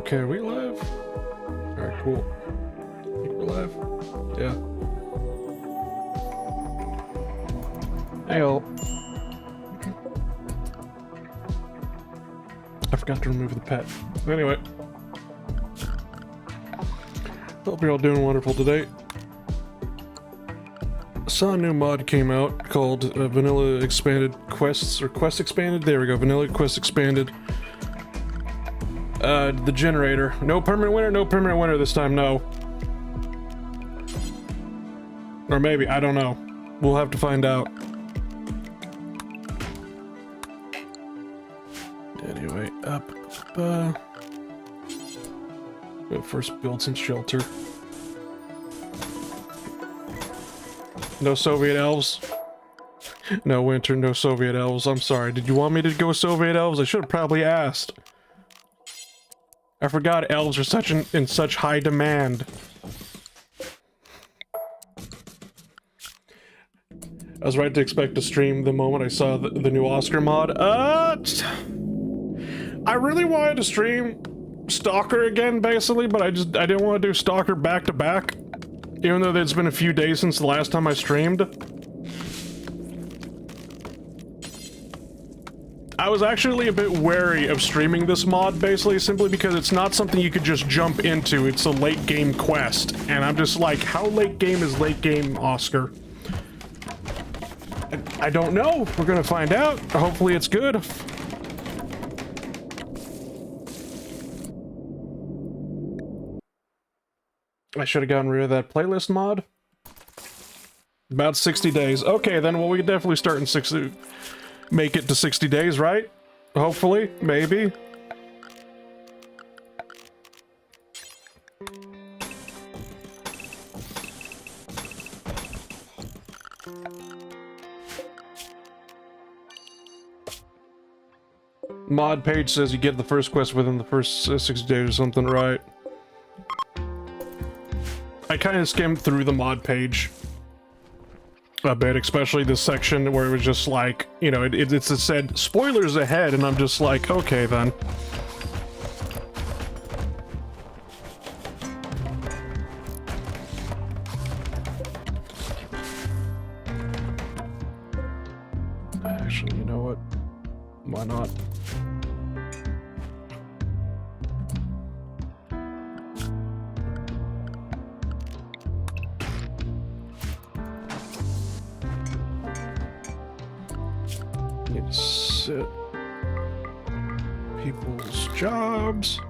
Okay, are we live? Alright, cool. I think we're live. Yeah. Hey all. I forgot to remove the pet. Anyway. Hope you're all doing wonderful today. Saw a new mod came out called Vanilla Expanded Quests, or Quest Expanded? There we go, Vanilla Quest Expanded. The generator. No permanent winner this time, no. Or maybe, I don't know. We'll have to find out. Anyway, we'll first build some shelter. No Soviet elves. No winter, no Soviet elves. I'm sorry. Did you want me to go Soviet elves? I should have probably asked. I forgot elves are in such high demand. I was right to expect to stream the moment I saw the new Oscar mod. I really wanted to stream Stalker again, basically, but I didn't want to do Stalker back to back. Even though it's been a few days since the last time I streamed. I was actually a bit wary of streaming this mod, basically, simply because it's not something you could just jump into. It's a late game quest. And I'm just like, how late game is late game, Oscar? I don't know. We're gonna find out. Hopefully it's good. I should have gotten rid of that playlist mod. About 60 days. Okay, then, well, we can definitely start in 60... Make it to 60 days, right? Hopefully. Maybe. Mod page says you get the first quest within the first 60 days or something, right? I kind of skimmed through the mod page a bit, especially this section where it was just like, you know, it said spoilers ahead, and I'm just like, okay then. Actually, you know what? Why not? Set people's jobs.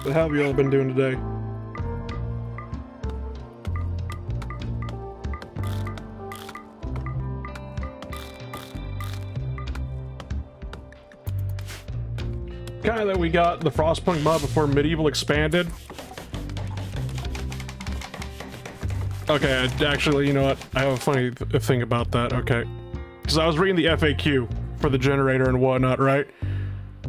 So how have you all been doing today? Kind of that we got the Frostpunk mod before Medieval expanded. Okay, actually, you know what? I have a funny thing about that, okay. Because I was reading the FAQ for the generator and whatnot, right?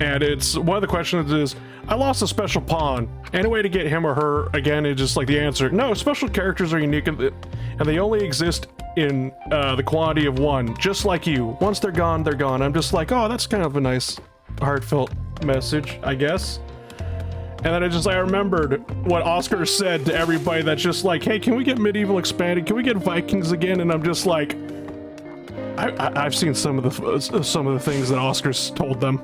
And it's, one of the questions is, I lost a special pawn. Any way to get him or her again? It's just like the answer, no, special characters are unique and they only exist in the quantity of one, just like you. Once they're gone, they're gone. I'm just like, oh, that's kind of a nice, heartfelt message, I guess. And then I remembered what Oscar said to everybody that's just like, hey, can we get Medieval expanded? Can we get Vikings again? And I'm just like, I've seen some of the things that Oscar's told them.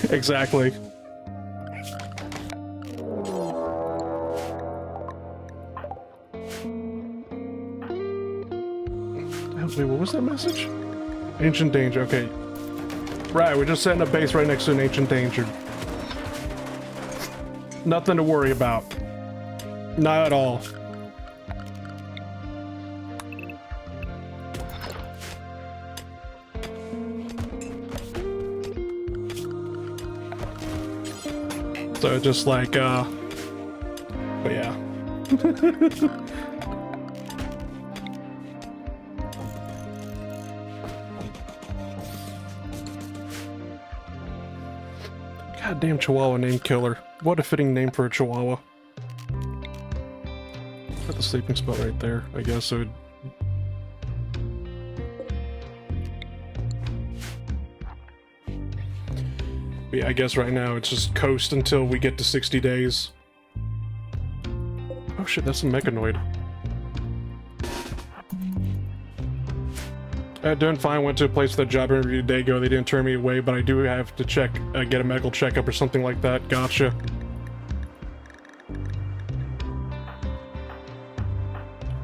Exactly. Wait, what was that message? Ancient danger, okay. Right, we're just setting a base right next to an ancient danger. Nothing to worry about. Not at all. So just like, but yeah. Goddamn Chihuahua name killer. What a fitting name for a Chihuahua. Got the sleeping spot right there, I guess it would... Yeah, I guess right now it's just coast until we get to 60 days. Oh shit, that's a mechanoid. Doing fine, went to a place with a job interview a day ago. They didn't turn me away, but I do have to check, get a medical checkup or something like that. Gotcha.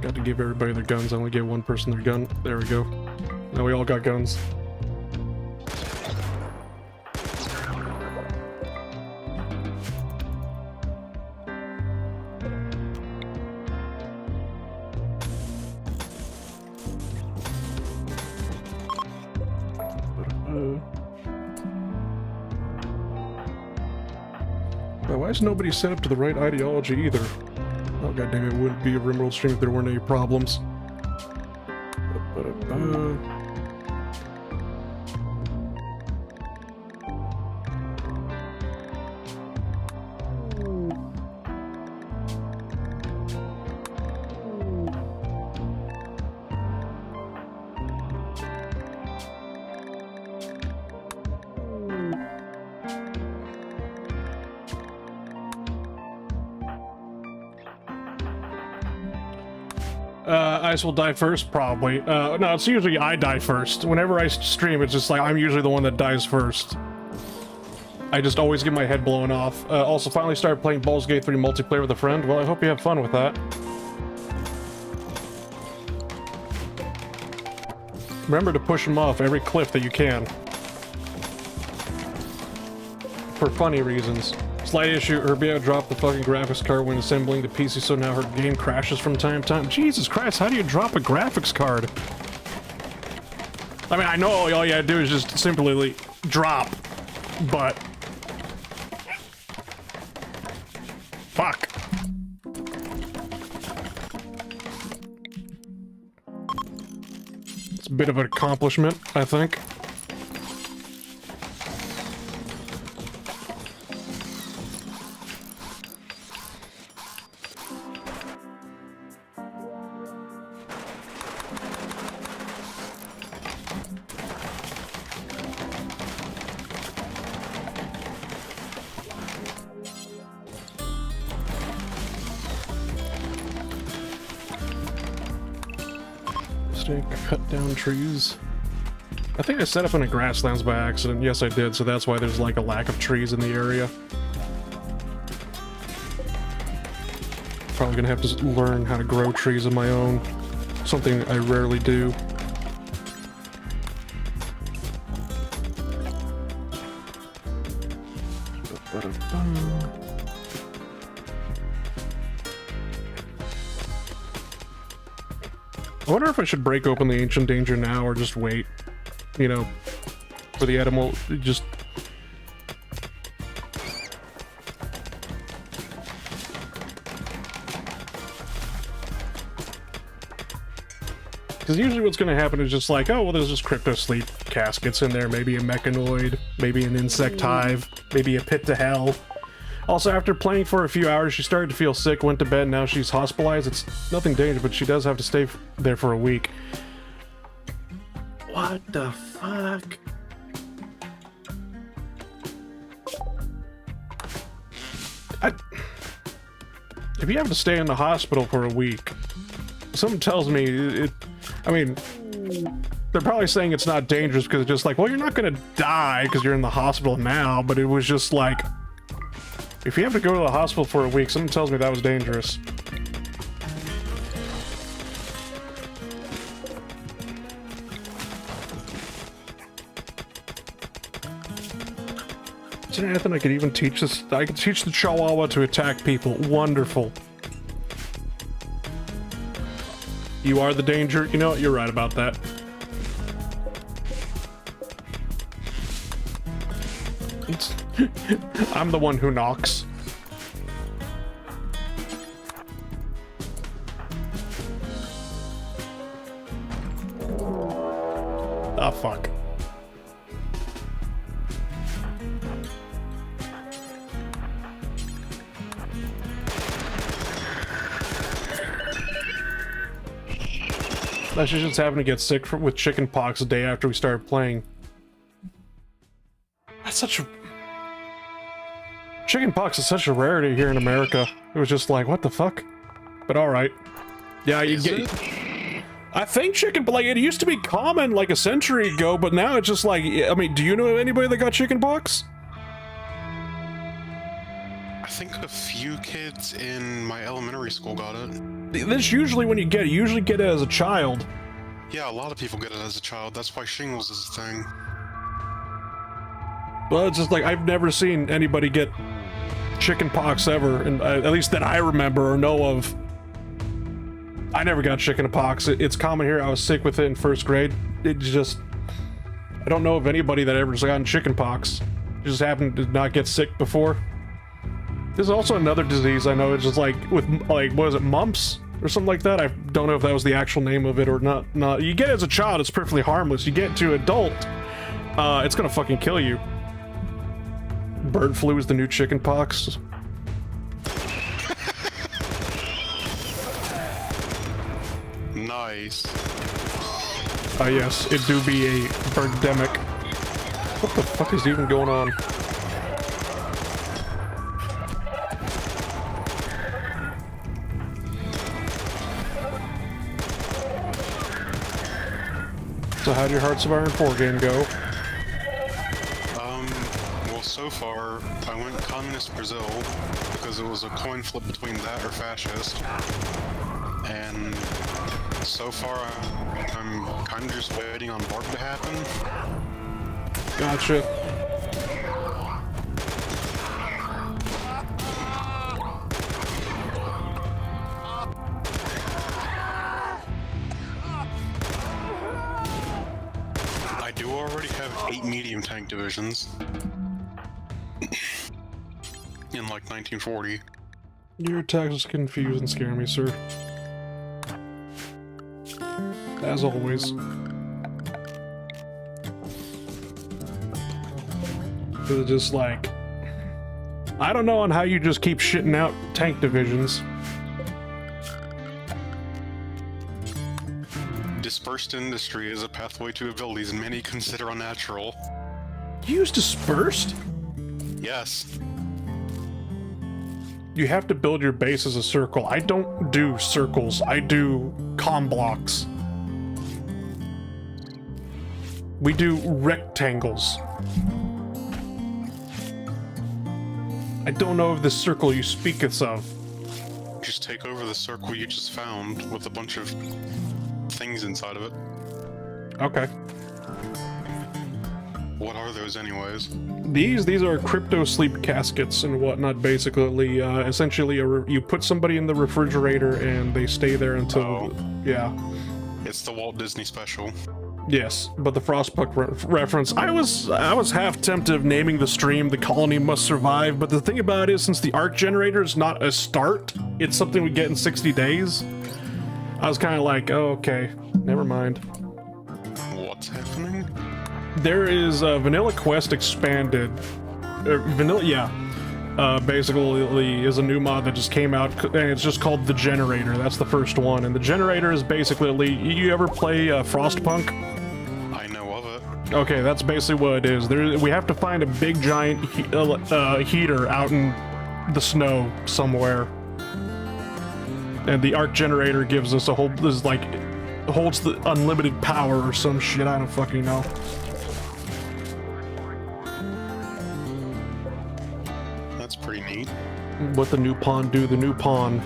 Got to give everybody their guns. I only gave one person their gun. There we go. Now we all got guns. Why is nobody set up to the right ideology either? Oh goddamn, it wouldn't be a Rimworld stream if there weren't any problems. Ice will die first, probably. No, it's usually I die first. Whenever I stream, it's just like I'm usually the one that dies first. I just always get my head blown off. Also, finally started playing Baldur's Gate 3 multiplayer with a friend. Well, I hope you have fun with that. Remember to push him off every cliff that you can. For funny reasons. Slight issue, Herbia dropped the fucking graphics card when assembling the PC, so now her game crashes from time to time. Jesus Christ, how do you drop a graphics card? I mean, I know all you gotta do is just simply drop, but... Fuck. It's a bit of an accomplishment, I think. Cut down trees. I think I set up in a grasslands by accident. Yes, I did, so that's why there's like a lack of trees in the area. Probably gonna have to learn how to grow trees of my own. Something I rarely do. I wonder if I should break open the Ancient Danger now or just wait, you know, for the animal, just... Because usually what's going to happen is just like, oh, well, there's just crypto sleep caskets in there, maybe a mechanoid, maybe an insect hive, maybe a pit to hell. Also, after playing for a few hours, she started to feel sick, went to bed, now she's hospitalized. It's nothing dangerous, but she does have to stay there for a week. What the fuck? If you have to stay in the hospital for a week, something tells me it... I mean, they're probably saying it's not dangerous because it's just like, well, you're not gonna die because you're in the hospital now, but it was just like... If you have to go to the hospital for a week, something tells me that was dangerous. Is there anything I could even teach this? I could teach the Chihuahua to attack people. Wonderful. You are the danger. You know what? You're right about that. I'm the one who knocks. Oh, fuck. I should just happen to get sick with chicken pox a day after we started playing. That's such a... Chicken pox is such a rarity here in America. It was just like, what the fuck? But alright. Yeah, you get... I think chicken... Like, it used to be common like a century ago, but now it's just like... I mean, do you know anybody that got chicken pox? I think a few kids in my elementary school got it. That's usually when you get it. You usually get it as a child. Yeah, a lot of people get it as a child. That's why shingles is a thing. Well, it's just like, I've never seen anybody get chicken pox ever, and at least that I remember or know of. I never got chicken pox. It's common here. I was sick with it in first grade. It just... I don't know of anybody that ever just gotten chicken pox. Just happened to not get sick before. There's also another disease I know. It's just like, with, like, what is it, mumps? Or something like that? I don't know if that was the actual name of it or not. You get it as a child, it's perfectly harmless. You get to adult, it's gonna fucking kill you. Bird flu is the new chicken pox. Nice. Ah, yes, it do be a birdemic. What the fuck is even going on? So how'd your Hearts of Iron 4 game go? Well, so far, I went Communist Brazil because it was a coin flip between that or Fascist. And so far, I'm kind of just waiting on Barb to happen. Gotcha. I do already have 8 medium tank divisions. In like 1940. Your attacks confuse and scare me, sir. As always. It's just like... I don't know on how you just keep shitting out tank divisions. Dispersed industry is a pathway to abilities many consider unnatural. You use dispersed? Yes. You have to build your base as a circle. I don't do circles. I do comm blocks. We do rectangles. I don't know of the circle you speaketh of. Just take over the circle you just found with a bunch of things inside of it. Okay. What are those anyways? These are crypto sleep caskets and whatnot. Basically, essentially, you put somebody in the refrigerator and they stay there until yeah. It's the Walt Disney special. Yes, but the Frostpunk reference. I was half tempted of naming the stream "The Colony Must Survive," but the thing about it is, since the arc generator is not a start, it's something we get in 60 days. I was kind of like, oh, okay, never mind. What's happening? There is Vanilla Quest Expanded. Basically is a new mod that just came out, and it's just called The Generator. That's the first one, and The Generator is basically... You ever play Frostpunk? I know of it. Okay, that's basically what it is. We have to find a big giant heater out in the snow somewhere. And the arc generator gives us a whole... holds the unlimited power or some shit, I don't fucking know. That's pretty neat. What the new pawn do? The new pawn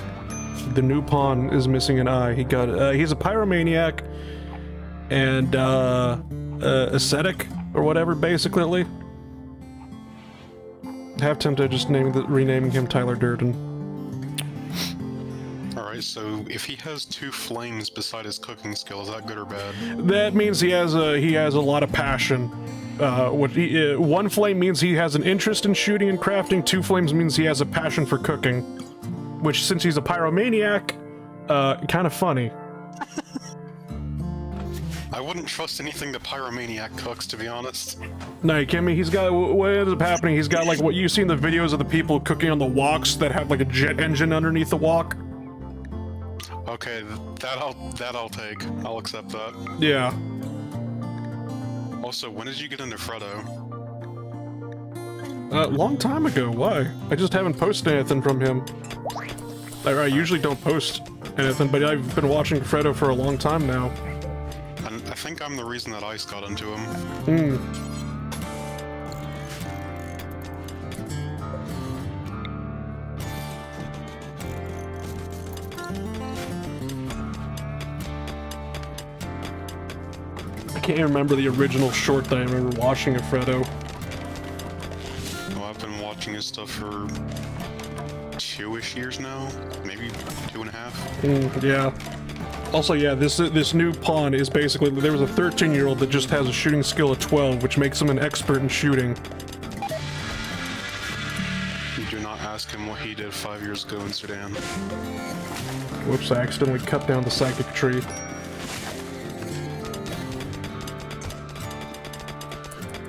is missing an eye. He's a pyromaniac and ascetic or whatever, basically. Half tempted just renaming him Tyler Durden. Alright, so if he has 2 flames beside his cooking skill, is that good or bad? That means he has a lot of passion. One flame means he has an interest in shooting and crafting. 2 flames means he has a passion for cooking. Which, since he's a pyromaniac, kind of funny. I wouldn't trust anything the Pyromaniac cooks, to be honest. No, you kidding me? He's got, what ends up happening, he's got like what you see in the videos of the people cooking on the woks that have like a jet engine underneath the wok. Okay, that I'll take. I'll accept that. Yeah. Also, when did you get into Freddo? Long time ago, why? I just haven't posted anything from him. I usually don't post anything, but I've been watching Freddo for a long time now. And I think I'm the reason that Ice got into him. Hmm. I can't even remember the original short that I remember watching of Freddo. Well, I've been watching his stuff for 2-ish years now, maybe 2.5. Yeah. Also, yeah, this new pawn is basically, there was a 13-year-old that just has a shooting skill of 12, which makes him an expert in shooting. You do not ask him what he did 5 years ago in Sudan. Whoops, I accidentally cut down the psychic tree.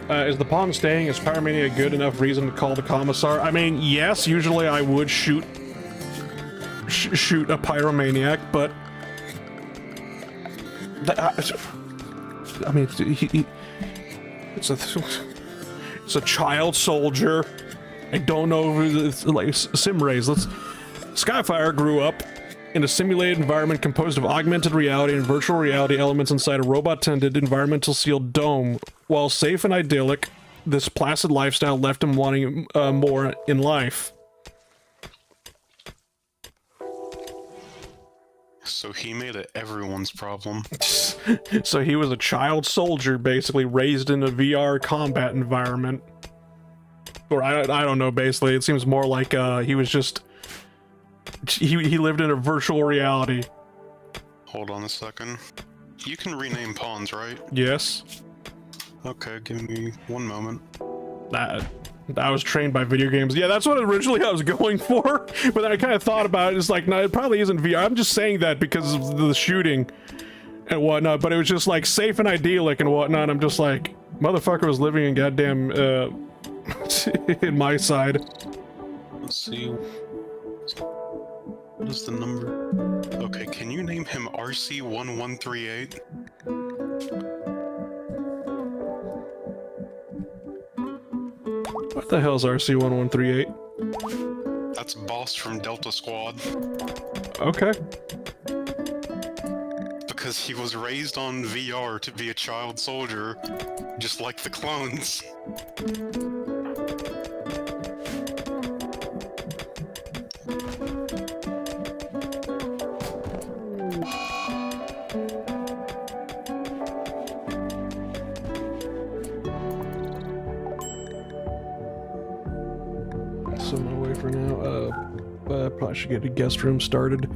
Is the pawn staying? Is Pyromania a good enough reason to call the commissar? I mean, yes, usually I would shoot a pyromaniac, but I mean, it's a child soldier. I don't know if it's like Simrays. Skyfire grew up in a simulated environment composed of augmented reality and virtual reality elements inside a robot-tended environmental sealed dome. While safe and idyllic, this placid lifestyle left him wanting more in life. So he made it everyone's problem. So he was a child soldier, basically raised in a VR combat environment. Or I don't know, basically. It seems more like he was just... He lived in a virtual reality. Hold on a second. You can rename pawns, right? Yes. Okay, give me one moment. I was trained by video games. Yeah, that's what originally I was going for. But then I kind of thought about it. It's like, no, it probably isn't VR. I'm just saying that because of the shooting and whatnot. But it was just like safe and idyllic and whatnot. I'm just like, motherfucker was living in goddamn, in my side. Let's see. What is the number? Okay, can you name him RC1138? What the hell's RC1138? That's Boss from Delta Squad. Okay. Because he was raised on VR to be a child soldier, just like the clones. So my way for now. Probably should get a guest room started.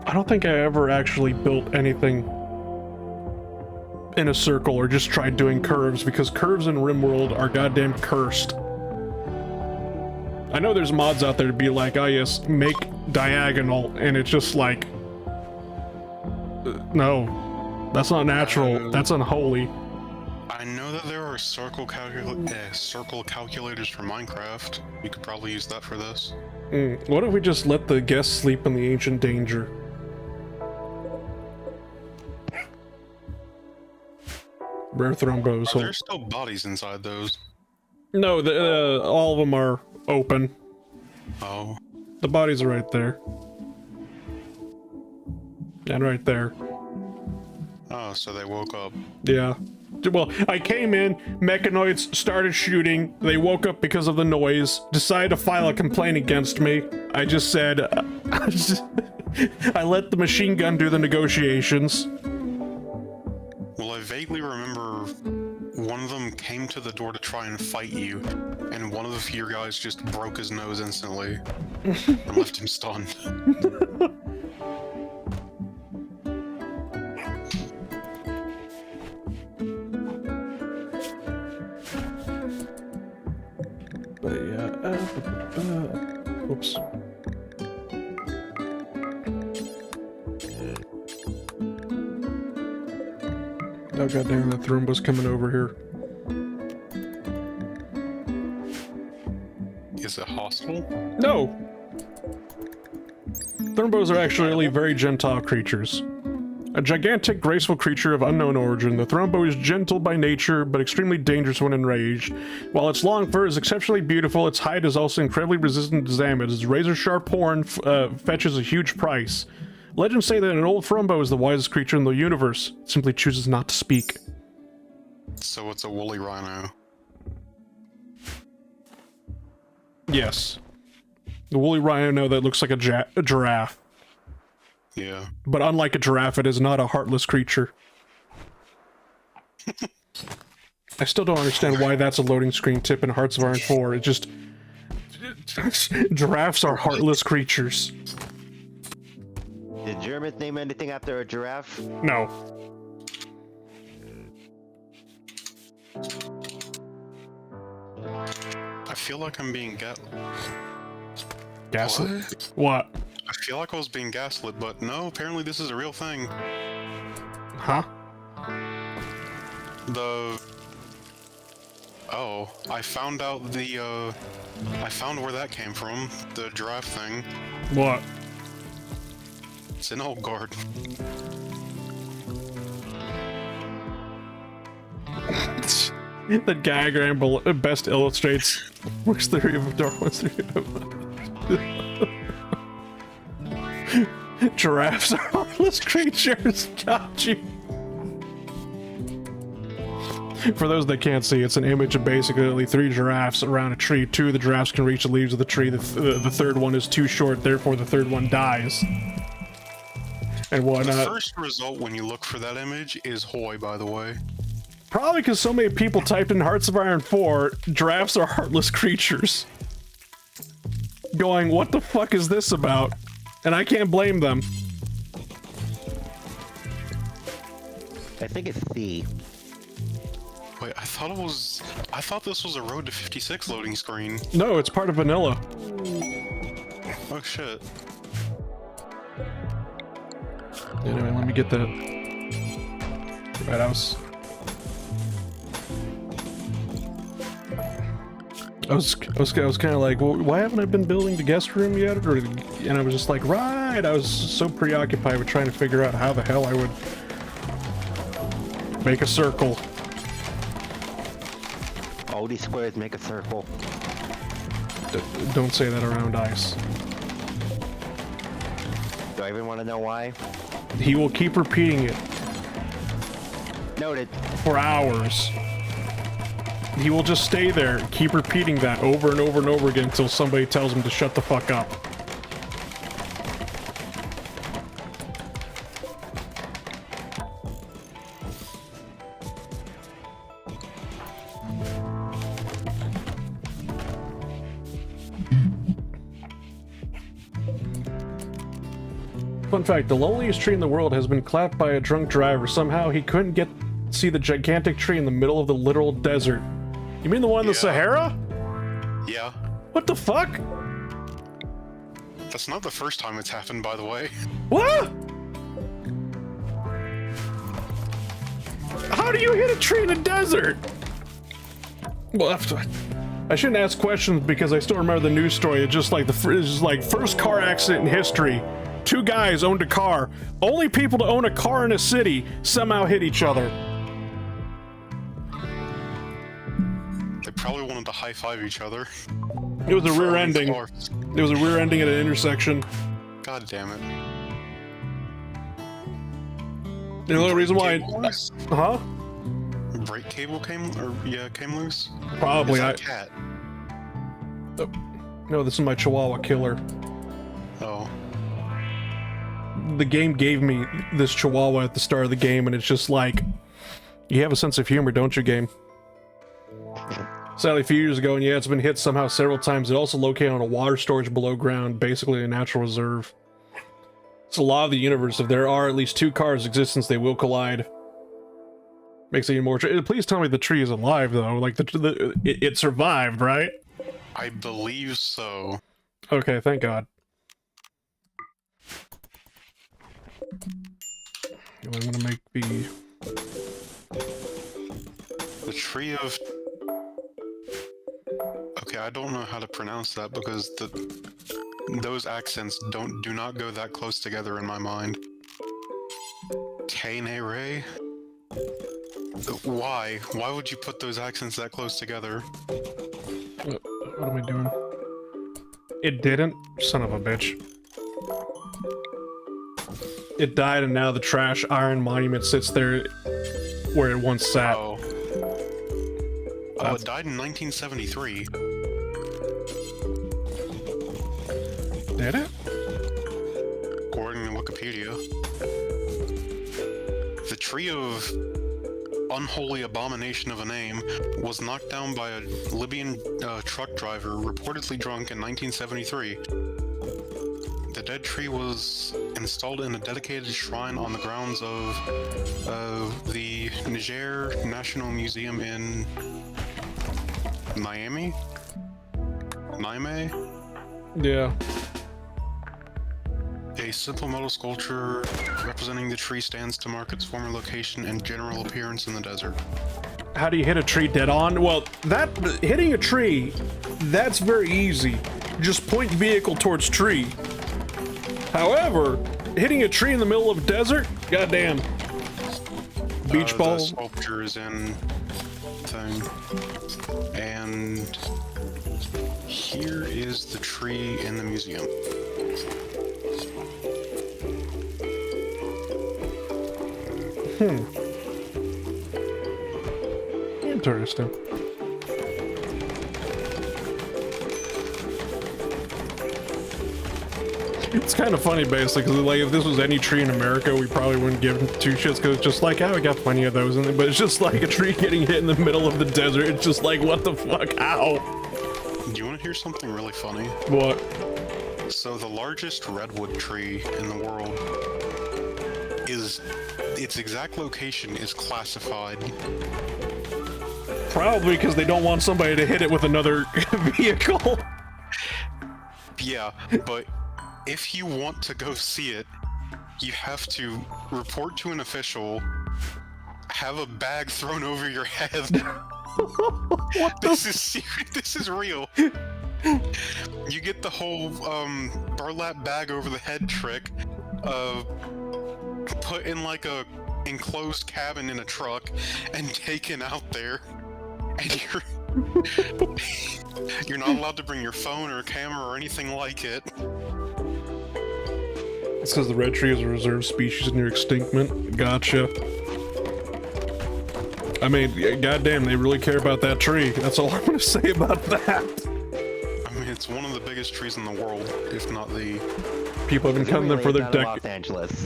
I don't think I ever actually built anything in a circle or just tried doing curves, because curves in Rimworld are goddamn cursed. I know there's mods out there to be like, oh yes, make diagonal, and it's just like, no, that's not natural, that's unholy. I know that there are circle calculators for Minecraft. You could probably use that for this. What if we just let the guests sleep in the ancient danger? Rare thrombos. Are there still bodies inside those? No, all of them are open. Oh. The bodies are right there. And right there. Oh, so they woke up. Yeah. Well, I came in, mechanoids started shooting, they woke up because of the noise, decided to file a complaint against me. I just said, I let the machine gun do the negotiations. Well, I vaguely remember one of them came to the door to try and fight you, and one of your guys just broke his nose instantly and left him stunned. But yeah, oops. Oh goddamn, that Thrumbo's coming over here. Is it hostile? No! Thrumbos are actually very gentile creatures. A gigantic, graceful creature of unknown origin, the Thrumbo is gentle by nature, but extremely dangerous when enraged. While its long fur is exceptionally beautiful, its hide is also incredibly resistant to damage. Its razor-sharp horn fetches a huge price. Legends say that an old Thrumbo is the wisest creature in the universe. It simply chooses not to speak. So it's a woolly rhino. Yes. The woolly rhino that looks like a giraffe. Yeah. But unlike a giraffe, it is not a heartless creature. I still don't understand why that's a loading screen tip in Hearts of Iron 4. It just... Giraffes are heartless creatures. Did Germans name anything after a giraffe? No. I feel like I'm being Gaslit? What? I feel like I was being gaslit, but no, apparently this is a real thing. Huh? Oh, I found out I found where that came from, the giraffe thing. What? It's in Oldgard. The diagram best illustrates which theory of Darwin's theory of... Giraffes are heartless creatures. Got you. For those that can't see, it's an image of basically 3 giraffes around a tree. 2 of the giraffes can reach the leaves of the tree. The third one is too short, therefore the third one dies. And whatnot. The first result when you look for that image is Hoy, by the way. Probably because so many people typed in Hearts of Iron 4, giraffes are heartless creatures. Going, what the fuck is this about? And I can't blame them. I think it's C. Wait, I thought this was a Road to 56 loading screen. No, it's part of vanilla. Oh shit. Anyway, let me get the... Right, I was kind of like, well, why haven't I been building the guest room yet? And I was just like, right. I was so preoccupied with trying to figure out how the hell I would make a circle. All these squares make a circle. Don't say that around Ice. Do I even want to know why? He will keep repeating it Noted. for hours. He will just stay there, keep repeating that over and over and over again until somebody tells him to shut the fuck up. Fun fact, the loneliest tree in the world has been clapped by a drunk driver. Somehow he couldn't see the gigantic tree in the middle of the literal desert. You mean the one in the Sahara? Yeah. What the fuck? That's not the first time it's happened, by the way. What? How do you hit a tree in a desert? Well, I shouldn't ask questions because I still remember the news story. It's just like first car accident in history. 2 guys owned a car. Only people to own a car in a city somehow hit each other. They probably wanted to high-five each other. It was a rear ending. It was a rear ending at an intersection. God damn it. The only reason why... Huh? Brake cable came loose? Probably. Is that a cat? No, this is my Chihuahua killer. Oh. The game gave me this Chihuahua at the start of the game, and it's just like, you have a sense of humor, don't you, game? Sadly, a few years ago, and yeah, it's been hit somehow several times. It also located on a water storage below ground, basically a natural reserve. It's a law of the universe. If there are at least 2 cars in existence, they will collide. Makes it even more... Please tell me the tree is alive, though. Like, it survived, right? I believe so. Okay, thank God. I'm gonna make the... The tree of... Okay, I don't know how to pronounce that because those accents do not go that close together in my mind. Ray? Why? Why would you put those accents that close together? What am I doing? It didn't? Son of a bitch. It died and now the trash iron monument sits there where it once sat. Oh. It died in 1973. Did it? According to Wikipedia. The tree of unholy abomination of a name was knocked down by a Libyan truck driver, reportedly drunk in 1973. The dead tree was installed in a dedicated shrine on the grounds of the Niger National Museum in Miami? Niamey? Yeah. A simple metal sculpture representing the tree stands to mark its former location and general appearance in the desert. How do you hit a tree dead on? Well, hitting a tree, that's very easy. Just point vehicle towards tree. However, hitting a tree in the middle of a desert, goddamn. Beach ball. The sculpture is in thing. And here is the tree in the museum. Interesting. It's kind of funny, basically, because like if this was any tree in America, we probably wouldn't give two shits, because it's just like, oh, we got plenty of those, but it's just like a tree getting hit in the middle of the desert. It's just like, what the fuck? Ow! Do you want to hear something really funny? What? So the largest redwood tree in the world is... its exact location is classified. Probably because they don't want somebody to hit it with another vehicle. Yeah, but if you want to go see it, you have to report to an official, have a bag thrown over your head. What the? This is serious. This is real. You get the whole burlap bag over the head trick, put in like a enclosed cabin in a truck, and taken out there. And you're not allowed to bring your phone or a camera or anything like it. It says the red tree is a reserved species near extinctment. Gotcha. I mean, goddamn, they really care about that tree. That's all I'm gonna say about that. I mean, it's one of the biggest trees in the world, if not the... People have been cutting them for their deck. Los Angeles.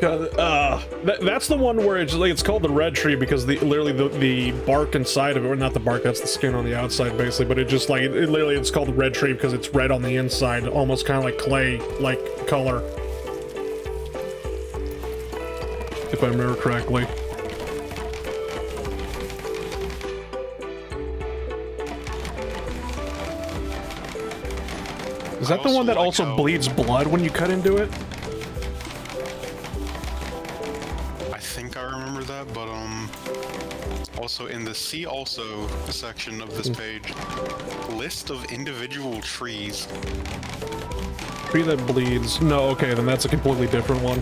That's the one where it's called the red tree because literally the bark inside of it, or not the bark, that's the skin on the outside basically, but it just like, literally it's called the red tree because it's red on the inside, almost kind of like clay, like color. If I remember correctly. Is that the one that also bleeds blood when you cut into it? I think I remember that, but also in the See Also section of this page, list of individual trees. Tree that bleeds. No, okay, then that's a completely different one.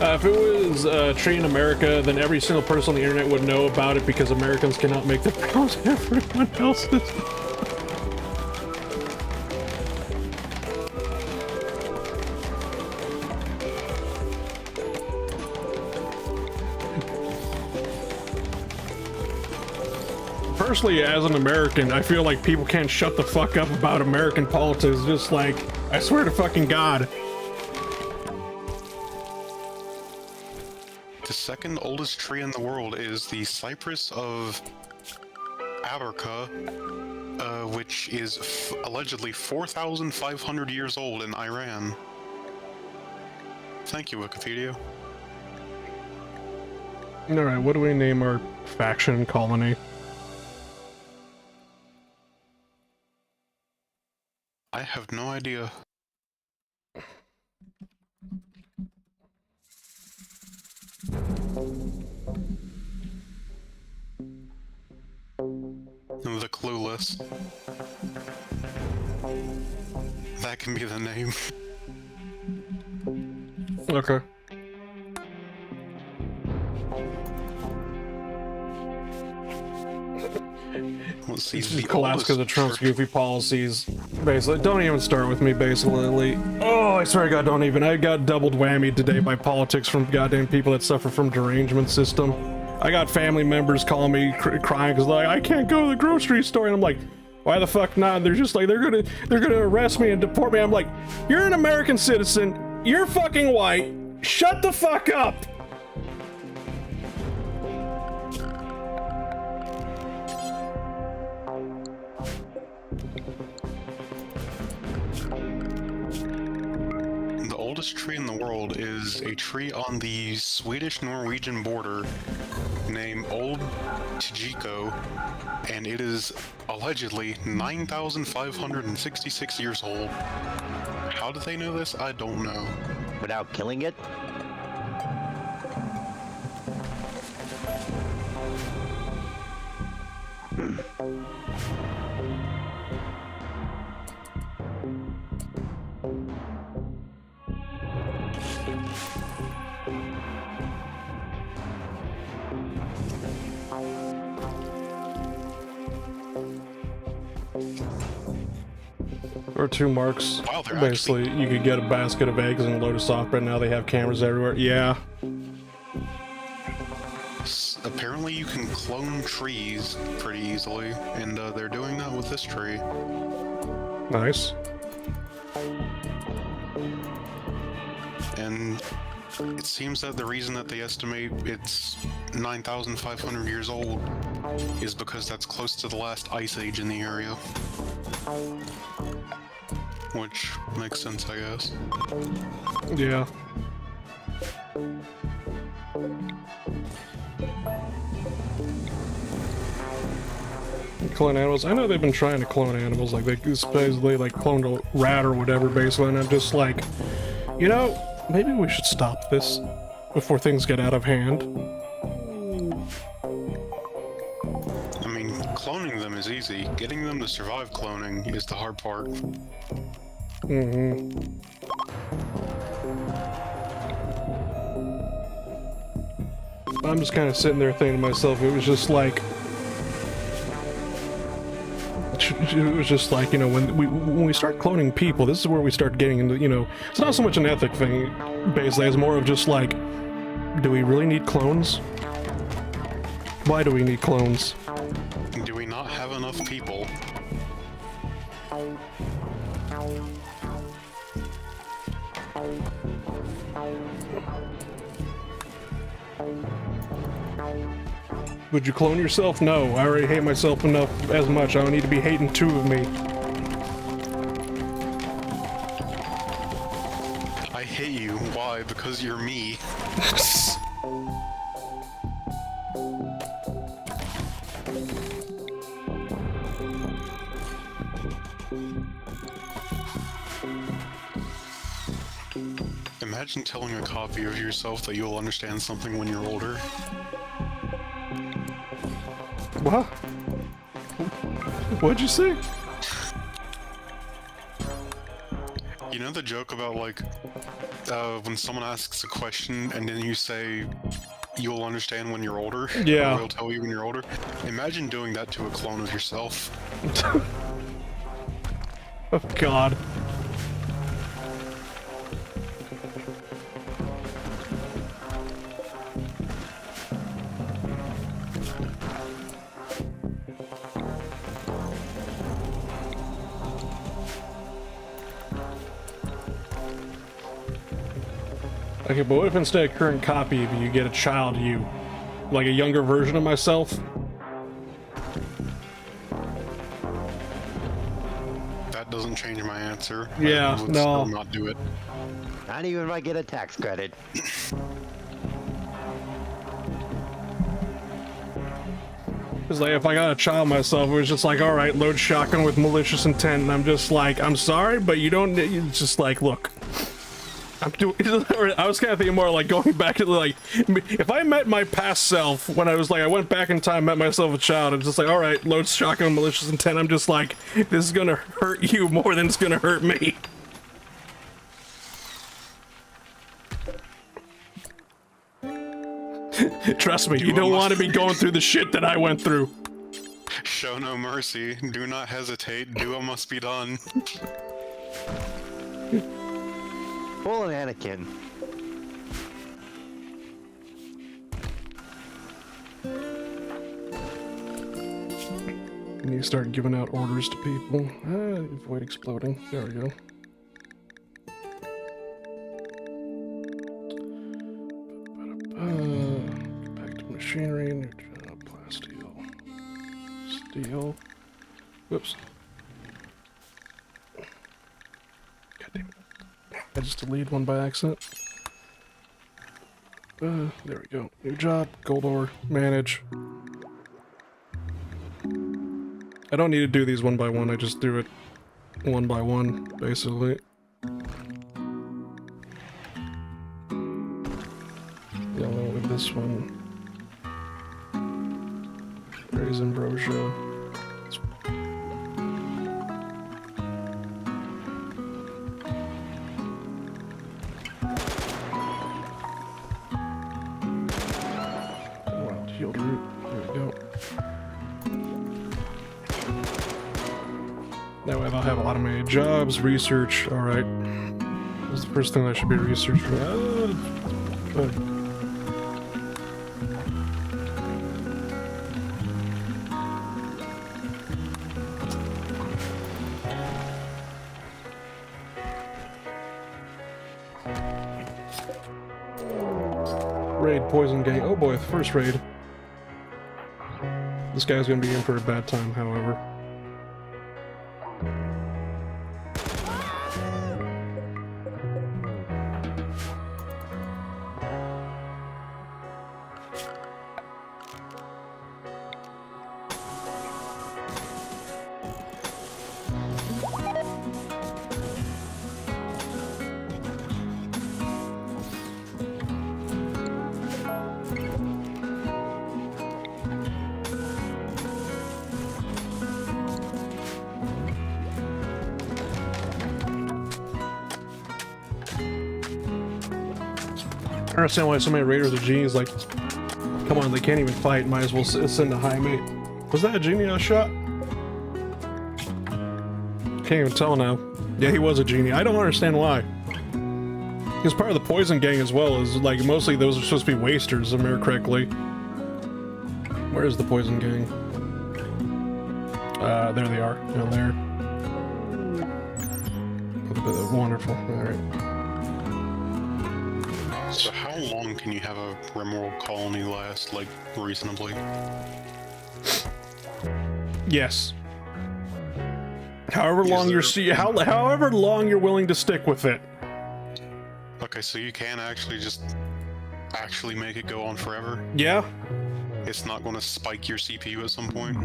If it was a tree in America, then every single person on the internet would know about it because Americans cannot make the rules everyone else's. Personally, as an American, I feel like people can't shut the fuck up about American politics. Just like, I swear to fucking God. The second oldest tree in the world is the cypress of Abarca, which is allegedly 4,500 years old in Iran. Thank you, Wikipedia. Alright, what do we name our faction colony? I have no idea. this. That can be the name. Okay. Let's see. It's The just collapsed because of oldest Trump's church- goofy policies. Basically, don't even start with me, basically. Oh, I swear to God, don't even. I got doubled whammied today by politics from goddamn people that suffer from derangement system. I got family members calling me crying because like, I can't go to the grocery store, and I'm like, why the fuck not? They're just like, they're gonna arrest me and deport me. I'm like, you're an American citizen, you're fucking white, shut the fuck up. The oldest tree in the world is a tree on the Swedish-Norwegian border named Old Tjiko, and it is allegedly 9,566 years old. How do they know this? I don't know. Without killing it? Or 2 marks. Wow, they're Basically, you could get a basket of eggs and a load of soft bread. Now they have cameras everywhere. Yeah. Apparently you can clone trees pretty easily, and they're doing that with this tree. Nice. And it seems that the reason that they estimate it's 9,500 years old is because that's close to the last ice age in the area. Which makes sense, I guess. Yeah. Clone animals. I know they've been trying to clone animals, like they supposedly like cloned a rat or whatever, basically, and I'm just like, you know, maybe we should stop this before things get out of hand. I mean, cloning them is easy. Getting them to survive cloning is the hard part. Mm-hmm. I'm just kind of sitting there thinking to myself, it was just like, you know, when we start cloning people, this is where we start getting into, you know, it's not so much an ethic thing, basically, it's more of just like, do we really need clones? Why do we need clones? Do we not have enough people? Would you clone yourself? No, I already hate myself enough as much. I don't need to be hating 2 of me. I hate you. Why? Because you're me. Imagine telling a copy of yourself that you'll understand something when you're older. What? What'd you say? You know the joke about like, when someone asks a question and then you say, you'll understand when you're older? Yeah. Or they'll tell you when you're older? Imagine doing that to a clone of yourself. Oh God. Okay, but what if instead of current copy of you get a child you? Like a younger version of myself? That doesn't change my answer. Yeah, I would no. still not do it. Not even if I get a tax credit. It's like if I got a child myself, it was just like, alright, load shotgun with malicious intent, and I'm just like, I'm sorry, but you don't, it's just like, look. I'm doing. I was kind of thinking more like going back to like, if I met my past self when I was like, I went back in time, met myself a child, and just like, all right, load shotgun, malicious intent. I'm just like, this is gonna hurt you more than it's gonna hurt me. Trust me, you don't want to be going through the shit that I went through. Show no mercy. Do not hesitate. Do what must be done. Full of Anakin. And you start giving out orders to people. Avoid exploding. There we go. Compacted machinery, new job, plasteel. Steel. Whoops. God damn it. I just deleted one by accident. There we go. New job, gold ore, manage. I don't need to do these one by one, I just do it one by one, basically. Yellow with this one. Raise ambrosia. Wild healed root. There we go. That way they'll have a lot of my jobs, research. Alright. That's the first thing I should be researching. Good. Raid poison gang. Oh boy, first raid. This guy's gonna be in for a bad time, however. I understand why so many raiders are genies. Like, come on, they can't even fight. Might as well send a high mate. Was that a genie I shot? Can't even tell now. Yeah, he was a genie. I don't understand why. He's part of the poison gang as well. Is like mostly those are supposed to be wasters, if I remember correctly. Where is the poison gang? There they are. Down there. Wonderful. All right. So how long can you have a Rimworld colony last, like, reasonably? Yes. However long however long you're willing to stick with it. Okay, so you can actually just actually make it go on forever? Yeah. It's not going to spike your CPU at some point?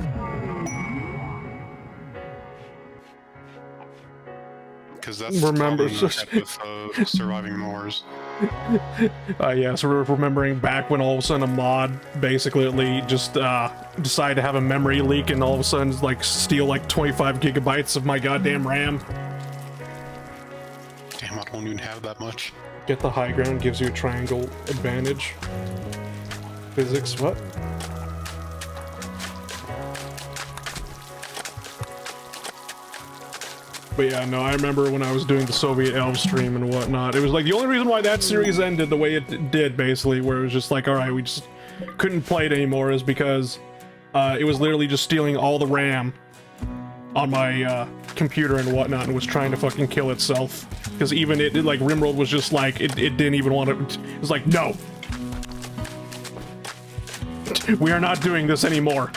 Because that's Remember, the problem with surviving Mars. Yeah, so we're remembering back when all of a sudden a mod basically just decided to have a memory leak and all of a sudden like steal like 25 gigabytes of my goddamn RAM. Damn, I don't even have that much. Get the high ground, gives you a triangle advantage. Physics, what? But yeah, no, I remember when I was doing the Soviet Elves stream and whatnot. It was like the only reason why that series ended the way it did, basically, where it was just like, alright, we just couldn't play it anymore, is because it was literally just stealing all the RAM on my computer and whatnot and was trying to fucking kill itself. Because even it, like, Rimworld was just like, it didn't even want to, it was like, no! We are not doing this anymore.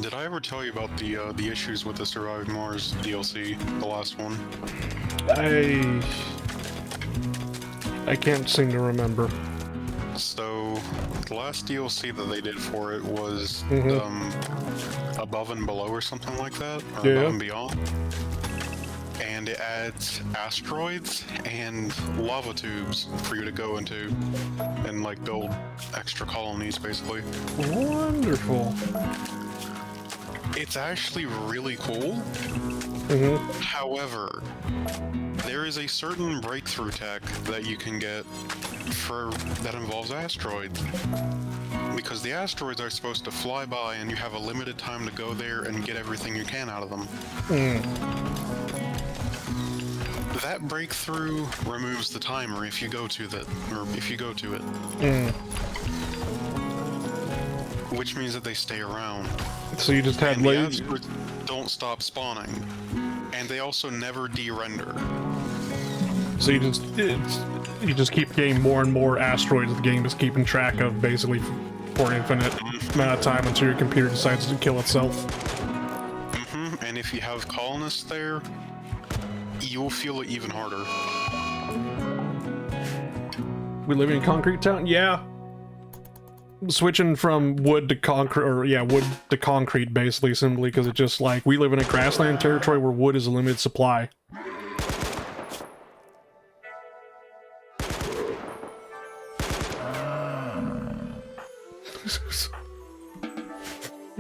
Did I ever tell you about the issues with the Surviving Mars DLC, the last one? I can't seem to remember. So, the last DLC that they did for it was above and below or something like that, or Yeah. above and beyond. And it adds asteroids and lava tubes for you to go into and like build extra colonies, basically. Wonderful. It's actually really cool. Mm-hmm. However, there is a certain breakthrough tech that you can get that involves asteroids. Because the asteroids are supposed to fly by and you have a limited time to go there and get everything you can out of them. That breakthrough removes the timer if you go to it. Which means that they stay around. So you just had And the lazy. asteroids don't stop spawning. And they also never de-render. So you just keep getting more and more asteroids the game is keeping track of, basically, for an infinite amount of time until your computer decides to kill itself. And if you have colonists there, you'll feel it even harder. We live in Concrete Town? Yeah. Switching from wood to concrete, or yeah, wood to concrete, basically, simply because it's just like, we live in a grassland territory where wood is a limited supply.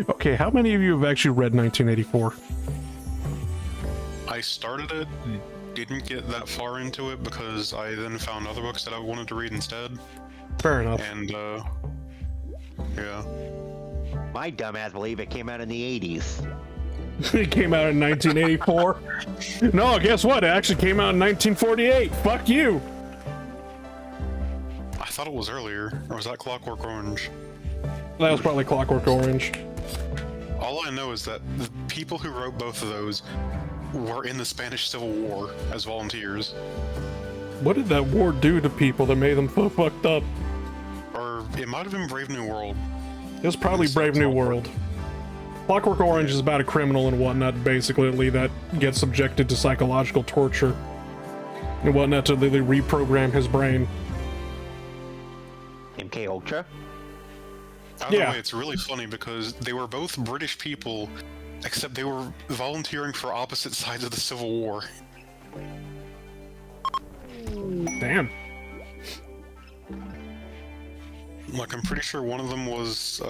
Okay, how many of you have actually read 1984? I started it, didn't get that far into it because I then found other books that I wanted to read instead. Fair enough. And, yeah. My dumbass believe it came out in the 80s. It came out in 1984. No, guess what? It actually came out in 1948. Fuck you. I thought it was earlier, or was that Clockwork Orange? That was probably Clockwork Orange. All I know is that the people who wrote both of those were in the Spanish Civil War as volunteers. What did that war do to people that made them so fucked up? Or it might have been Brave New World. It was probably Brave New World. Clockwork Orange is about a criminal and whatnot, basically, that gets subjected to psychological torture and whatnot to literally reprogram his brain. MK Ultra? Either Yeah. way, it's really funny because they were both British people, except they were volunteering for opposite sides of the Civil War. Damn. Like, I'm pretty sure one of them was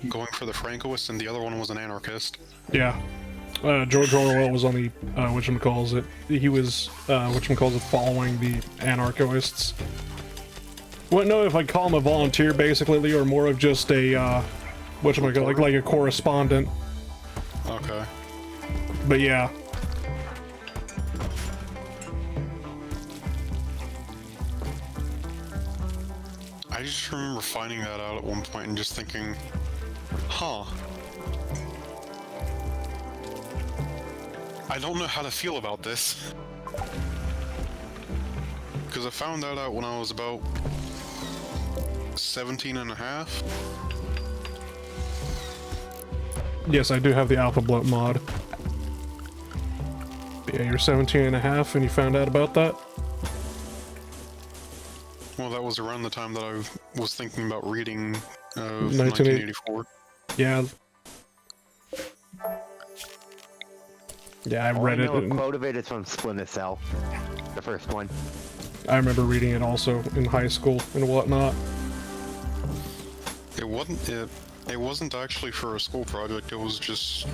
going for the Francoists and the other one was an anarchist. Yeah. George Orwell was on the, whatchamacallit. He was, following the anarchists. Wouldn't know if I'd call him a volunteer, basically, or more of just a, whatchamacallit, like a correspondent. Okay. But yeah. I just remember finding that out at one point and just thinking, huh. I don't know how to feel about this. Because I found that out when I was about 17 and a half. Yes, I do have the Alpha Bloat mod. But yeah, you're 17 and a half and you found out about that? Well, that was around the time that I was thinking about reading 1984. 1984. Yeah. Yeah, I All read I it. know a And quote of it is from Splinter Cell, the first one. I remember reading it also in high school and whatnot. It wasn't actually for a school project, it was just...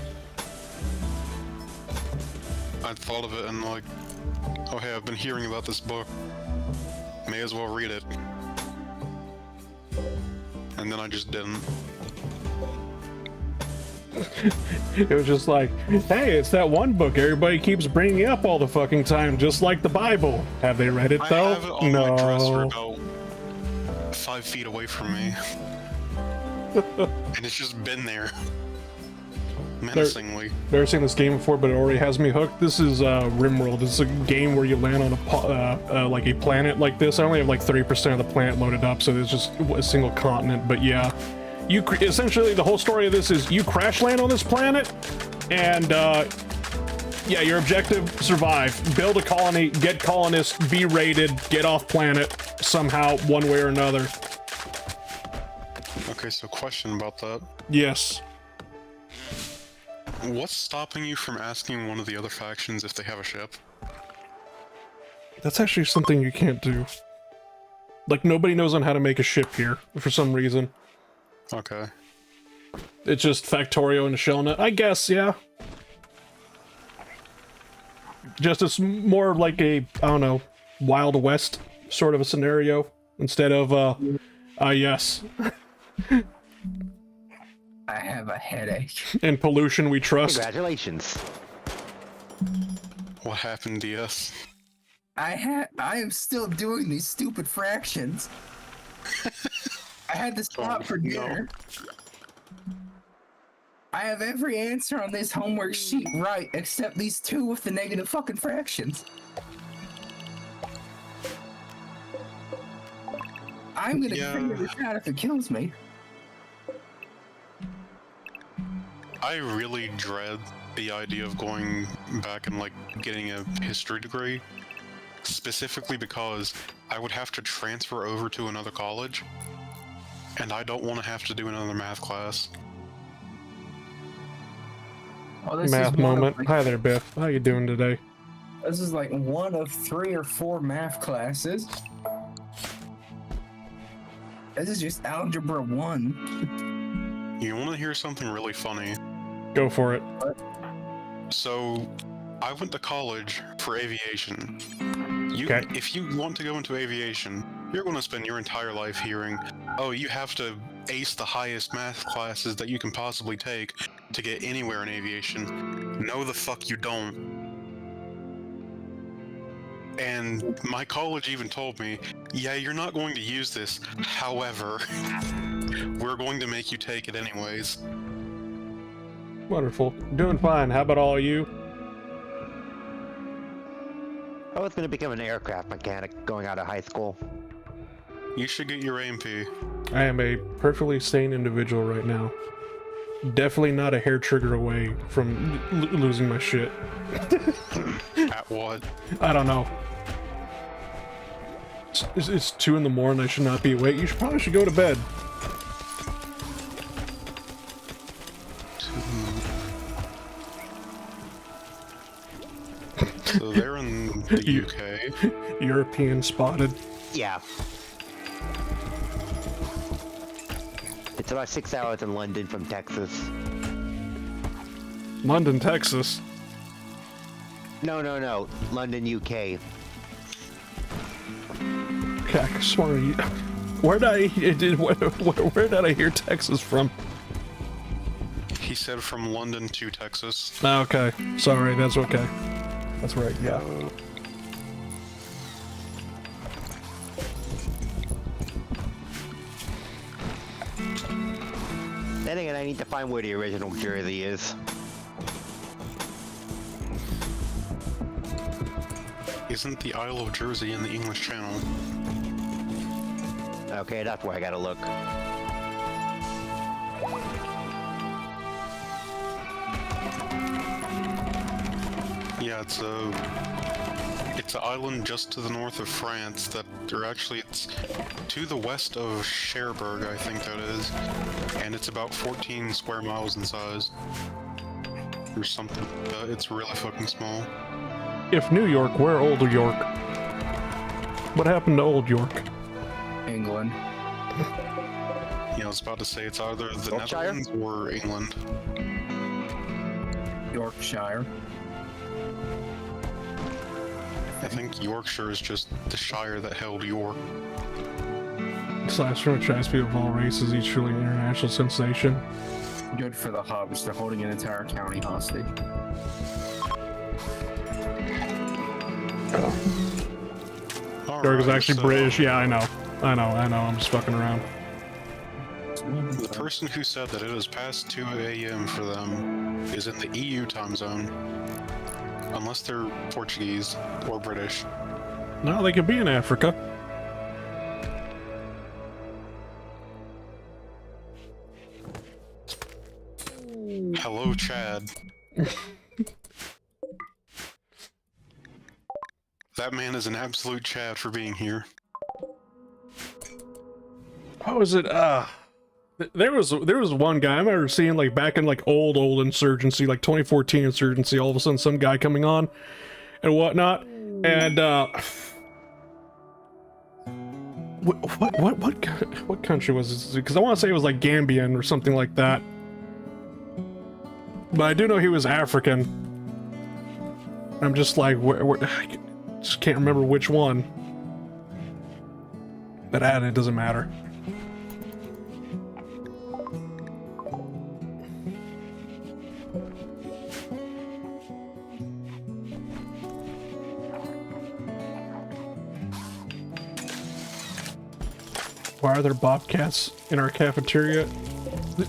I thought of it and like, oh hey, I've been hearing about this book. May as well read it. And then I just didn't. It was just like, hey, it's that one book everybody keeps bringing up all the fucking time, just like the Bible. Have they read it I though? have it on my dresser about 5 feet away from me. And it's just been there. Menacingly. Never seen this game before, but it already has me hooked. This is Rimworld. It's a game where you land on a like a planet like this. I only have like 30% of the planet loaded up, so there's just a single continent. But yeah, essentially the whole story of this is you crash land on this planet, and yeah, your objective: survive, build a colony, get colonists, be raided, get off planet somehow, one way or another. Okay, so question about that. Yes. What's stopping you from asking one of the other factions if they have a ship? That's actually something you can't do. Like, nobody knows on how to make a ship here, for some reason. Okay. It's just Factorio and a Shellnet. I guess, yeah. Just it's more like a, I don't know, Wild West sort of a scenario. Instead of, yes. I have a headache. In pollution we trust. Congratulations. What happened, DS? I am still doing these stupid fractions. I had to stop for dinner. I have every answer on this homework sheet right, except these two with the negative fucking fractions. I'm gonna figure this out if it kills me. I really dread the idea of going back and, like, getting a history degree. Specifically because I would have to transfer over to another college. And I don't want to have to do another math class. Oh, this Math is moment. Hi there, Biff. How you doing today? This is like one of 3 or 4 math classes. This is just Algebra 1. You want to hear something really funny? Go for it. So, I went to college for aviation. If you want to go into aviation, you're going to spend your entire life hearing, oh, you have to ace the highest math classes that you can possibly take to get anywhere in aviation. No, the fuck you don't. And my college even told me, yeah, you're not going to use this, however, we're going to make you take it anyways. Wonderful. Doing fine. How about all of you? I was going to become an aircraft mechanic going out of high school. You should get your AMP. I am a perfectly sane individual right now. Definitely not a hair trigger away from losing my shit. At what? I don't know. It's 2 in the morning. I should not be awake. You probably should go to bed. So they're in the UK. European spotted. Yeah. It's about 6 hours in London from Texas. London, Texas. No. London, UK. Okay, I swear you. Where did I hear Texas from? He said from London to Texas. Okay, sorry. That's okay. That's right. Yeah. Then again, I need to find where the original Jersey is. Isn't the Isle of Jersey in the English Channel? Okay, that's where I gotta look. Yeah, it's an island just to the north of France that, or actually it's to the west of Cherbourg, I think that is, and it's about 14 square miles in size, or something. It's really fucking small. If New York, where Old York? What happened to Old York? England. Yeah, I was about to say it's either the Yorkshire? Netherlands or England. Yorkshire. I think Yorkshire is just the shire that held York. Slash franchise people of all races, each truly international sensation. Good for the hubs. They're holding an entire county hostage. York is actually so British. Yeah, I know. I'm just fucking around. The person who said that it is past 2 a.m. for them is in the EU time zone. Unless they're Portuguese or British. No, they could be in Africa. Hello, Chad. That man is an absolute Chad for being here. What was it? There was one guy I remember seeing like back in like old Insurgency, like 2014 Insurgency. All of a sudden, some guy coming on and whatnot, and what country was this? Because I want to say it was like Gambian or something like that, but I do know he was African. I'm just like, where I just can't remember which one. But it doesn't matter. Why are there bobcats in our cafeteria?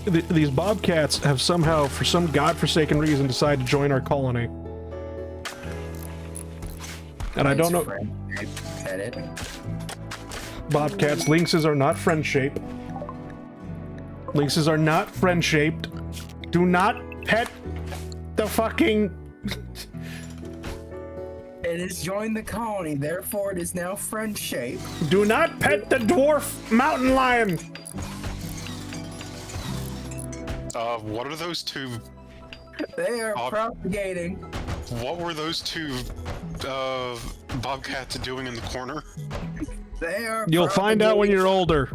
These bobcats have somehow, for some godforsaken reason, decided to join our colony. And I don't know. Bobcats, lynxes are not friend-shaped. Lynxes are not friend-shaped. Do not pet the fucking... It has joined the colony, therefore it is now friend-shaped. Do not pet the dwarf mountain lion! What are those two? They are propagating. What were those two, bobcats doing in the corner? They are You'll find out when you're older.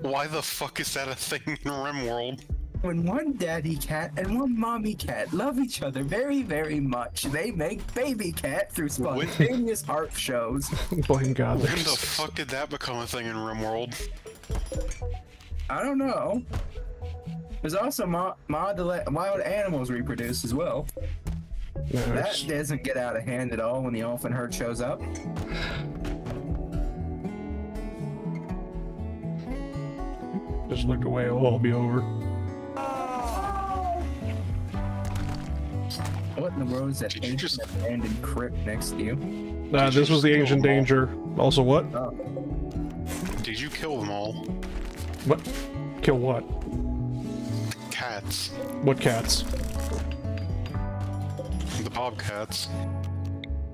Why the fuck is that a thing in Rimworld? When one daddy cat and one mommy cat love each other very, very much, they make baby cat through spontaneous art shows. Boy, God. When the fuck did that become a thing in Rimworld? I don't know. There's also wild animals reproduce as well. No, That doesn't get out of hand at all when the elephant herd shows up. just look away, it'll all be over. What in the world is that Did you ancient abandoned crypt next to you? This was the ancient danger. Also what? Oh. Did you kill them all? What? Kill what? Cats. What cats? The bobcats.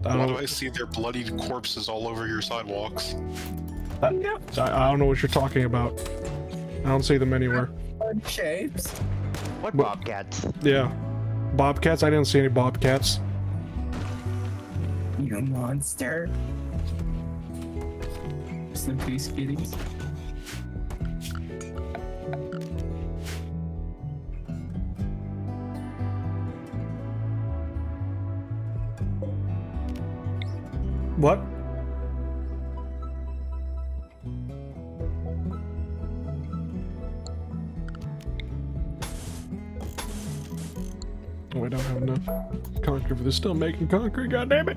I Why don't, do I see their bloodied corpses all over your sidewalks? I don't know what you're talking about. I don't see them anywhere. Fun shapes. What bobcats? Yeah. Bobcats? I didn't see any bobcats. You monster. Some peace kitties. What? Oh, we don't have enough concrete for this. Still making concrete, goddammit!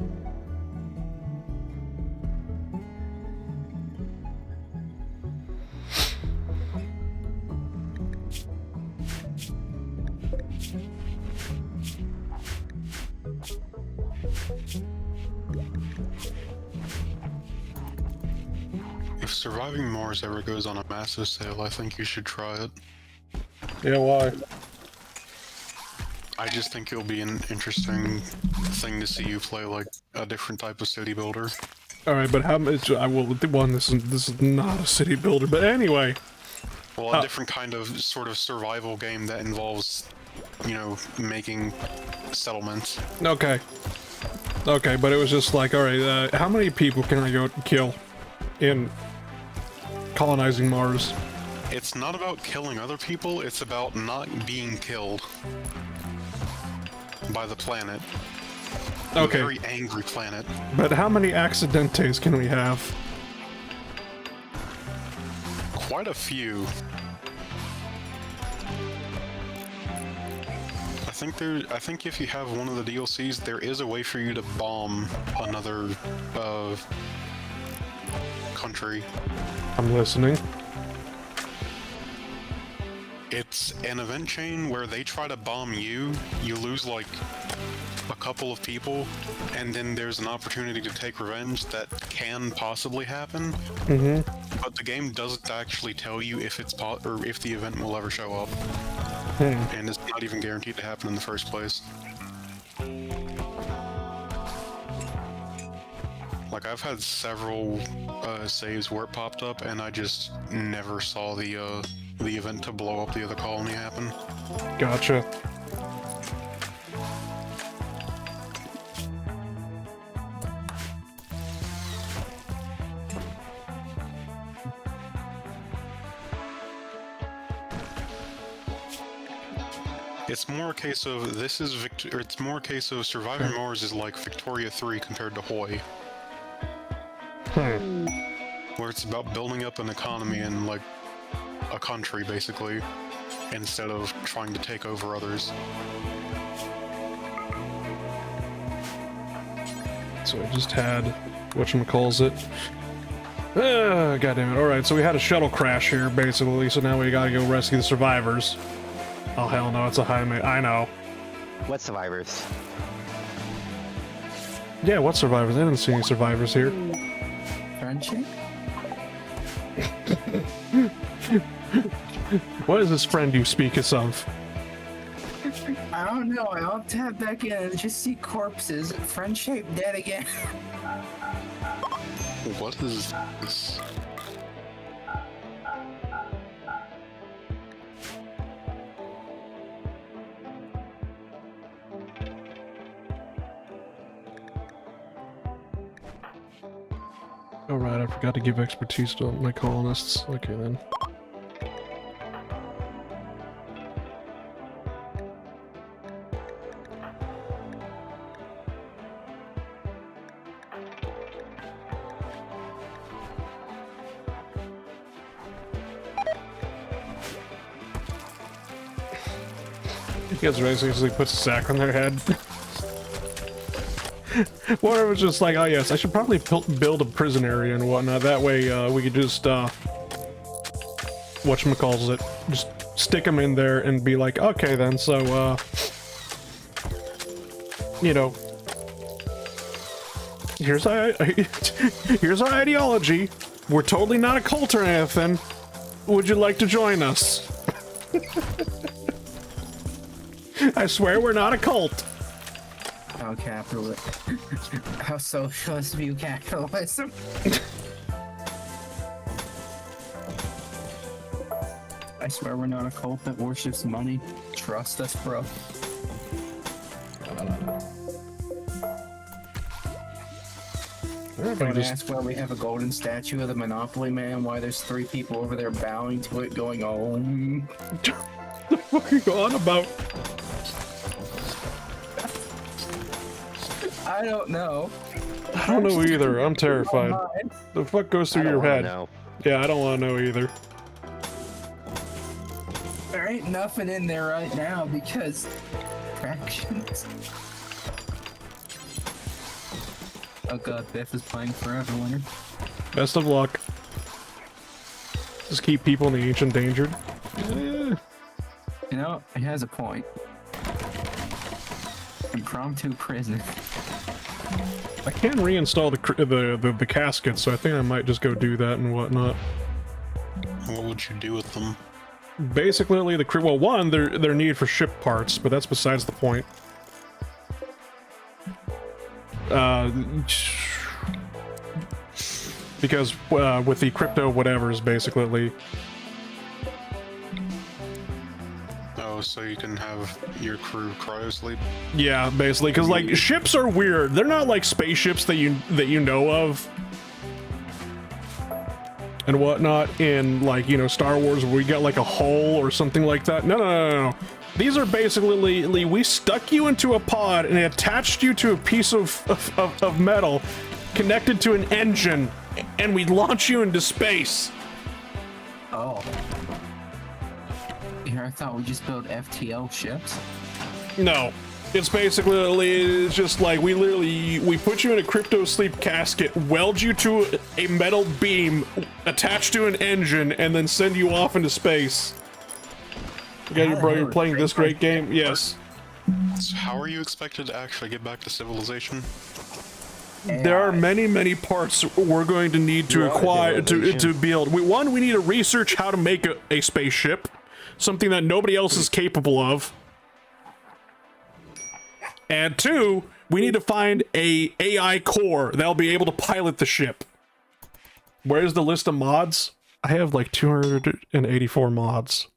If surviving Mars ever goes on a massive sale, I think you should try it. Yeah, why? I just think it'll be an interesting thing to see you play like a different type of city builder. Alright, but how much? I will. One, this is not a city builder, but anyway. Well, a different kind of sort of survival game that involves, you know, making settlements. Okay. Okay, but it was just like, alright, how many people can I go kill in colonizing Mars? It's not about killing other people, it's about not being killed by the planet. Okay. A very angry planet. But how many accidentes can we have? Quite a few. I think if you have one of the DLCs, there is a way for you to bomb another country. I'm listening. It's an event chain where they try to bomb you, you lose like a couple of people, and then there's an opportunity to take revenge that can possibly happen. But the game doesn't actually tell you if it's or if the event will ever show up. And it's not even guaranteed to happen in the first place. Like, I've had several saves where it popped up, and I just never saw the the event to blow up the other colony happen. Gotcha. It's more a case of it's more a case of surviving Mars is like Victoria 3 compared to Hawaii, where it's about building up an economy and like a country basically, instead of trying to take over others. So I just had whatchamacallit. God damn it. Alright, so we had a shuttle crash here, basically, so now we gotta go rescue the survivors. Oh, hell no, it's a high mate. I know. What survivors? Yeah, what survivors? I didn't see any survivors here. Friendship? What is this friend you speakest of? I don't know. I'll tap back in and just see corpses. Friendship dead again. What is this? Alright, I forgot to give expertise to my colonists. Okay then. You guys basically put a sack on their head. What if it was just like, oh yes, I should probably build a prison area and whatnot. That way, we could just, whatchamacallit, just stick them in there and be like, okay then, so, you know, here's our ideology. We're totally not a cult or anything. Would you like to join us? I swear we're not a cult. How capitalist? How socialist view capitalism? I swear we're not a cult that worships money. Trust us, bro. Don't ask why we have a golden statue of the Monopoly Man, why there's 3 people over there bowing to it going, oh. The fuck are you on about? I don't know. I don't know either. I'm terrified. The fuck goes through your head? Know. Yeah, I don't want to know either. There ain't nothing in there right now because fractions. Oh god, Biff is playing Forever Winter. Best of luck. Just keep people in the ancient endangered. You know, it has a point. Impromptu prison. I can reinstall the caskets, so I think I might just go do that and whatnot. What would you do with them? Basically, the crew. Well, one, they're needed for ship parts, but that's besides the point. Because with the crypto whatevers, basically. Oh, so you can have your crew cryo sleep? Yeah, basically, because like ships are weird. They're not like spaceships that you know of and whatnot in like, you know, Star Wars where we got like a hull or something like that. No. These are basically, we stuck you into a pod and attached you to a piece of metal connected to an engine, and we launch you into space. Oh. Here, I thought we just built FTL ships. No. It's basically, it's just like, we put you in a crypto sleep casket, weld you to a metal beam attached to an engine, and then send you off into space. Okay, you're playing this great game? Yes. So how are you expected to actually get back to civilization? There are many parts we're going to need to acquire, to build. We need to research how to make a spaceship, something that nobody else is capable of. And 2, we need to find a AI core that'll be able to pilot the ship. Where's the list of mods? I have like 284 mods.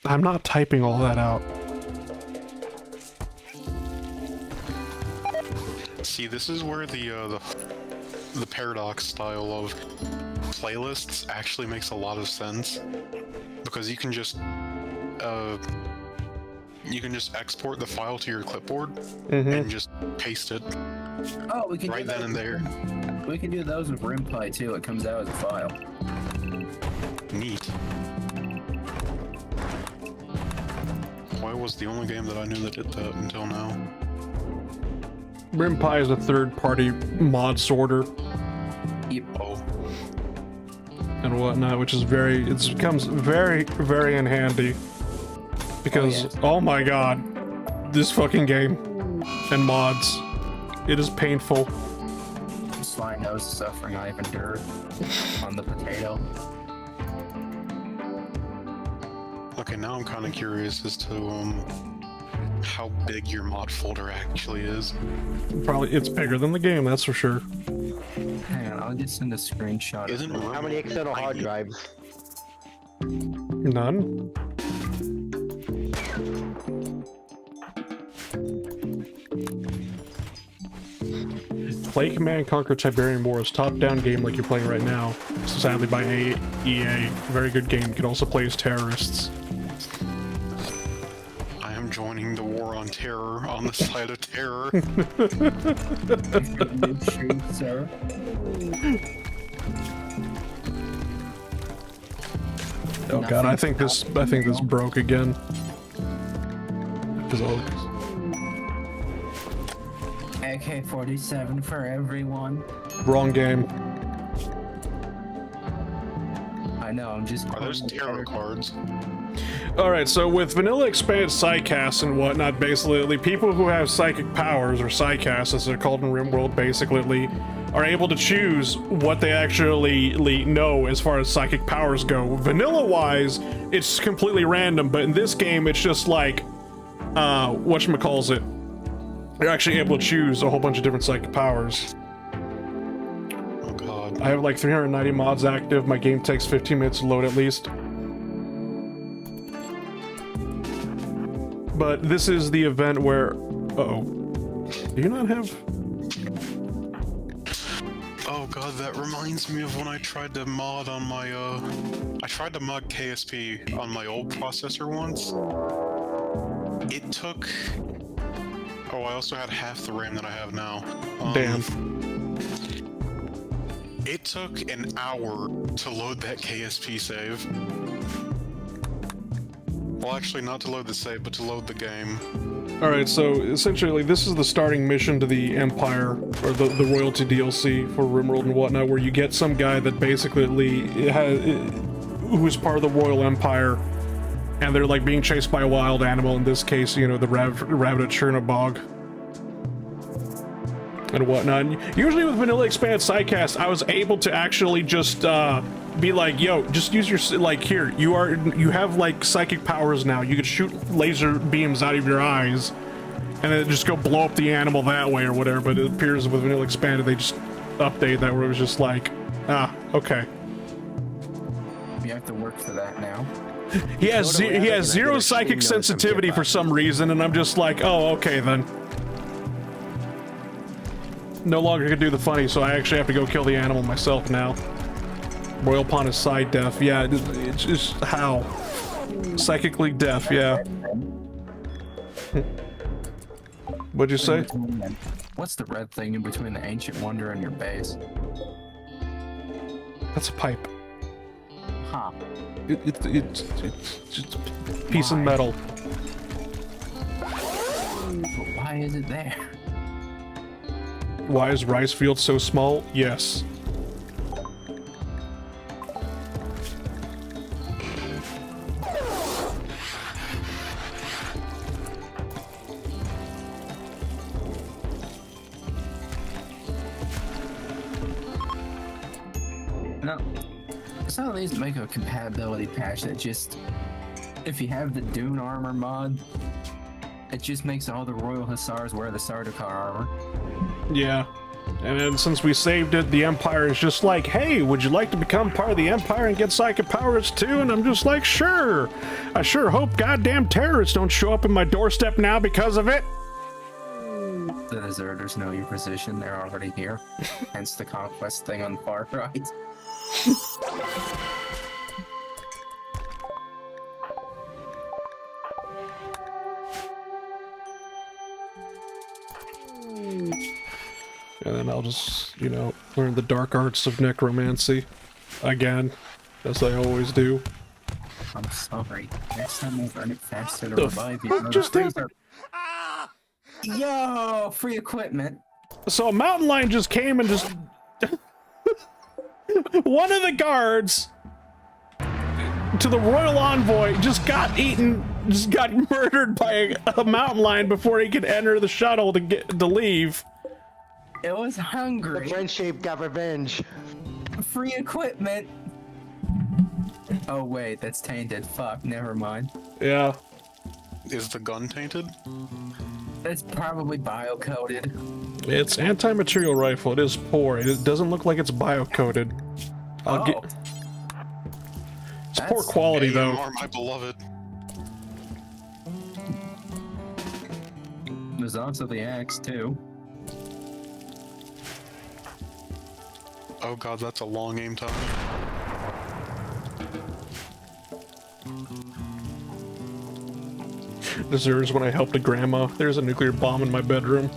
I'm not typing all that out. See, this is where the paradox style of playlists actually makes a lot of sense, because you can just export the file to your clipboard and just paste it Oh, we can right do then and there. We can do those with Rimworld too. It comes out as a file. Neat. Why was the only game that I knew that did that until now? Rimpi is a third-party mod sorter Yep. Oh, and whatnot, which is it becomes very, very in handy. Because, oh my god, this fucking game and mods, it is painful. Sly knows suffering I've endured on the potato. okay, now I'm kind of curious as to how big your mod folder actually is. Probably, it's bigger than the game, that's for sure. Hang on, I'll just send a screenshot. Isn't it? How many external hard drives? None? Play Command & Conquer Tiberian Wars, top-down game like you're playing right now. Sadly by EA. Very good game. You can also play as terrorists. I am joining the war on terror on the side of terror. Sir. Oh god, I think this broke again. 'Cause AK-47 for everyone. wrong game. I know, I'm just... Are those tarot cards? Alright, so with vanilla expanded psycasts and whatnot, basically, people who have psychic powers, or psycasts as they're called in Rimworld, basically, are able to choose what they actually know as far as psychic powers go. Vanilla-wise, it's completely random, but in this game, it's just like, whatchamacallit, you're actually able to choose a whole bunch of different psychic powers. Oh god. I have like 390 mods active, my game takes 15 minutes to load at least. But this is the event where... Uh-oh. Do you not have... Oh god, that reminds me of when I tried to mod on my, I tried to mod KSP on my old processor once. It took... Oh, I also had half the RAM that I have now. Damn. It took an hour to load that KSP save. Well, actually, not to load the save, but to load the game. Alright, so essentially this is the starting mission to the Empire, or the Royalty DLC for Rimworld and whatnot, where you get some guy that basically who is part of the Royal Empire, and they're like being chased by a wild animal, in this case, you know, the rabbit of Chernobog. And whatnot. And usually with vanilla expanded sidecast, I was able to actually just be like, yo, just use your, like, here, you have like psychic powers now. You could shoot laser beams out of your eyes and then just go blow up the animal that way or whatever. But it appears with vanilla expanded, they just updated that where it was just like, okay. You have to work for that now. He has zero psychic sensitivity for some reason, and I'm just like, oh, okay then. No longer can do the funny, so I actually have to go kill the animal myself now. Royal Pawn is side deaf. Yeah, it's just how? Psychically deaf, yeah. What'd you say? What's the red thing in between the Ancient Wonder and your base? That's a pipe. Huh. It's just a piece of metal. But why is it there? Why is Rice Field so small? Yes. No. Some of these make a compatibility patch that just, if you have the Dune armor mod, it just makes all the Royal Hussars wear the Sardaukar armor. Yeah. And then since we saved it, the Empire is just like, hey, would you like to become part of the Empire and get psychic powers too? And I'm just like, sure. I sure hope goddamn terrorists don't show up in my doorstep now because of it. The deserters know your position. They're already here. Hence the conquest thing on the far right. And then I'll just, you know, learn the dark arts of necromancy. Again. As I always do. I'm sorry. Next time we'll learn it faster to The revive you. fuck just happened? Yo, free equipment. So a mountain lion just came and just... One of the guards to the royal envoy just got eaten, just got murdered by a mountain lion before he could enter the shuttle to leave. It was The hungry. friendship got revenge. Free equipment. Oh wait, that's tainted. Fuck, never mind. Yeah. Is the gun tainted? That's probably bio-coded. It's anti-material rifle. It is poor. It doesn't look like it's bio-coded. I'll get. It's poor That's quality though. AMR, my beloved. There's also the axe too. Oh god, that's a long aim time. Deserves when I helped a grandma. There's a nuclear bomb in my bedroom.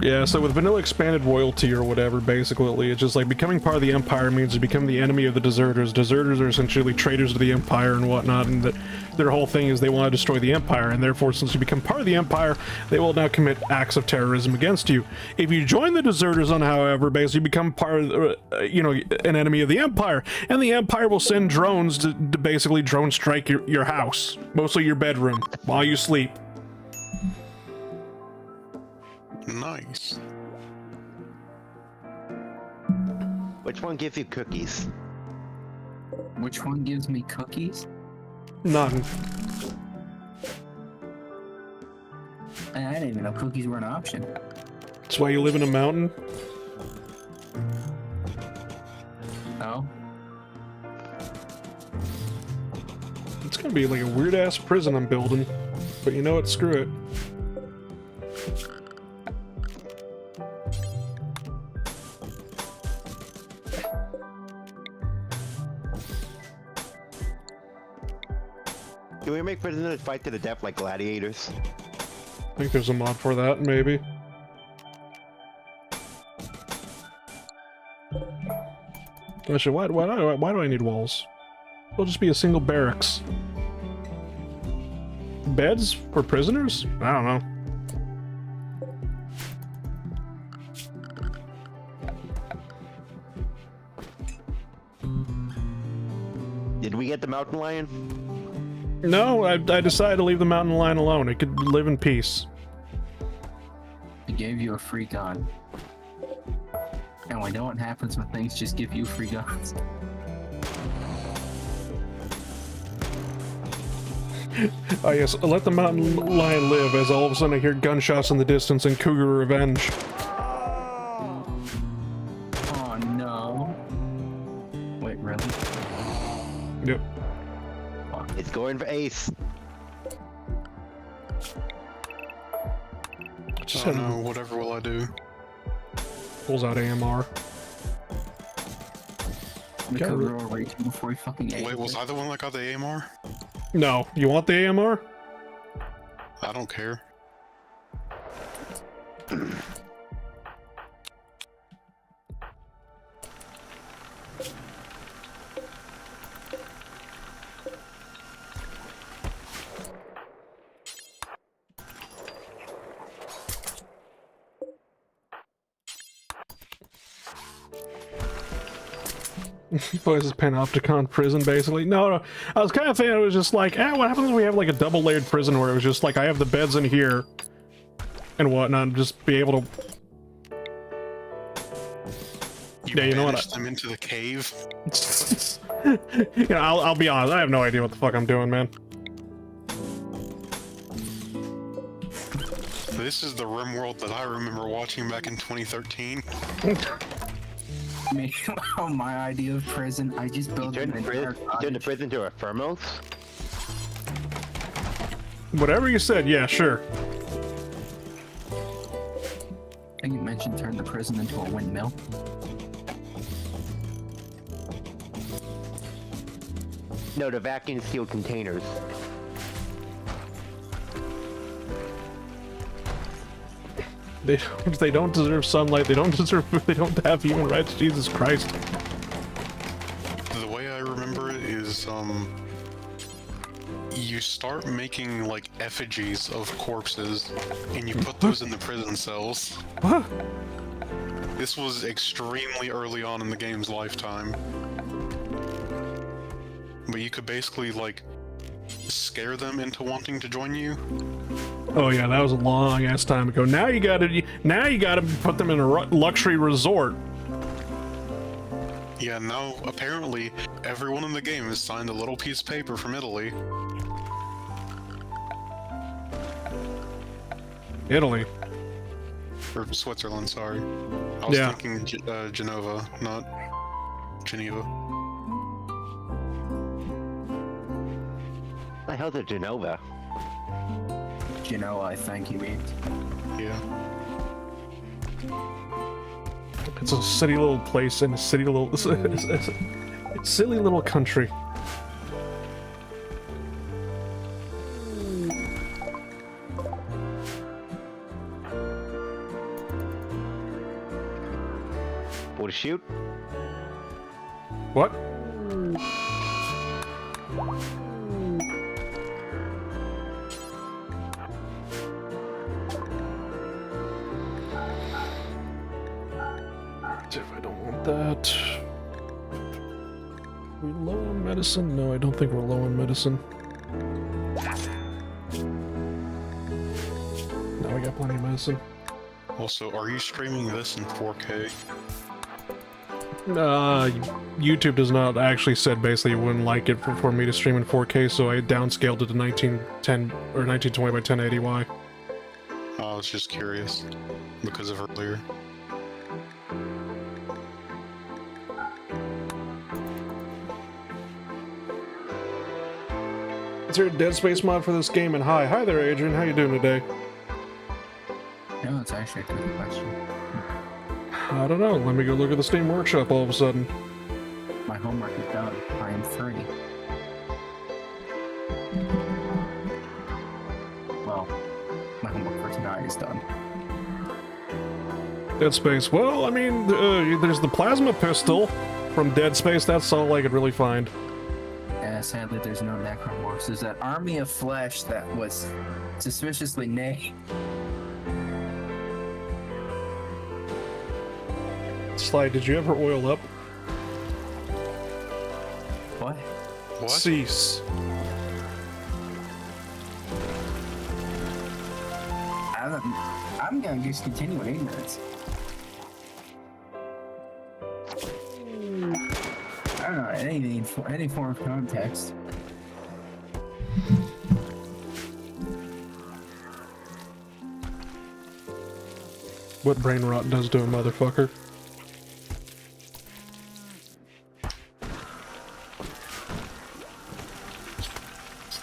Yeah, so with vanilla expanded royalty or whatever, basically, it's just like becoming part of the Empire means you become the enemy of the deserters. Deserters are essentially traitors to the Empire and whatnot, and their whole thing is they want to destroy the Empire, and therefore, since you become part of the Empire, they will now commit acts of terrorism against you. If you join the deserters on, however, basically become part of, you know, an enemy of the Empire, and the Empire will send drones to basically drone strike your house, mostly your bedroom, while you sleep. Nice. Which one gives you cookies? Which one gives me cookies? None. I didn't even know cookies were an option. That's why you live in a mountain. Oh? It's gonna be like a weird ass prison I'm building, but you know what? Screw it. Can we make prisoners fight to the death like gladiators? I think there's a mod for that, maybe. Actually, why do I need walls? It'll just be a single barracks. Beds for prisoners? I don't know. Did we get the mountain lion? No, I decided to leave the mountain lion alone. It could live in peace. I gave you a free gun. And we know what happens when things just give you free guns. Oh yes, let the mountain lion live as all of a sudden I hear gunshots in the distance and cougar revenge. Oh no. Wait, really? Yep. It's going for Ace. Just Oh had no, whatever will I do? pulls out AMR. The Got cover it. will rage before he fucking ate Wait, was it. I the one that got the AMR? No, you want the AMR? I don't care. This is Panopticon prison, basically. No, I was kind of thinking it was just like, what happens if we have like a double-layered prison where it was just like, I have the beds in here and whatnot, and just be able to... Yeah, you know what? Banish them into the cave. You know, I'll be honest, I have no idea what the fuck I'm doing, man. This is the Rimworld that I remember watching back in 2013. Meanwhile, my idea of prison, I just built an entire Turned the cottage. prison to a thermos? Whatever you said, yeah, sure. I think you mentioned turn the prison into a windmill. No, the vacuum sealed containers. They don't deserve sunlight. They don't deserve food. They don't have human rights. Jesus Christ. The way I remember it is, you start making, like, effigies of corpses, and you put those in the prison cells. What? This was extremely early on in the game's lifetime. But you could basically, like, scare them into wanting to join you. Oh yeah, that was a long ass time ago. Now you gotta put them in a luxury resort. Yeah, now, apparently, everyone in the game has signed a little piece of paper from Italy. Italy. Or Switzerland, sorry. I was Yeah. thinking Genova, not Geneva. The hell's a Genova? Genoa, I think you mean. Yeah. It's a city little place in a city little it's a silly little country. For the shoot? What? If I don't want that. We low on medicine? No, I don't think we're low on medicine. No, we got plenty of medicine. Also, are you streaming this in 4K? YouTube does not actually said basically it wouldn't like it for me to stream in 4K, so I downscaled it to 1910 or 1920 by 1080y. I was just curious because of earlier. Is there a Dead Space mod for this game? And hi there, Adrian. How you doing today? No, it's actually a good question. I don't know. Let me go look at the Steam Workshop all of a sudden. My homework is done. I am free. Well, my homework for tonight is done. Dead Space. Well, I mean, there's the plasma pistol from Dead Space. That's all I could really find. Sadly, there's no necromorphs. There's that army of flesh that was suspiciously named. Sly, did you ever oil up? What? What? Cease. I'm gonna just continue in ignorance. I don't know any form of context. What brain rot does to a motherfucker.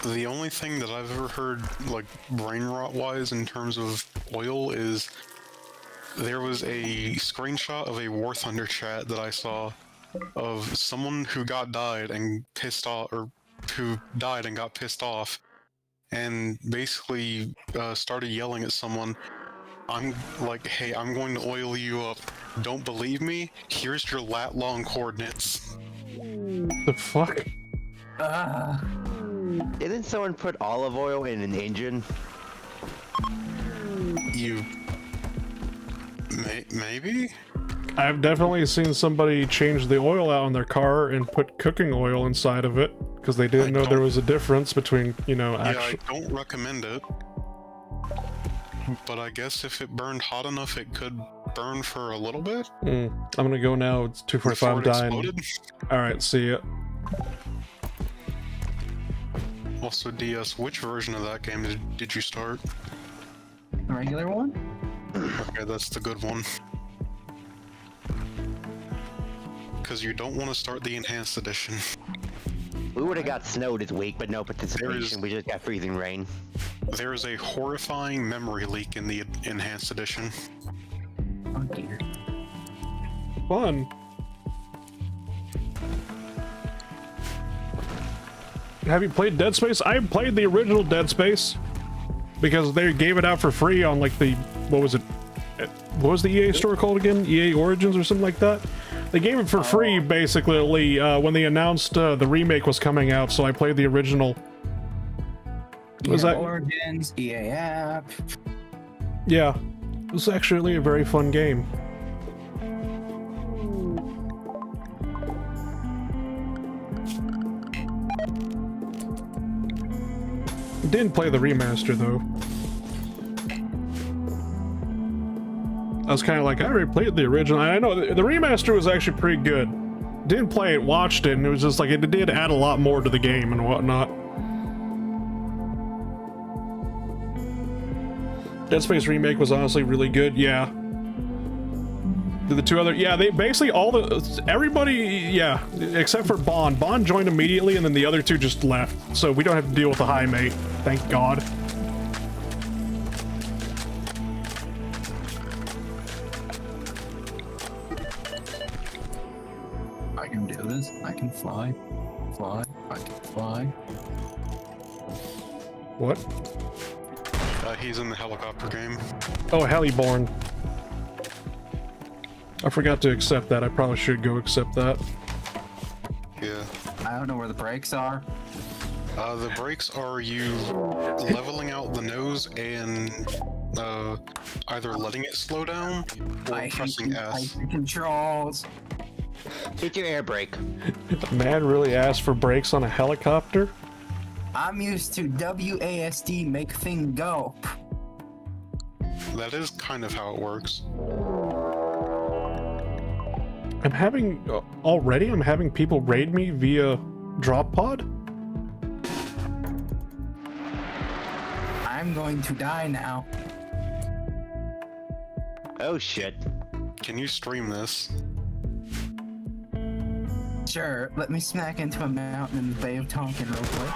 The only thing that I've ever heard, like, brain rot-wise in terms of oil is there was a screenshot of a War Thunder chat that I saw of someone who died and pissed off, or who died and got pissed off, and basically started yelling at someone. I'm like, hey, I'm going to oil you up. Don't believe me? Here's your lat-long coordinates. The fuck? Didn't someone put olive oil in an engine? You... maybe? I've definitely seen somebody change the oil out on their car and put cooking oil inside of it because they didn't know there was a difference between, you know, Yeah, I don't recommend it. But I guess if it burned hot enough, it could burn for a little bit. I'm gonna go now. It's 2:45. Dying. All right, see ya. Also, DS, which version of that game did you start? The regular one? Okay, that's the good one. Because you don't want to start the enhanced edition. We would have got snow this week, but no participation. We just got freezing rain. There is a horrifying memory leak in the enhanced edition. Oh dear. Fun. Have you played Dead Space? I played the original Dead Space because they gave it out for free on like the, what was it? What was the EA store called again? EA Origins or something like that? They gave it for free basically when they announced the remake was coming out, so I played the original. Was that Origins, EA app? Yeah, it was actually a very fun game. Didn't play the remaster though. I was kind of like, I already played the original. I know the remaster was actually pretty good. Didn't play it, watched it, and it was just like it did add a lot more to the game and whatnot. Dead Space remake was honestly really good. Yeah. The two other, yeah, they basically everybody, yeah, except for Bond. Bond joined immediately, and then the other two just left. So we don't have to deal with the high mate. Thank God. I can do this. I can fly. Fly. I can fly. What? He's in the helicopter game. Oh, Heliborn. I forgot to accept that. I probably should go accept that. Yeah. I don't know where the brakes are. The brakes are you leveling out the nose and either letting it slow down or pressing S. Controls. Hit your air brake. Man really asked for brakes on a helicopter? I'm used to WASD make thing go. That is kind of how it works. I'm having people raid me via drop pod? I'm going to die now. Oh shit. Can you stream this? Sure, let me smack into a mountain in the Bay of Tonkin real quick.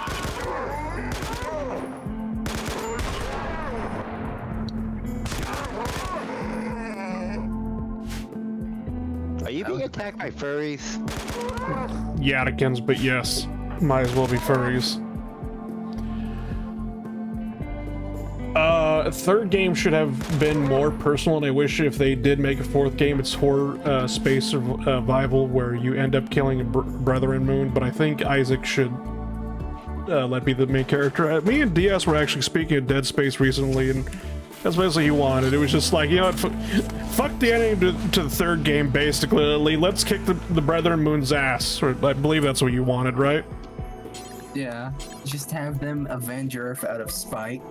Are you being attacked by furries? Yatikins, but yes. Might as well be furries. Third game should have been more personal, and I wish if they did make a fourth game, it's horror space survival where you end up killing a brethren moon, but I think Isaac should let be the main character. Me and DS were actually speaking of Dead Space recently, and that's basically what he wanted. It was just like, you know what, fuck the ending to the third game, basically. Let's kick the brethren moon's ass, or I believe that's what you wanted, right? Yeah, just have them avenge Earth out of spite.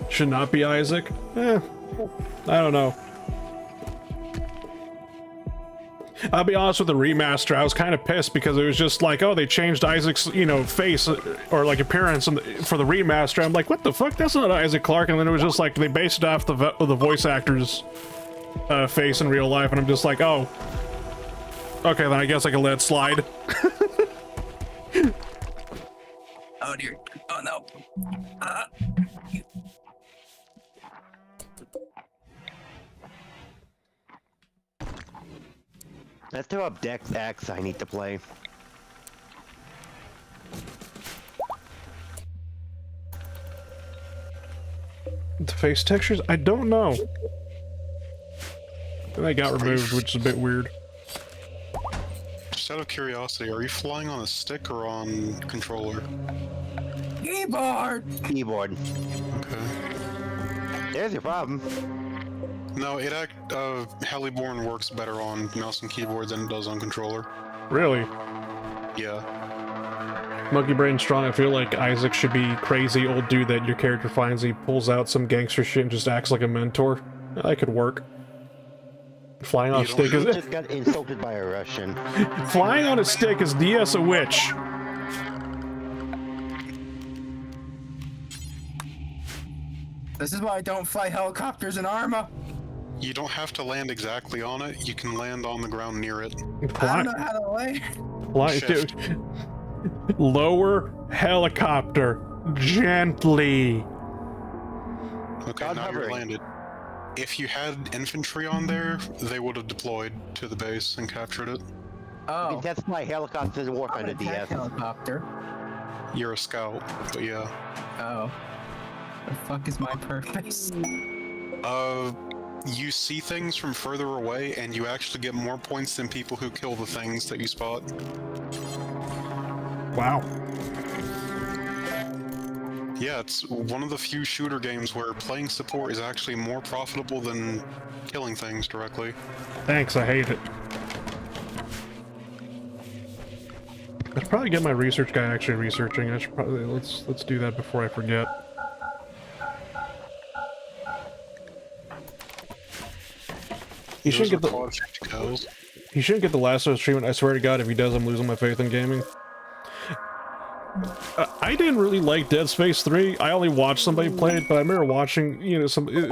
Should not be Isaac? I don't know. I'll be honest with the remaster, I was kind of pissed because it was just like, oh, they changed Isaac's, you know, face or like appearance for the remaster. I'm like, what the fuck? That's not Isaac Clarke. And then it was just like they based it off the voice actor's face in real life, and I'm just like, oh, okay, then I guess I can let it slide. Oh dear. Oh no. Let's throw up Dex X I need to play. The face textures? I don't know. They got removed, which is a bit weird. Just out of curiosity, are you flying on a stick or on controller? Keyboard! Keyboard. Okay. There's your problem. No, Heliborn works better on mouse and keyboard than it does on controller. Really? Yeah. Monkey Brain Strong, I feel like Isaac should be crazy old dude that your character finds, he pulls out some gangster shit and just acts like a mentor. That could work. Flying on a stick is... just got insulted by a Russian. Flying on a stick is DS a witch. This is why I don't fly helicopters in Arma. You don't have to land exactly on it. You can land on the ground near it. I don't know how to land. Shift. Dude. Lower helicopter gently. Okay, Stop now you're hovering. landed. If you had infantry on there, they would have deployed to the base and captured it. Oh, That's my helicopter I'm warfighter an attack DF. helicopter. You're a scout, but yeah. Oh. The fuck is my purpose? You see things from further away, and you actually get more points than people who kill the things that you spot. Wow. Yeah, it's one of the few shooter games where playing support is actually more profitable than killing things directly. Thanks, I hate it. I should probably get my research guy actually researching. I should probably let's do that before I forget. He shouldn't get the he shouldn't get the Last of Us treatment. I swear to God, if he does, I'm losing my faith in gaming. I didn't really like Dead Space 3. I only watched somebody play it, but I remember watching, you know,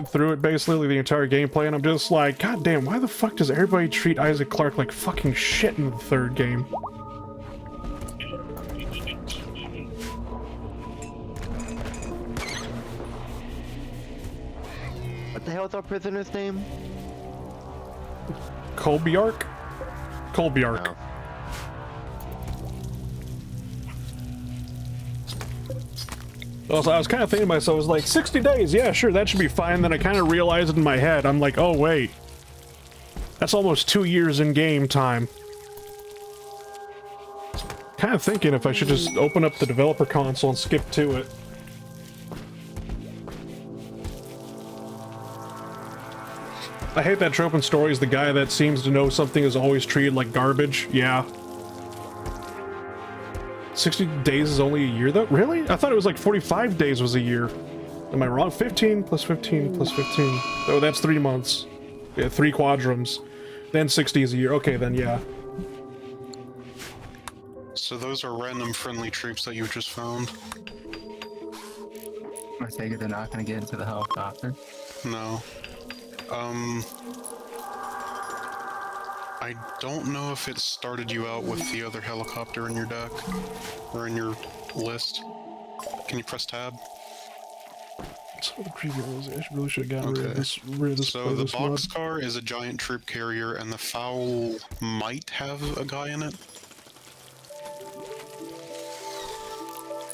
through it basically the entire gameplay, and I'm just like, God damn, why the fuck does everybody treat Isaac Clarke like fucking shit in the third game? What the hell is our prisoner's name? Kolbiark? Kolbiark. No. Also, I was kind of thinking to myself, I was like, 60 days, yeah, sure, that should be fine. Then I kind of realized it in my head. I'm like, oh, wait. That's almost 2 years in game time. Kind of thinking if I should just open up the developer console and skip to it. I hate that trope in stories, the guy that seems to know something is always treated like garbage. Yeah. 60 days is only a year, though? Really? I thought it was like 45 days was a year. Am I wrong? 15 plus 15 plus 15. Oh, that's 3 months. Yeah, 3 quadrums. Then 60 is a year. Okay, then yeah. So those are random friendly troops that you just found? I take it they're not gonna get into the helicopter. No. I don't know if it started you out with the other helicopter in your deck, or in your list. Can you press tab? That's what the preview was. I really should have gotten rid of this. So the boxcar is a giant troop carrier, and the foul might have a guy in it.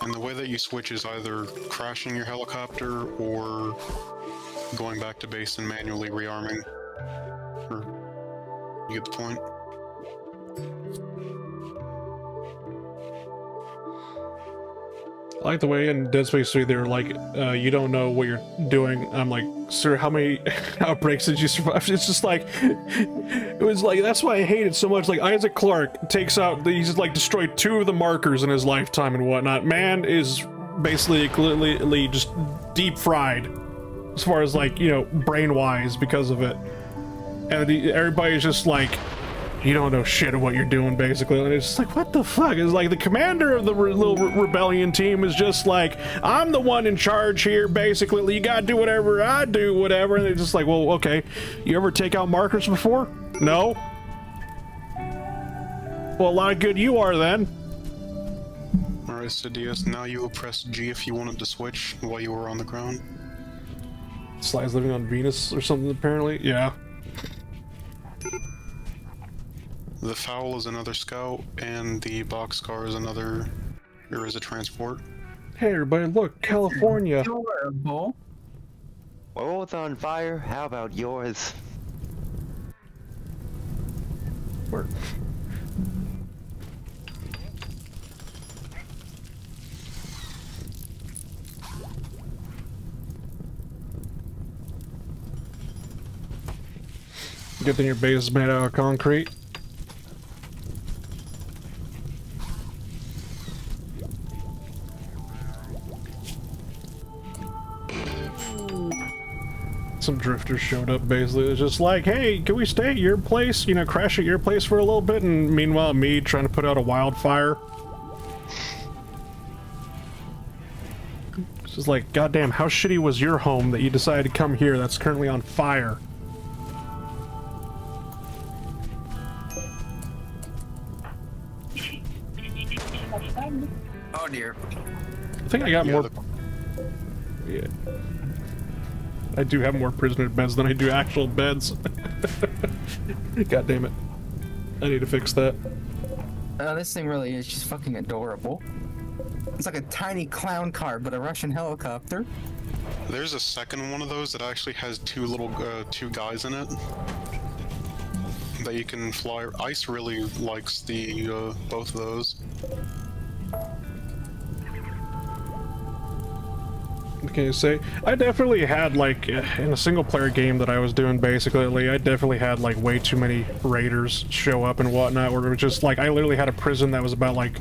And the way that you switch is either crashing your helicopter or going back to base and manually rearming. Or, you get the point? I like the way in Dead Space 3 they were like, you don't know what you're doing. I'm like, sir, how many outbreaks did you survive? It's just like, it was like, that's why I hate it so much. Like, Isaac Clarke takes out, he's like destroyed 2 of the markers in his lifetime and whatnot. Man is basically completely just deep fried as far as like, you know, brain-wise because of it. And everybody's just like, you don't know shit of what you're doing, basically. And it's just like, what the fuck? It's like the commander of the little rebellion team is just like, I'm the one in charge here, basically. You gotta do whatever I do, whatever. And they're just like, well, okay. You ever take out markers before? No? Well, a lot of good you are, then. Alright, so DS, now you will press G if you wanted to switch while you were on the ground. Sly's living on Venus or something, apparently. Yeah. The foul is another scout, and the boxcar is another... There is a transport. Hey, everybody, look, California. Adorable. World's on fire. How about yours? Where? Good thing your base is made out of concrete. Some drifters showed up, basically. It was just like, hey, can we stay at your place? You know, crash at your place for a little bit? And meanwhile, me trying to put out a wildfire. It's just like, goddamn, how shitty was your home that you decided to come here that's currently on fire? Oh dear. I think I got more... Yeah. I do have more prisoner beds than I do actual beds. God damn it. I need to fix that. This thing really is just fucking adorable. It's like a tiny clown car, but a Russian helicopter. There's a second one of those that actually has two guys in it that you can fly. Ice really likes the both of those. Okay, say I definitely had like in a single player game that I was doing basically, I definitely had like way too many raiders show up and whatnot, where it was just like I literally had a prison that was about like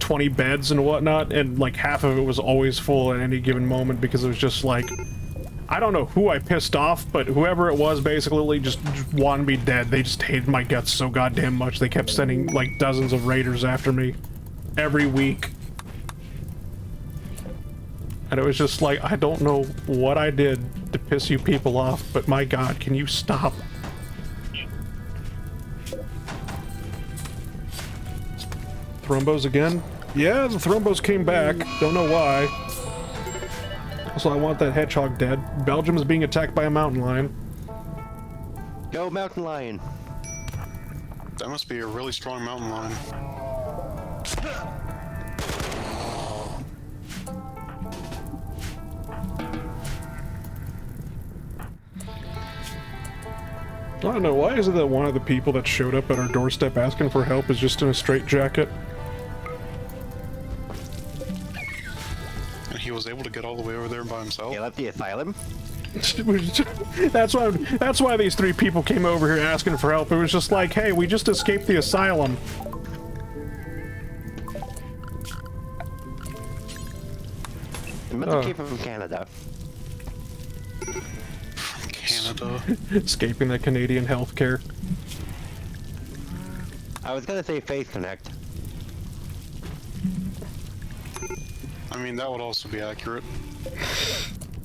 20 beds and whatnot, and like half of it was always full at any given moment because it was just like, I don't know who I pissed off, but whoever it was basically just wanted me dead. They just hated my guts so goddamn much they kept sending like dozens of raiders after me every week. And it was just like, I don't know what I did to piss you people off, but my god, can you stop? Thrombos again? Yeah, the Thrombos came back. Don't know why. Also, I want that hedgehog dead. Belgium is being attacked by a mountain lion. Go mountain lion. That must be a really strong mountain lion. I don't know, why is it that one of the people that showed up at our doorstep asking for help is just in a straitjacket? And he was able to get all the way over there by himself. He left the asylum. That's why these three people came over here asking for help. It was just like, hey, we just escaped the asylum. It must have came from Canada. Canada. Escaping the Canadian healthcare. I was gonna say Face Connect. I mean, that would also be accurate.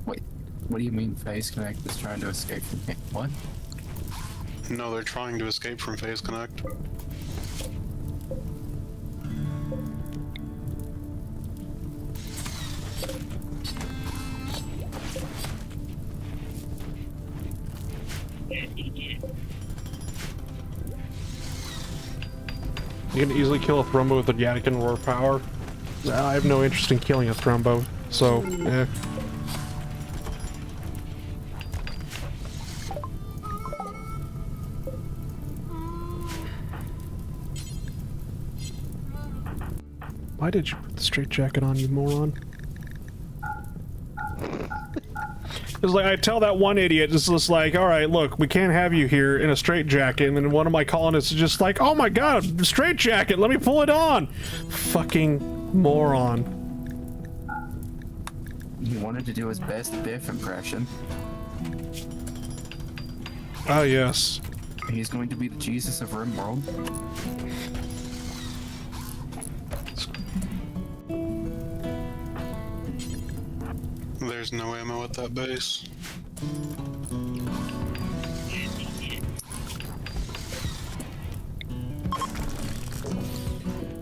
Wait, what do you mean Face Connect is trying to escape from me? What? No, they're trying to escape from Phase Connect. You can easily kill a Thrombo with a Yatican Roar power. I have no interest in killing a Thrombo, so, eh. Why did you put the straitjacket on, you moron? It's like, I tell that one idiot, it's just like, alright, look, we can't have you here in a straitjacket, and then one of my colonists is just like, oh my god, straitjacket, let me pull it on! Fucking moron. He wanted to do his best Biff impression. Ah, yes. He's going to be the Jesus of Rimworld. There's no ammo at that base.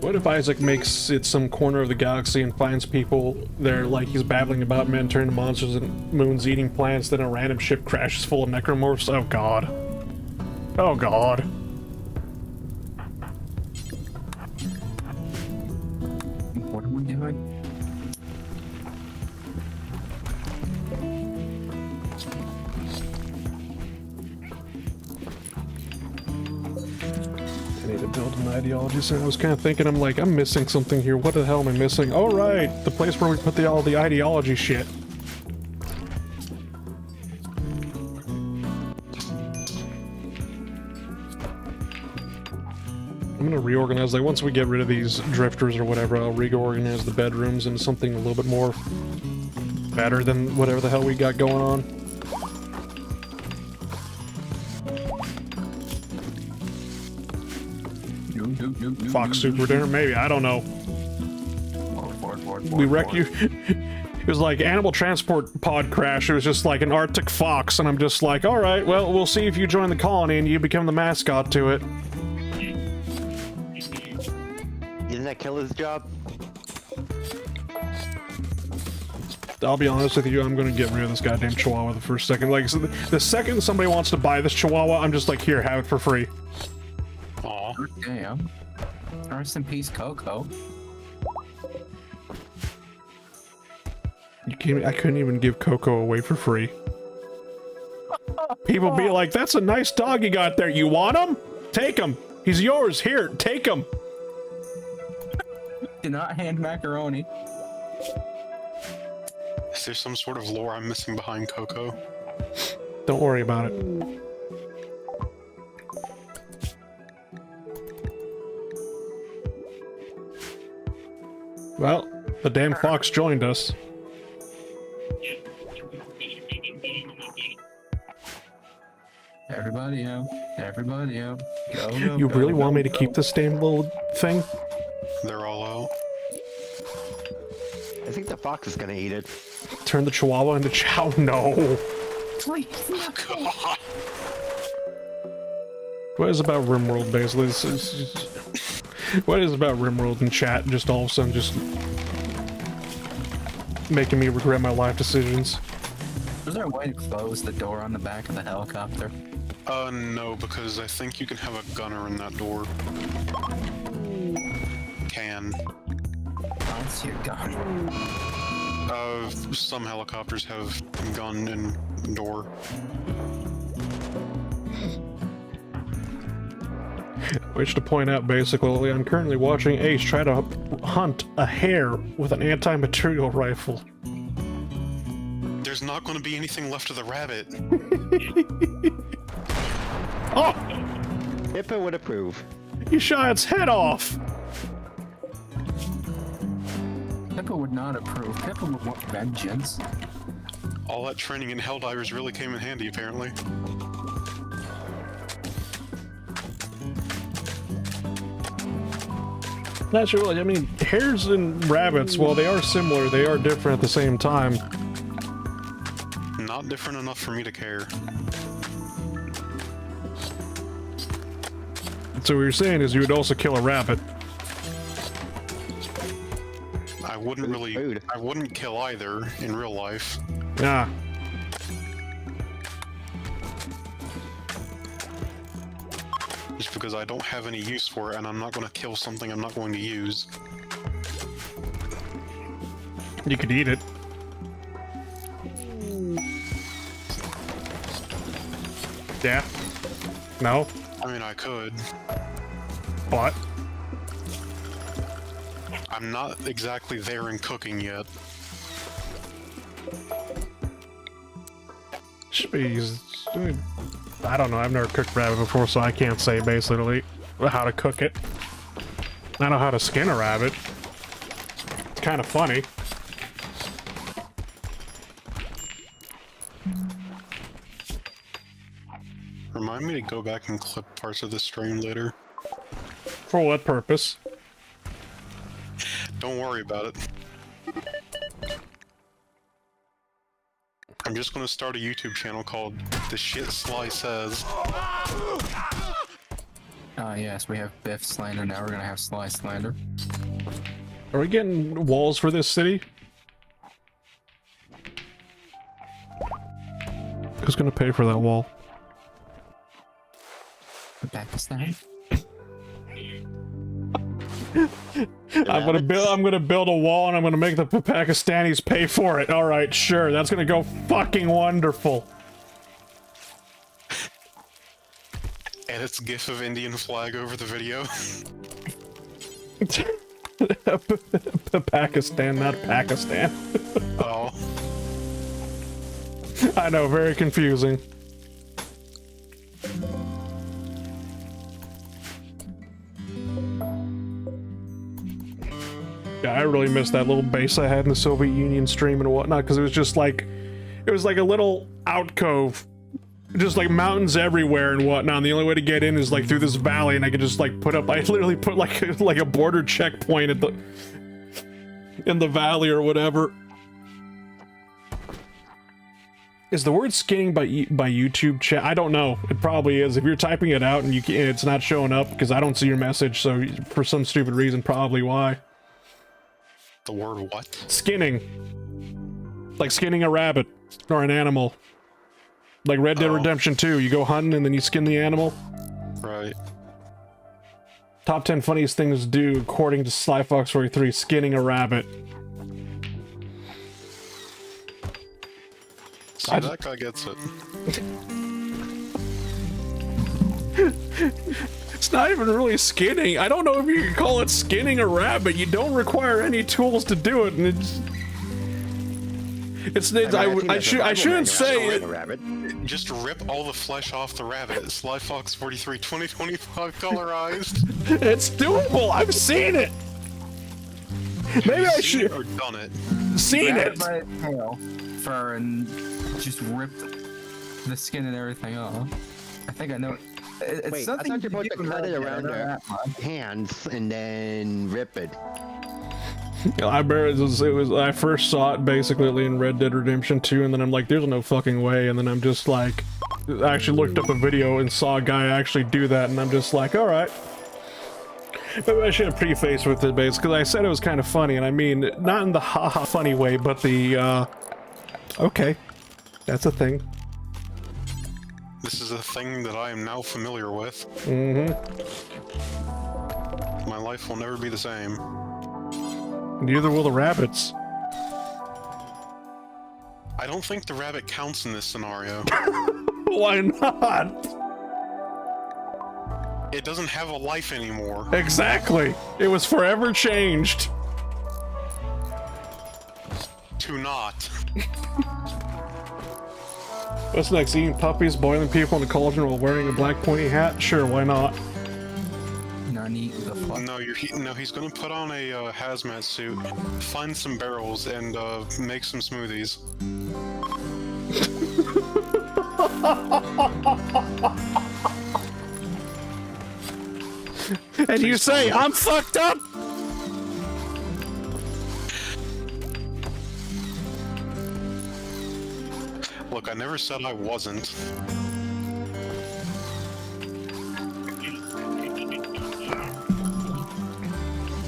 What if Isaac makes it some corner of the galaxy and finds people there like he's babbling about men turning to monsters and moons eating plants, then a random ship crashes full of necromorphs? Oh god. Oh god. What are we doing? I need to build an ideology center. I was kind of thinking, I'm like, I'm missing something here. What the hell am I missing? Oh right, the place where we put all the ideology shit. I'm gonna reorganize, like once we get rid of these drifters or whatever, I'll reorganize the bedrooms into something a little bit more better than whatever the hell we got going on. Fox Super Dinner, maybe, I don't know. We wreck you. was like animal transport pod crash. It was just like an Arctic fox, and I'm just like, all right, well, we'll see if you join the colony and you become the mascot to it. Didn't that kill his job? I'll be honest with you, I'm gonna get rid of this goddamn chihuahua the first second. Like, so the second somebody wants to buy this chihuahua, I'm just like, here, have it for free. Aw. Damn. Rest in peace, Coco. I couldn't even give Coco away for free. People be like, that's a nice dog you got there. You want him? Take him. He's yours. Here, take him. Do not hand macaroni. Is there some sort of lore I'm missing behind Coco? Don't worry about it. Well, the damn fox joined us. Everybody out. Everybody out. Go, go, You go, really go, want me to go. keep this damn little thing? They're all out. I think the fox is gonna eat it. Turn the chihuahua into chow? No. Please, God. What is about Rimworld, basically? What is about Rimworld in chat? Just all of a sudden, just making me regret my life decisions. is there a way to close the door on the back of the helicopter? No, because I think you can have a gunner in that door. Can. I don't see a gun. Some helicopters have gun and door. Which to point out, basically, I'm currently watching Ace try to hunt a hare with an anti-material rifle. There's not going to be anything left of the rabbit. Oh! Hippo would approve. You shot its head off! Pippa would not approve. Pippa would want vengeance. All that training in Helldivers really came in handy, apparently. Naturally, I mean, hares and rabbits, while they are similar, they are different at the same time. Not different enough for me to care. So what you're saying is you would also kill a rabbit. I wouldn't really... Food. I wouldn't kill either in real life. Yeah. Just because I don't have any use for it and I'm not going to kill something I'm not going to use. You could eat it. Yeah. No. I mean, I could. What? I'm not exactly there in cooking yet. Should be... I don't know, I've never cooked rabbit before, so I can't say basically how to cook it. I know how to skin a rabbit. It's kind of funny. Remind me to go back and clip parts of the stream later. For what purpose? Don't worry about it. I'm just gonna start a YouTube channel called The Shit Sly Says. Yes, we have Biff slander, now we're gonna have Sly slander. Are we getting walls for this city? Who's gonna pay for that wall? Pakistan? I'm gonna build a wall and I'm gonna make the Pakistanis pay for it. Alright, sure, that's gonna go fucking wonderful. And it's GIF of Indian flag over the video. Pakistan, not Pakistan. Oh. I know, very confusing. Yeah, I really missed that little base I had in the Soviet Union stream and whatnot, because it was just like, it was like a little alcove, just like mountains everywhere and whatnot, and the only way to get in is like through this valley, and I could just like put up, I literally put like a border checkpoint at the, in the valley or whatever. Is the word skinning by YouTube chat? I don't know. It probably is. If you're typing it out and it's not showing up because I don't see your message, so for some stupid reason, probably why. The word what? Skinning. Like skinning a rabbit or an animal. Like Red Dead Redemption 2, you go hunting and then you skin the animal. Right. Top 10 funniest things to do according to Sly Fox 43, skinning a rabbit. See, that guy gets it. It's not even really skinning. I don't know if you can call it skinning a rabbit. You don't require any tools to do it, and I shouldn't say it. Just rip all the flesh off the rabbit. Sly Fox 43 2025 colorized. It's doable. I've seen it. Maybe I should or done it. Seen Grab it. by the tail, fur, and just rip the skin and everything off. I think I know it. It's Wait, I something thought you're supposed to do cut it in around Red Dead, your hands and then rip it. I remember it was I first saw it basically in Red Dead Redemption 2, and then I'm like, there's no fucking way, and then I'm just like, I actually looked up a video and saw a guy actually do that, and I'm just like, alright. Maybe I should have prefaced with it, because I said it was kind of funny, and I mean, not in the haha funny way, but the, okay, that's a thing. This is a thing that I am now familiar with. Mm-hmm. My life will never be the same. Neither will the rabbits. I don't think the rabbit counts in this scenario. Why not? It doesn't have a life anymore. Exactly. It was forever changed. To not. What's next? Eating puppies, boiling people in a cauldron while wearing a black pointy hat? Sure, why not? Nani the fuck? No, he's gonna put on a hazmat suit, find some barrels, and make some smoothies. And you say, I'm fucked up? Look, I never said I wasn't.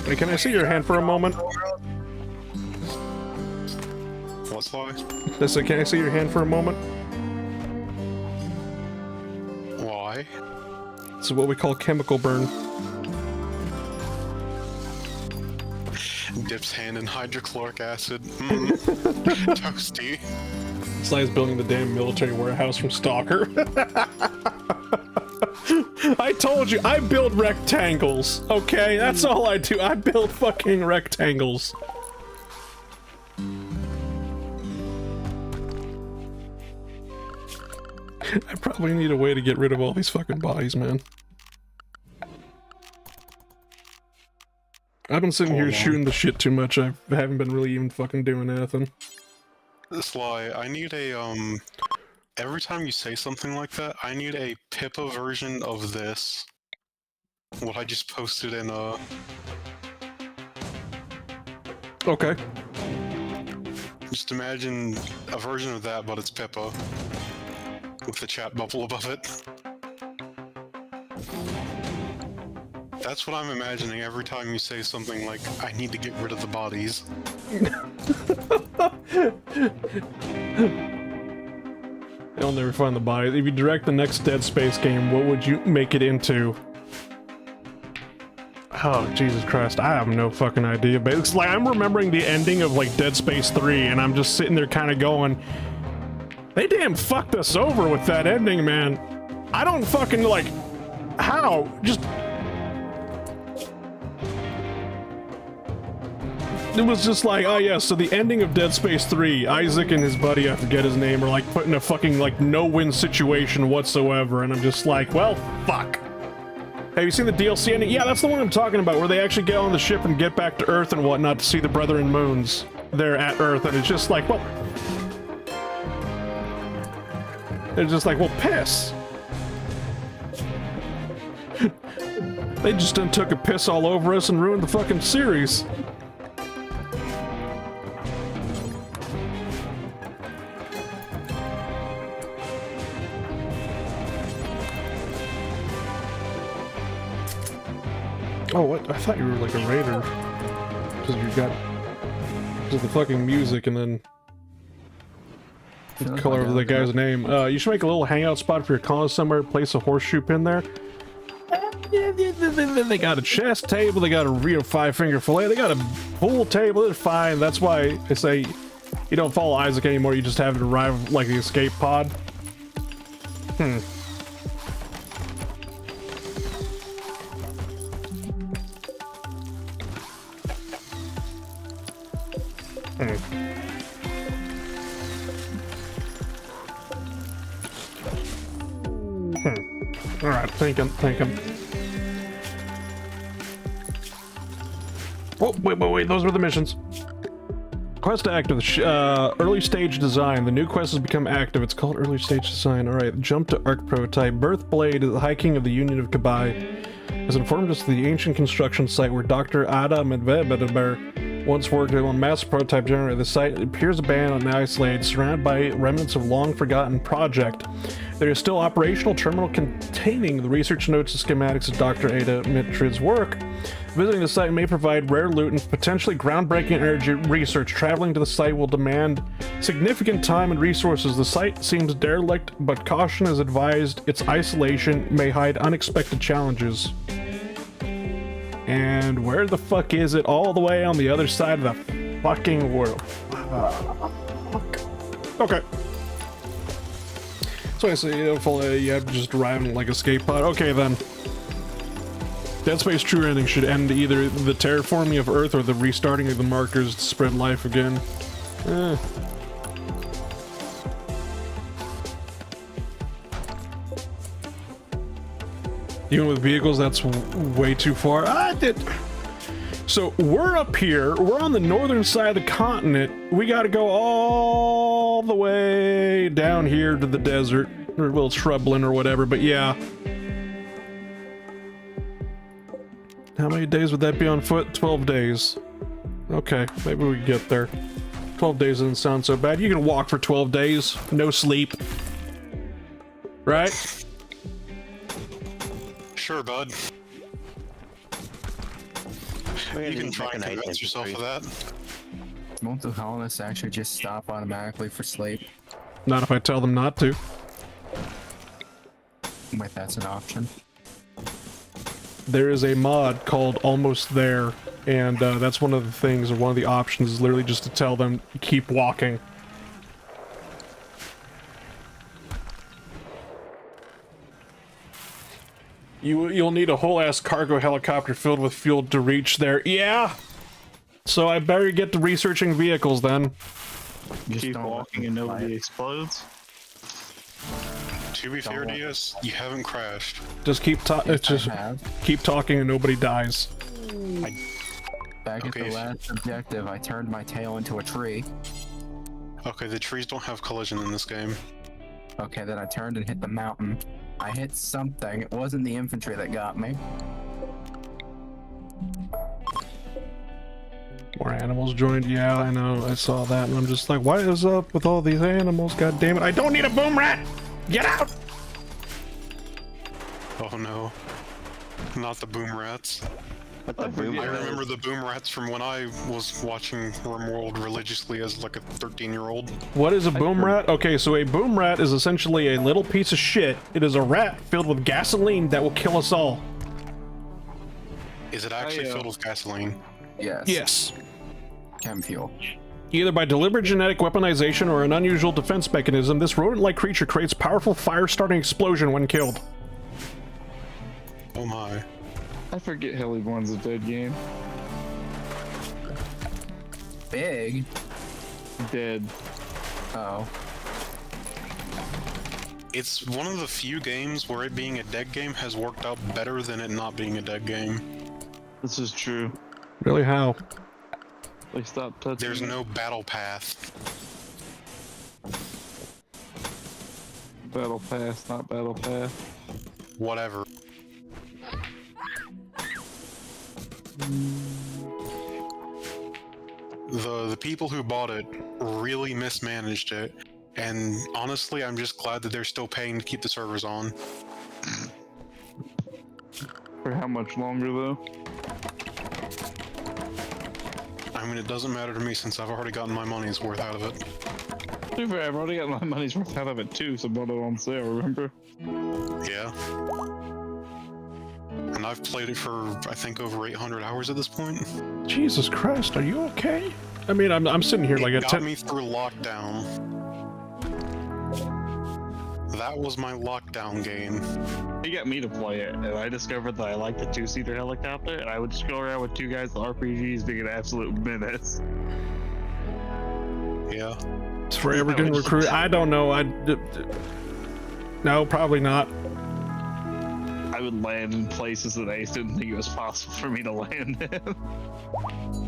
Hey, can I see your hand for a moment? What's why? Listen, can I see your hand for a moment? Why? This is what we call chemical burn. Dips hand in hydrochloric acid. Toasty. Sly's building the damn military warehouse from Stalker. I told you, I build rectangles, okay? That's all I do. I build fucking rectangles. I probably need a way to get rid of all these fucking bodies, man. I've been sitting here shooting the shit too much. I haven't been really even fucking doing anything. Sly, I need a, every time you say something like that, I need a Pippa version of this. What I just posted in, Okay. Just imagine a version of that, but it's Pippa. With the chat bubble above it. That's what I'm imagining every time you say something like, I need to get rid of the bodies. I'll never find the body. If you direct the next Dead Space game, what would you make it into? Oh, Jesus Christ, I have no fucking idea. But it's like, I'm remembering the ending of, like, Dead Space 3, and I'm just sitting there kind of going, they damn fucked us over with that ending, man. I don't fucking, like, how? Just... It was just like, oh yeah, so the ending of Dead Space 3, Isaac and his buddy, I forget his name, are like put in a fucking like no-win situation whatsoever, and I'm just like, well, fuck. Have you seen the DLC ending? Yeah, that's the one I'm talking about, where they actually get on the ship and get back to Earth and whatnot to see the Brethren Moons there at Earth, and it's just like, well... They're just like, well, piss. They just done took a piss all over us and ruined the fucking series. Oh, what? I thought you were like a raider. Because you got just the fucking music and then the color of the guy's name. You should make a little hangout spot for your colonists somewhere, place a horseshoe pin there. They got a chess table, they got a real 5-finger fillet, they got a pool table, they're fine. That's why I say you don't follow Isaac anymore, you just have it arrive like the escape pod. Alright, thinking. Oh, wait, those were the missions. Quest to active, early stage design. The new quest has become active. It's called early stage design. Alright, jump to arc prototype. Birthblade, the High King of the Union of Kabai, has informed us of the ancient construction site where Dr. Ada Medvedev once worked on a massive prototype generator. The site appears abandoned and isolated, surrounded by remnants of long-forgotten project. There is still operational terminal containing the research notes and schematics of Dr. Ada Mitrid's work. Visiting the site may provide rare loot and potentially groundbreaking energy research. Traveling to the site will demand significant time and resources. The site seems derelict, but caution is advised. Its isolation may hide unexpected challenges. And where the fuck is it? All the way on the other side of the fucking world. Okay. So I say, you have to just arrive in like a escape pod. Okay then. Dead Space True Ending should end either the terraforming of Earth or the restarting of the markers to spread life again. Even with vehicles, that's way too far. So we're up here, we're on the northern side of the continent. We gotta go all the way down here to the desert, or a little shrubland or whatever, but yeah. How many days would that be on foot? 12 days. Okay, maybe we can get there. 12 days doesn't sound so bad. You can walk for 12 days, no sleep. Right? Sure, bud. You can try and convince yourself of that. Won't the colonists actually just stop automatically for sleep? Not if I tell them not to. Wait, that's an option. There is a mod called Almost There, and that's one of the things, or one of the options, is literally just to tell them, keep walking. You'll need a whole-ass cargo helicopter filled with fuel to reach there. Yeah! So I better get to researching vehicles then. Just keep walking and nobody explodes. To be fair to you, you haven't crashed. Just keep keep talking and nobody dies. Back at the last objective, I turned my tail into a tree. Okay, the trees don't have collision in this game. Okay, then I turned and hit the mountain. I hit something. It wasn't the infantry that got me. More animals joined. Yeah, I know. I saw that, and I'm just like, what is up with all these animals? God damn it! I don't need a boom rat. Get out! Oh no, not the boom rats. I remember the boom rats from when I was watching Rimworld religiously as like a 13-year-old. What is a boom rat? Okay, so a boom rat is essentially a little piece of shit. It is a rat filled with gasoline that will kill us all. Is it actually filled with gasoline? Yes. Yes. Chem fuel. Either by deliberate genetic weaponization or an unusual defense mechanism, this rodent-like creature creates powerful fire-starting explosion when killed. Oh my. I forget Heli 1's a dead game. Big? Dead. Oh. It's one of the few games where it being a dead game has worked out better than it not being a dead game. This is true. Really, how? Like, stop touching. There's no battle path. Battle pass, not battle path. Whatever. The people who bought it really mismanaged it, and honestly, I'm just glad that they're still paying to keep the servers on. For how much longer, though? mean, it doesn't matter to me since I've already gotten my money's worth out of it. To be fair, I've already got my money's worth out of it too, so I bought it on sale, remember? Yeah. And I've played it for, I think, over 800 hours at this point. Jesus Christ, are you okay? I mean, I'm sitting here like It a got me through lockdown. That was my lockdown game. He got me to play it, and I discovered that I like the two-seater helicopter, and I would just go around with two guys with RPGs being an absolute menace. Yeah. It's forever getting recruited. I don't know. No, probably not. I would land in places that I didn't think it was possible for me to land in.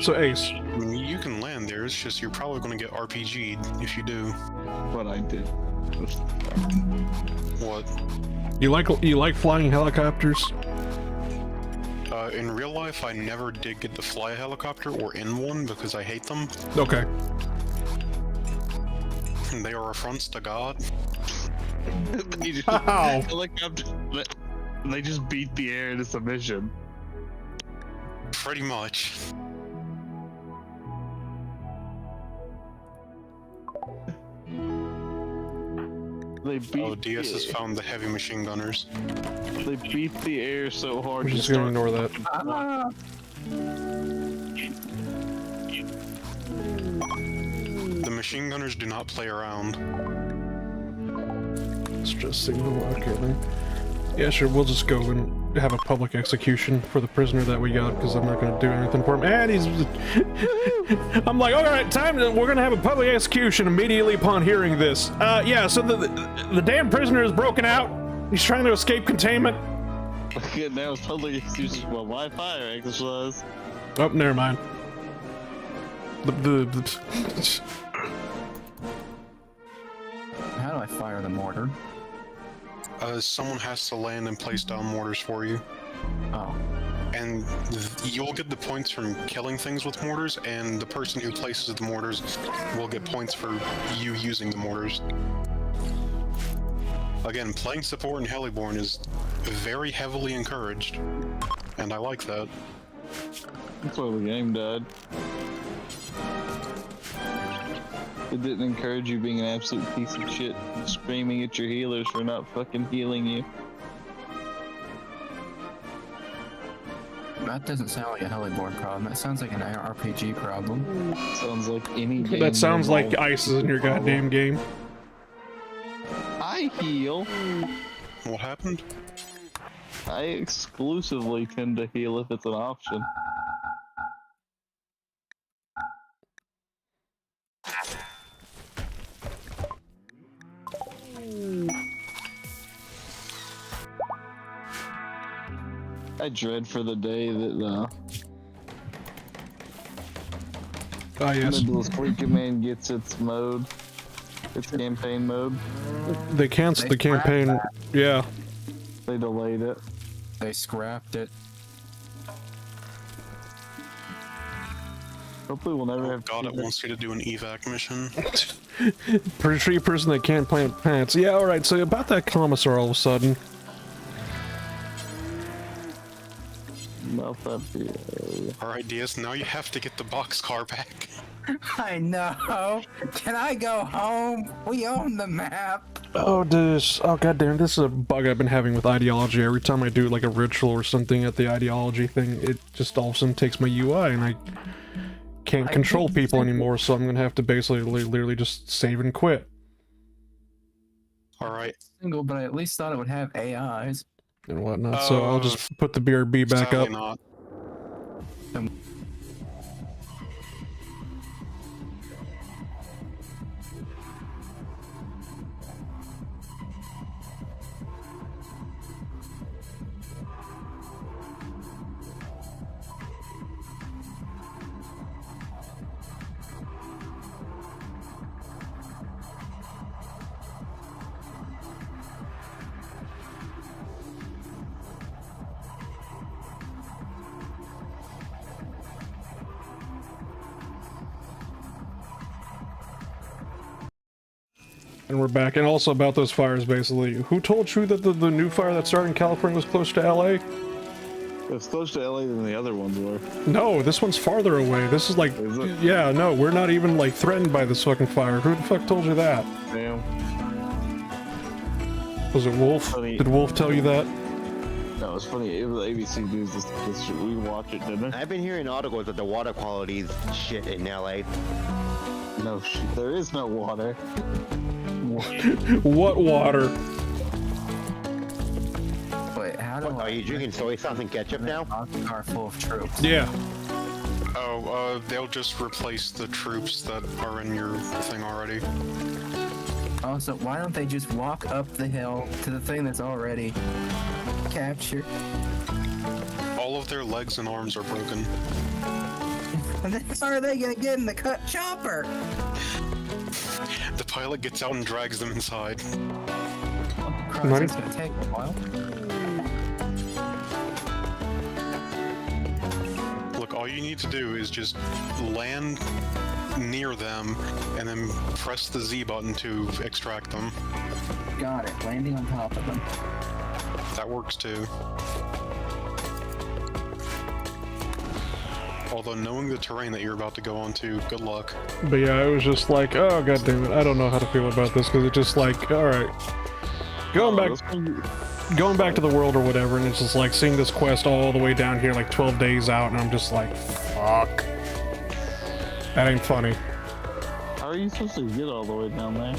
So Ace, I mean, you can land there, it's just you're probably going to get RPG'd if you do. But I did. What? you like flying helicopters? In real life, I never did get to fly a helicopter or in one because I hate them. Okay. They are affronts to God. They just, Ow. they just beat the air into submission. Pretty much. They beat. Oh, DS has found the heavy machine gunners. They beat the air so hard. We're you just gonna start- ignore that. Ah, The machine gunners do not play around. Let's just signal. Okay then. Yeah, sure. We'll just go and have a public execution for the prisoner that we got because I'm not gonna do anything for him. And he's. I'm like, all right, we're gonna have a public execution immediately upon hearing this. Yeah. So the damn prisoner is broken out. He's trying to escape containment. Good, now it's totally excuses for my fire exercise. Oh, never mind. how do I fire the mortar? Someone has to land and place down mortars for you. Oh. And you'll get the points from killing things with mortars, and the person who places the mortars will get points for you using the mortars. Again, playing support in Heliborn is very heavily encouraged, and I like that. That's why the game died. It didn't encourage you being an absolute piece of shit, screaming at your healers for not fucking healing you. That doesn't sound like a Heliborn problem. That sounds like an RPG problem. Sounds like any game. That sounds like involved. ice is in your goddamn game. I heal. What happened? I exclusively tend to heal if it's an option. I dread for the day that Ah, yes. Mendel's Fleet Command gets its mode, its campaign mode. They canceled They the campaign. scrapped Yeah. They delayed it. They scrapped it. Hopefully, we'll never Oh have. God, it wants you to do an evac mission. Pretty person that can't plant plants. Yeah, alright, so about that commissar all of a sudden. Mouth up here. Alright, DS, now you have to get the boxcar back. I know. Can I go home? We own the map. Oh, goddamn, this is a bug I've been having with ideology. Every time I do like a ritual or something at the ideology thing, it just all of a sudden takes my UI and I can't control people anymore, so I'm gonna have to basically literally just save and quit. Alright. Single, but I at least thought it would have AIs. And whatnot, so I'll just put the BRB back Sadly up. not. And we're back. And also about those fires, basically. Who told you that the new fire that started in California was close to LA? It's closer to LA than the other ones were. No, this one's farther away. This is like, Is it? yeah, no, we're not even like threatened by this fucking fire. Who the fuck told you that? Damn. Was it Wolf? Funny. Did Wolf tell you that? No, it's funny. It was ABC News. This shit. We watch it, didn't it? I've been hearing articles that the water quality is shit in LA. No shit. There is no water. What water? Wait, how do Are you drinking soy sauce and ketchup now? A car full of troops. Yeah. Oh, they'll just replace the troops that are in your thing already. Also, why don't they just walk up the hill to the thing that's already captured? All of their legs and arms are broken. And then how are they gonna get in the cut chopper? The pilot gets out and drags them inside. Money? It's gonna take a while. Look, all you need to do is just land near them and then press the Z button to extract them. Got it. Landing on top of them. That works too. Although knowing the terrain that you're about to go onto, good luck. But yeah, it was just like, oh god damn it, I don't know how to feel about this because it's just like, all right, going back to the world or whatever, and it's just like seeing this quest all the way down here, like 12 days out, and I'm just like, fuck, that ain't funny. How are you supposed to get all the way down there?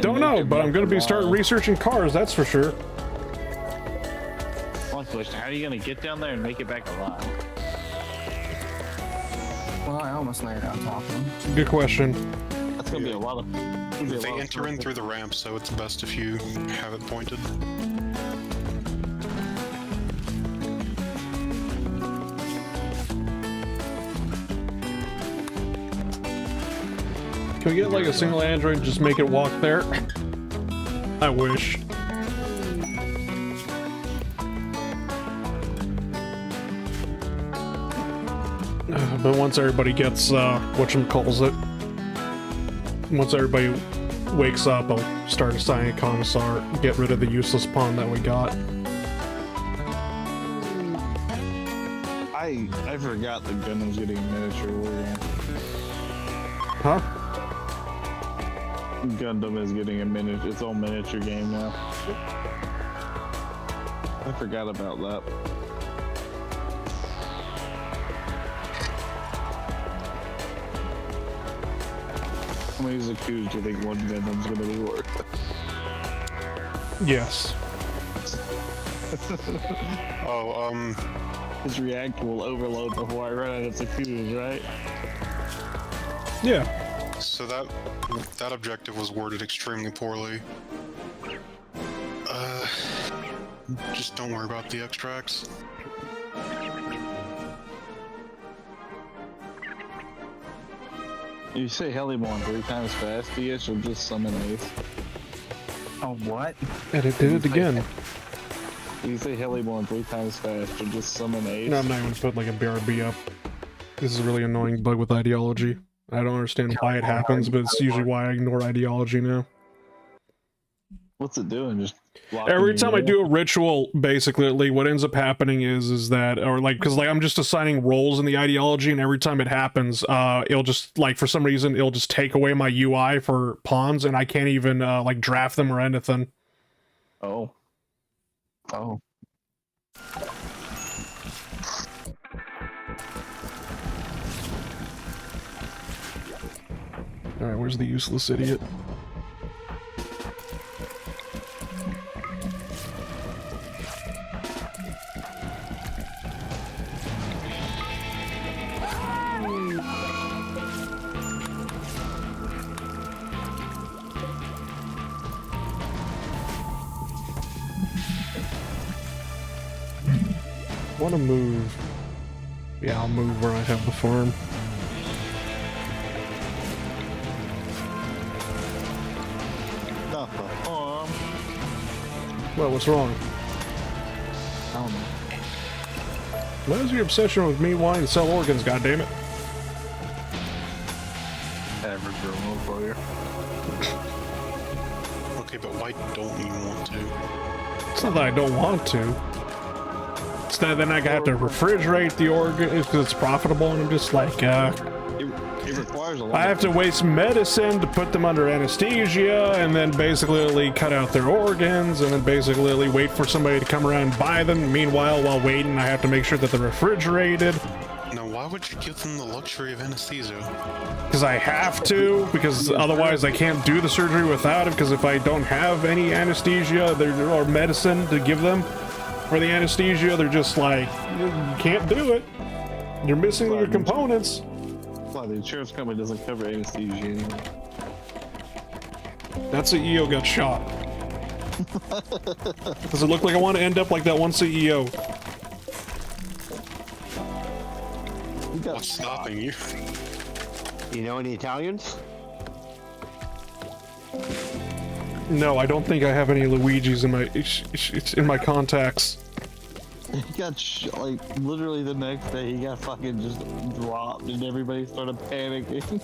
Don't know, but I'm gonna be starting researching cars, that's for sure. One question: how are you gonna get down there and make it back alive? Well, I almost landed on top of them. Good question. That's gonna be a lot of. They enter in through the ramp, so it's best if you have it pointed. Can we get like a single android and just make it walk there? I wish. But once everybody gets, whatchamacallit, once everybody wakes up, I'll start assigning a commissar, get rid of the useless pawn that we got. I forgot the Gundam's getting a miniature war game. Huh? Gundam is getting its own miniature game now. I forgot about that. How many Zaku's do you think one Gundam's gonna be worth? Yes. Oh, His reactor will overload before I run out of Zaku's, right? Yeah. so that objective was worded extremely poorly. Just don't worry about the extracts. You say Heliborn 3 times fast-ish or just summon Ace? Oh, what? And it did it again. You say Heliborn 3 times fast or just summon Ace? No, I'm not even put like a BRB up. This is a really annoying bug with ideology. I don't understand why it happens, but it's usually why I ignore ideology now. What's it doing? Just locking Every you time I in? do a ritual, basically, what ends up happening is that, or like, because like I'm just assigning roles in the ideology, and every time it happens, it'll just like for some reason it'll just take away my UI for pawns, and I can't even like draft them or anything. Oh. Oh. All right, where's the useless idiot? Want to move? Yeah, I'll move where I have the farm. Not the farm. Well, what's wrong? I don't know. What is your obsession with me wanting to sell organs, goddammit? Average remote for you. Okay, but why don't you want to? It's not that I don't want to. It's that then I have to refrigerate the organ because it's profitable, and I'm just like, It requires a lot. I have to waste medicine to put them under anesthesia, and then basically cut out their organs, and then basically wait for somebody to come around and buy them. Meanwhile, while waiting, I have to make sure that they're refrigerated. Now, why would you give them the luxury of anesthesia? Because I have to, because otherwise I can't do the surgery without it, because if I don't have any anesthesia or medicine to give them for the anesthesia, they're just like, you can't do it. You're missing your components. Well, the insurance company doesn't cover anesthesia anymore. That CEO got shot. Does it look like I want to end up like that one CEO? What's stopping you? You know any Italians? No, I don't think I have any Luigi's in my it's in my contacts. He got like literally the next day. He got fucking just dropped, and everybody started panicking.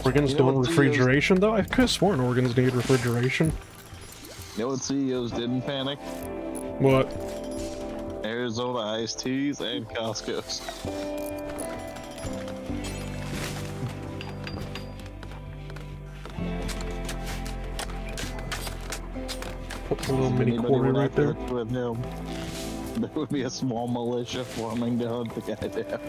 Organs don't refrigeration though. I could have sworn organs need refrigeration. You know what CEOs didn't panic? What? Arizona iced teas and Costco's. Put a little mini quarry right there. With him, there would be a small militia forming to hunt the guy down.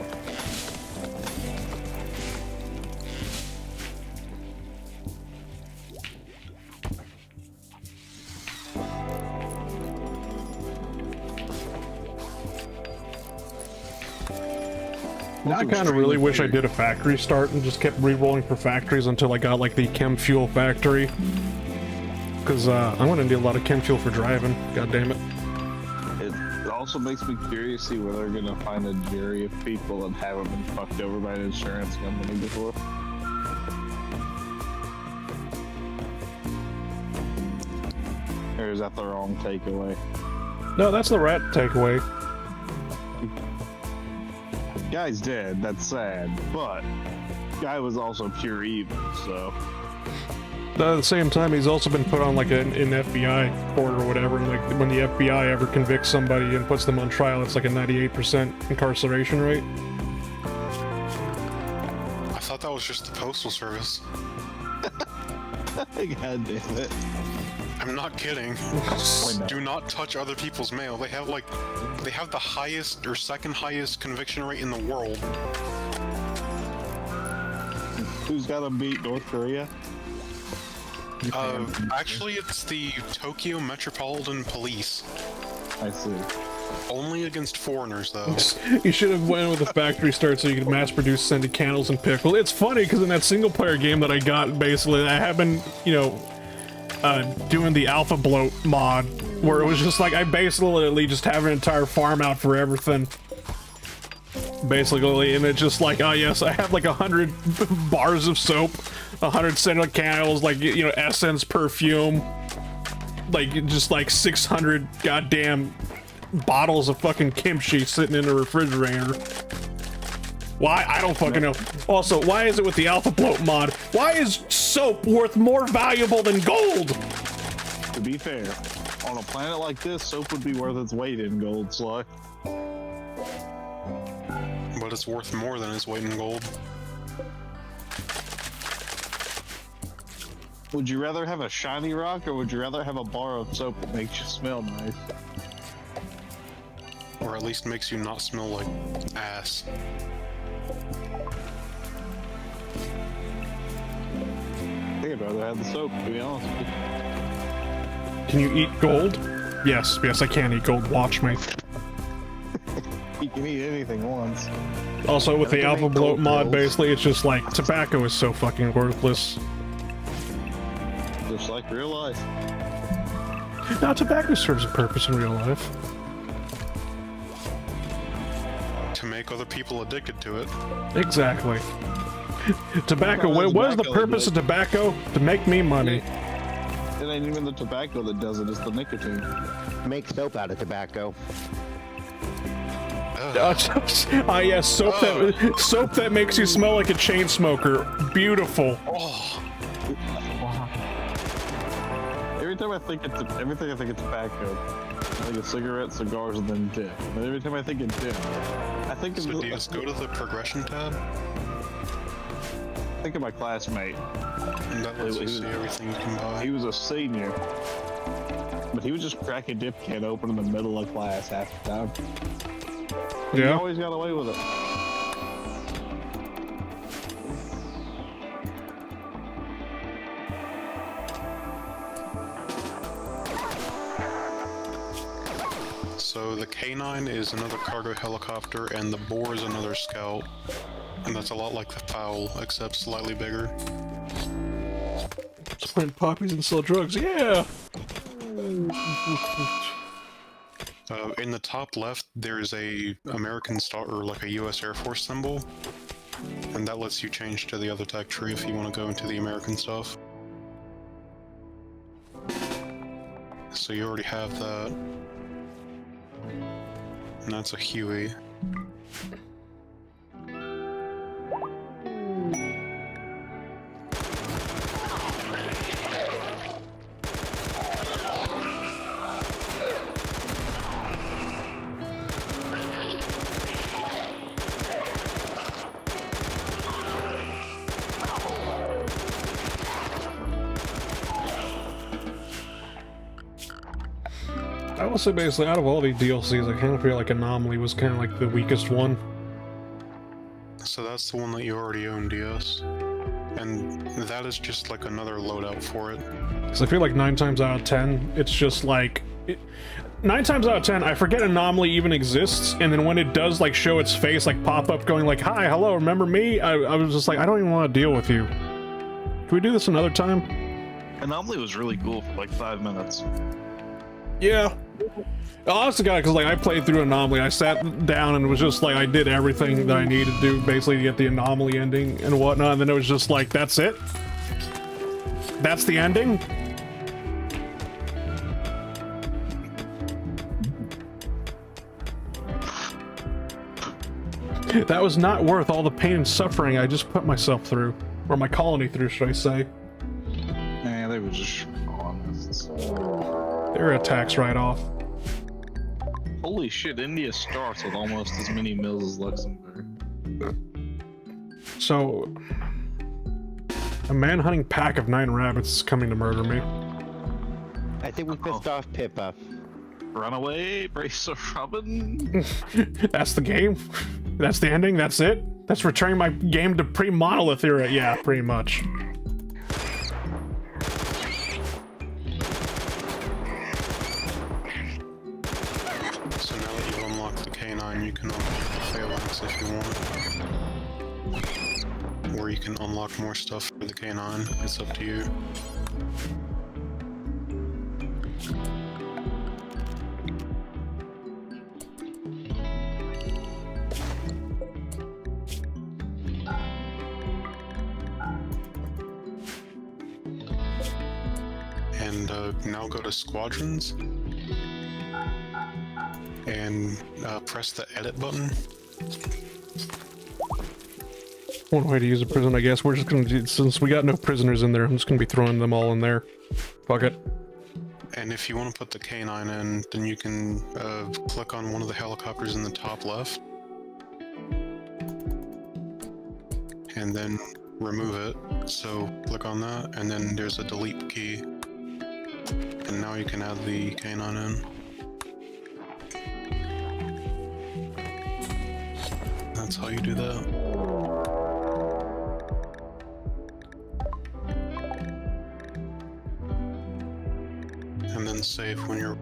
Now I kind of really wish I did a factory start and just kept re-rolling for factories until I got like the chem fuel factory. Because I'm gonna need a lot of chem fuel for driving. God damn it. It also makes me curious to see where they're gonna find a jury of people that haven't been fucked over by an insurance company before. Or is that the wrong takeaway? No, that's the right takeaway. Guy's dead, that's sad, but guy was also pure evil, so. At the same time, he's also been put on like an FBI court or whatever, and like when the FBI ever convicts somebody and puts them on trial, it's like a 98% incarceration rate. I thought that was just the postal service. God damn it. I'm not kidding. Do not touch other people's mail. They have the highest or second highest conviction rate in the world. Who's got to beat North Korea? Actually, it's the Tokyo Metropolitan Police. I see. Only against foreigners, though. You should have went with the factory start so you could mass produce scented candles and pickle. It's funny because in that single player game that I got, basically, I have been, doing the alpha bloat mod where it was just like I basically just have an entire farm out for everything. Basically, and it's just like, oh yes, I have like 100 bars of soap, 100 scented candles, like, essence, perfume, like just like 600 goddamn bottles of fucking kimchi sitting in a refrigerator. Why? I don't fucking know. Also, why is it with the alpha bloat mod? Why is soap worth more valuable than gold? To be fair, on a planet like this, soap would be worth its weight in gold, Sly. But it's worth more than its weight in gold. Would you rather have a shiny rock, or would you rather have a bar of soap that makes you smell nice? Or at least makes you not smell like ass. I think I'd rather have the soap, to be honest with you. Can you eat gold? Yes, I can eat gold. Watch me. You can eat anything once. Also, with the alpha bloat mod, basically, it's just like tobacco is so fucking worthless. Just like real life. No, tobacco serves a purpose in real life. To make other people addicted to it. Exactly. Tobacco, what is the purpose of tobacco? To make me money. It ain't even the tobacco that does it, it's the nicotine. Make soap out of tobacco. Ugh. Yeah, soap that makes you smell like a chain smoker. Beautiful. Every time I think it's everything, I think it's tobacco. I think it's cigarettes, cigars, and then dip. And every time I think of dip, I think of So do you just go to the progression tab? think of my classmate. And that lets you see everything you can buy. He was a senior, but he would just crack a dip can open in the middle of class half the time. He Yeah. always got away with it. So the K9 is another cargo helicopter, and the Boar is another scout. And that's a lot like the Fowl, except slightly bigger. Plant poppies and sell drugs. Yeah. In the top left, there's a American star, or like a U.S. Air Force symbol, and that lets you change to the other tech tree if you want to go into the American stuff. So you already have that. And that's a Huey. I will say basically out of all the DLCs, I kind of feel like Anomaly was kind of like the weakest one. So that's the one that you already own, DS. And that is just like another loadout for it. Because I feel like 9 times out of 10, it's just like... 9 times out of 10, I forget Anomaly even exists, and then when it does like show its face, like pop up going like, "Hi, hello, remember me?" I was just like, I don't even want to deal with you. Can we do this another time? Anomaly was really cool for like 5 minutes. Yeah. Honestly, God, because like I played through Anomaly, I sat down and it was just like I did everything that I needed to do basically to get the Anomaly ending and whatnot, and then it was just like, that's it? That's the ending? That was not worth all the pain and suffering I just put myself through. Or my colony through, should I say. Man, they were just honest. Their attacks right off. Holy shit, India starts with almost as many mills as Luxembourg. So, a man-hunting pack of 9 rabbits is coming to murder me. I think we pissed off Pippa. Runaway, brace of Robin. That's the game? That's the ending? That's it? That's returning my game to pre-monolith era? Yeah, pretty much. So now that you've unlocked the K9, you can unlock the Phalanx if you want. Or you can unlock more stuff for the K9. It's up to you. And now go to Squadrons. And press the edit button. One way to use a prison, I guess. We're just gonna do, since we got no prisoners in there, I'm just gonna be throwing them all in there. Fuck it. And if you want to put the K9 in, then you can click on one of the helicopters in the top left. And then remove it. So click on that, and then there's a delete key. And now you can add the K9 in. That's how you do that. And then save when you're...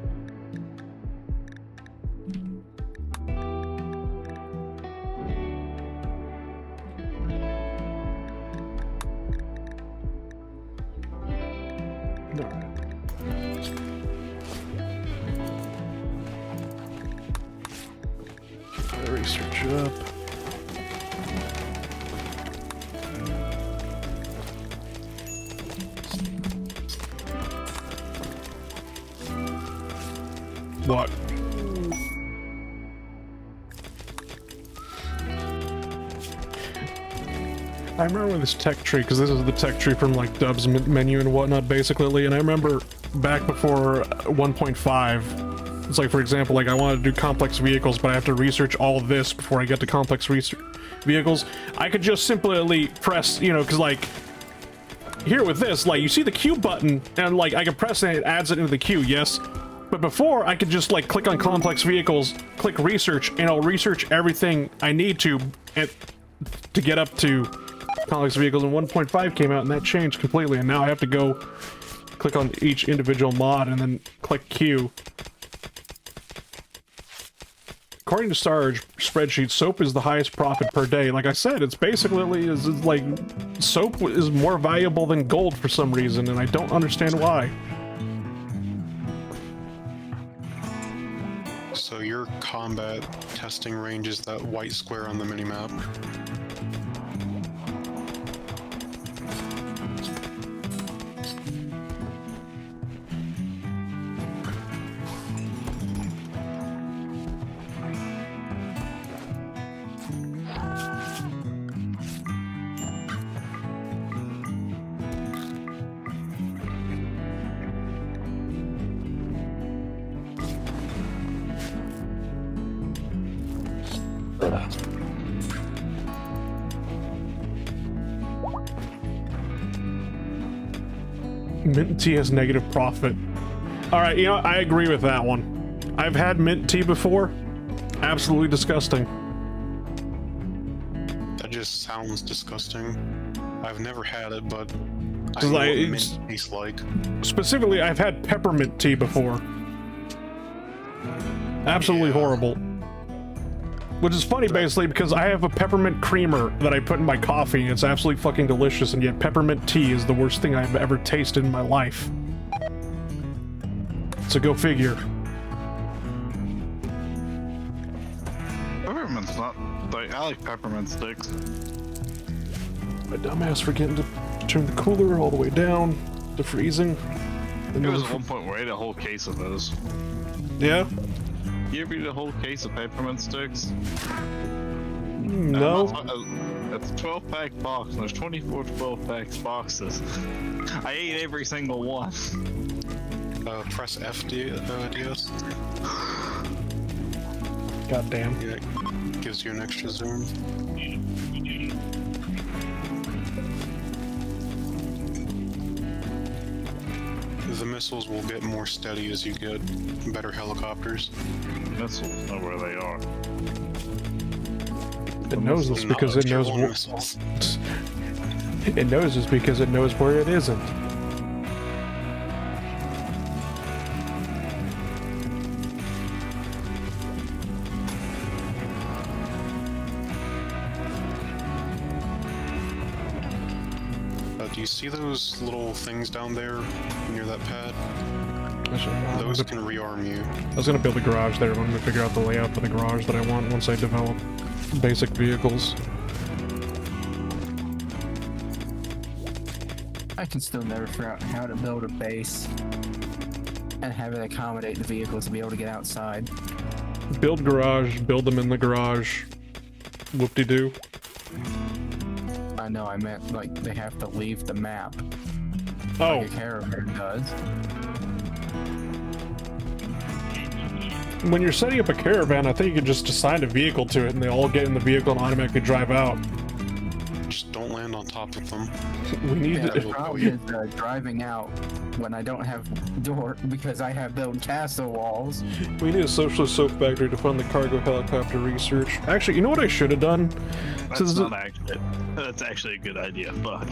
Research up. What? I remember this tech tree, because this is the tech tree from like Dub's menu and whatnot, basically. And I remember back before 1.5, it's like, for example, like I wanted to do complex vehicles, but I have to research all of this before I get to complex vehicles. I could just simply press, you know, because like here with this, like you see the Q button, and like I can press it and it adds it into the queue, yes. But before, I could just like click on complex vehicles, click research, and I'll research everything I need to get up to complex vehicles. And 1.5 came out and that changed completely, and now I have to go click on each individual mod and then click Q. According to Sarge spreadsheet, soap is the highest profit per day. Like I said, it's basically is like soap is more valuable than gold for some reason, and I don't understand why. So your combat testing range is that white square on the minimap. Mint tea has negative profit. Alright, you know, I agree with that one. I've had mint tea before. Absolutely disgusting. That just sounds disgusting. I've never had it, but I It's know like- what mint tastes like. Specifically, I've had peppermint tea before. Absolutely Yeah. horrible. Which is funny, basically, because I have a peppermint creamer that I put in my coffee, and it's absolutely fucking delicious, and yet peppermint tea is the worst thing I've ever tasted in my life. So go figure. Peppermint's not like, I like peppermint sticks. My dumbass forgetting to turn the cooler all the way down to freezing. And There was then- one point where I ate a whole case of those. Yeah? You ever eat a whole case of peppermint sticks? No. It's a 12-pack box, and there's 24 12-pack boxes. I ate every single one. Press F, DS. God damn. Yeah, it gives you an extra zoom. The missiles will get more steady as you get better helicopters. Missiles know where they are. It knows this Not because it tier knows one what. missiles. It knows this because it knows where it isn't. Do you see those little things down there near that pad? Those I can rearm you. was gonna build a garage there, but I'm gonna figure out the layout for the garage that I want once I develop basic vehicles. I can still never figure out how to build a base and have it accommodate the vehicles to be able to get outside. Build garage, build them in the garage. Whoop-de-doo. I know, I meant like they have to leave the map Oh, like a caravan does. when you're setting up a caravan, I think you can just assign a vehicle to it and they all get in the vehicle and automatically drive out. Just don't land on top of them. We need Yeah, the to, problem is driving out when I don't have door because I have built castle walls. we need a socialist soap factory to fund the cargo helicopter research. Actually, you know what I should have done? That's not accurate. That's actually a good idea, but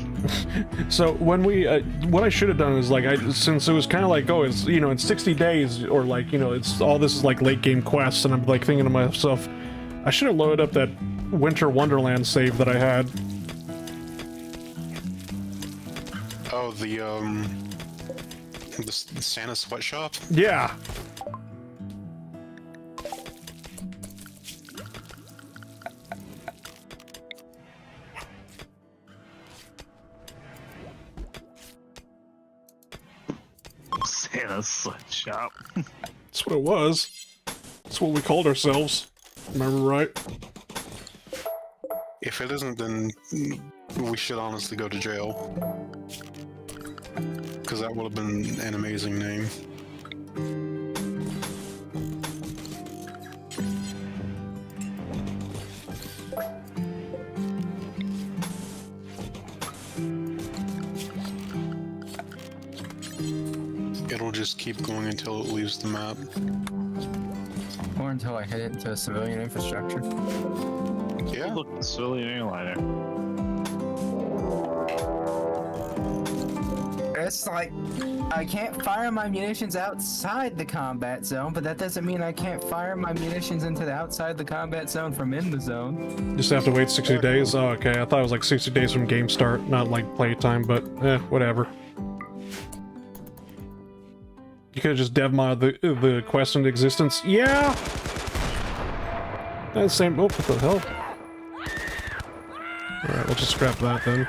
So when we, what I should have done is like, since it was kind of like, oh, it's, you know, in 60 days, or like, you know, it's all this is like late game quests, and I'm like thinking to myself, I should have loaded up that Winter Wonderland save that I had. Oh, the Santa sweatshop? Yeah. Santa's sweatshop. That's what it was. That's what we called ourselves. Remember right? If it isn't, then we should honestly go to jail. Because that would have been an amazing name. It'll just keep going until it leaves the map. Or until I hit it into a civilian infrastructure. Yeah. Look, the civilian airliner. It's like, I can't fire my munitions outside the combat zone, but that doesn't mean I can't fire my munitions into the outside the combat zone from in the zone. Just have to wait 60 days? Oh, okay. I thought it was like 60 days from game start, not like playtime, but whatever. You could have just dev mod the quest into existence. Yeah! That's the same. Oh, what the hell? Alright, we'll just scrap that then.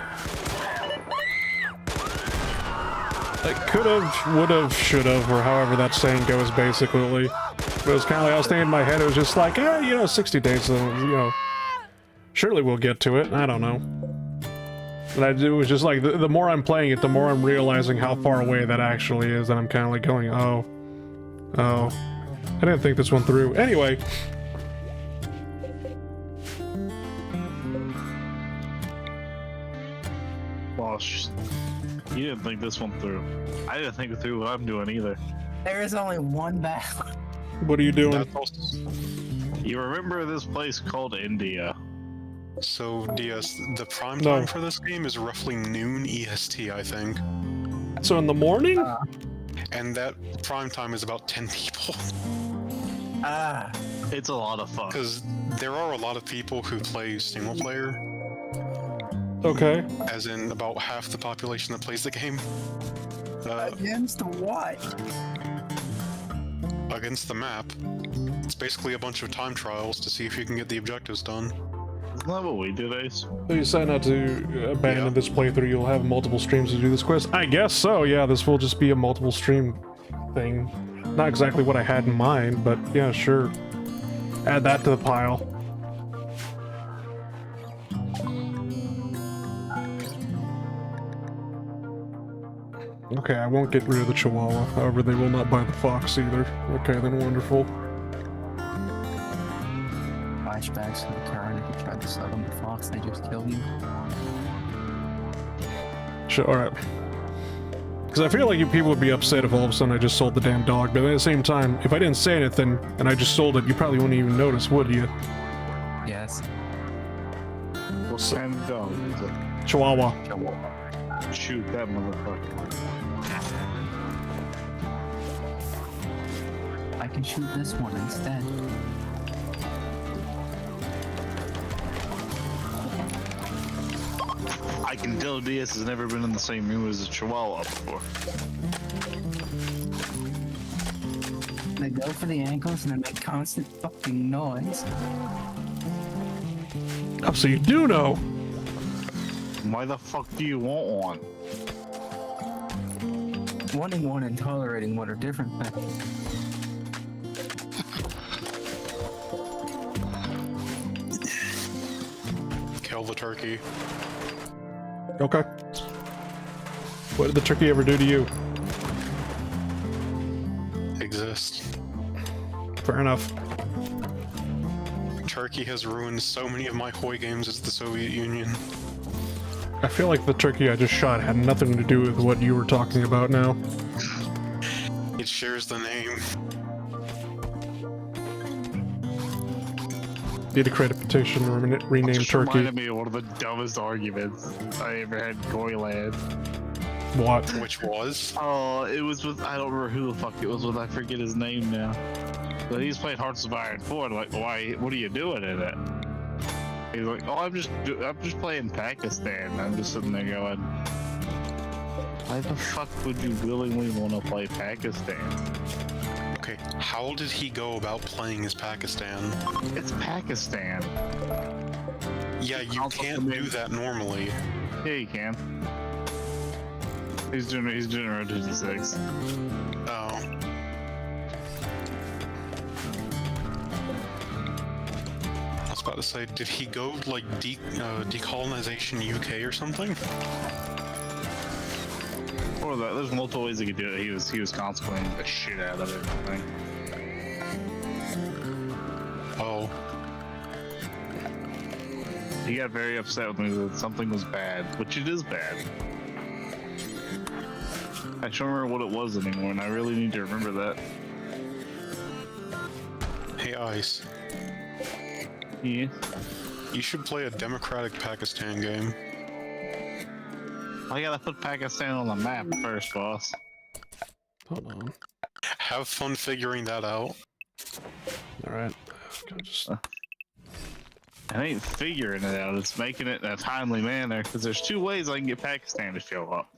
I could've, would've, should've, or however that saying goes, basically. But it was kind of like I was thinking in my head, it was just like, you know, 60 days, you know. Surely we'll get to it. I don't know. But it was just like, the more I'm playing it, the more I'm realizing how far away that actually is, and I'm kind of like going, oh. I didn't think this one through. Anyway. Well, you didn't think this one through. I didn't think through what I'm doing either. There is only one battle. What are you doing? You remember this place called India? So, DS, the prime time for this game is roughly noon EST, I think. So in the morning? And that prime time is about 10 people. It's a lot of fun. Because there are a lot of people who play single player. Okay. As in about half the population that plays the game. Against what? Against the map. It's basically a bunch of time trials to see if you can get the objectives done. Isn't that what we did, Ace? So you decide not to abandon this playthrough, you'll have multiple streams to do this quest? I guess so, yeah, this will just be a multiple stream thing. Not exactly what I had in mind, but yeah, sure. Add that to the pile. Okay, I won't get rid of the Chihuahua. However, they will not buy the fox either. Okay, then wonderful. Flashbacks to the car, and if you tried to sell them the fox, they just killed you. Sure, alright. Because I feel like you people would be upset if all of a sudden I just sold the damn dog, but at the same time, if I didn't say anything and I just sold it, you probably wouldn't even notice, would you? Yes. What kind of dog is it? Chihuahua. Shoot that motherfucker. I can shoot this one instead. I can tell DS has never been in the same room as a Chihuahua before. They go for the ankles and they make constant fucking noise. Oh, so you do know! Why the fuck do you want one? Wanting one and tolerating one are different things. Kill the turkey. Okay. What did the turkey ever do to you? Exist. Fair enough. Turkey has ruined so many of my Hoi games as the Soviet Union. I feel like the turkey I just shot had nothing to do with what you were talking about now. It shares the name. Need to create a petition to rename Just Turkey. reminded me of one of the dumbest arguments I ever had in Goyland. What? Which was? Oh, it was with, I don't remember who the fuck it was with, I forget his name now. But he's playing Hearts of Iron 4, and I'm like, why, what are you doing in it? He's like, oh, I'm just playing Pakistan. I'm just sitting there going, why the fuck would you willingly want to play Pakistan? Okay, how did he go about playing as Pakistan? It's Pakistan. Yeah, you can't do that normally. Yeah, you can. He's doing Road 56. Oh. That's was about to say, did he go like decolonization UK or something? Or that, there's multiple ways he could do it. He was cosplaying the shit out of everything. Oh. He got very upset with me that something was bad, which it is bad. I don't remember what it was anymore, and I really need to remember that. Hey, Ice. Yeah. You should play a democratic Pakistan game. I gotta put Pakistan on the map first, boss. Hold on. Have fun figuring that out. Alright. Just... I ain't figuring it out, it's making it in a timely manner, because there's two ways I can get Pakistan to show up.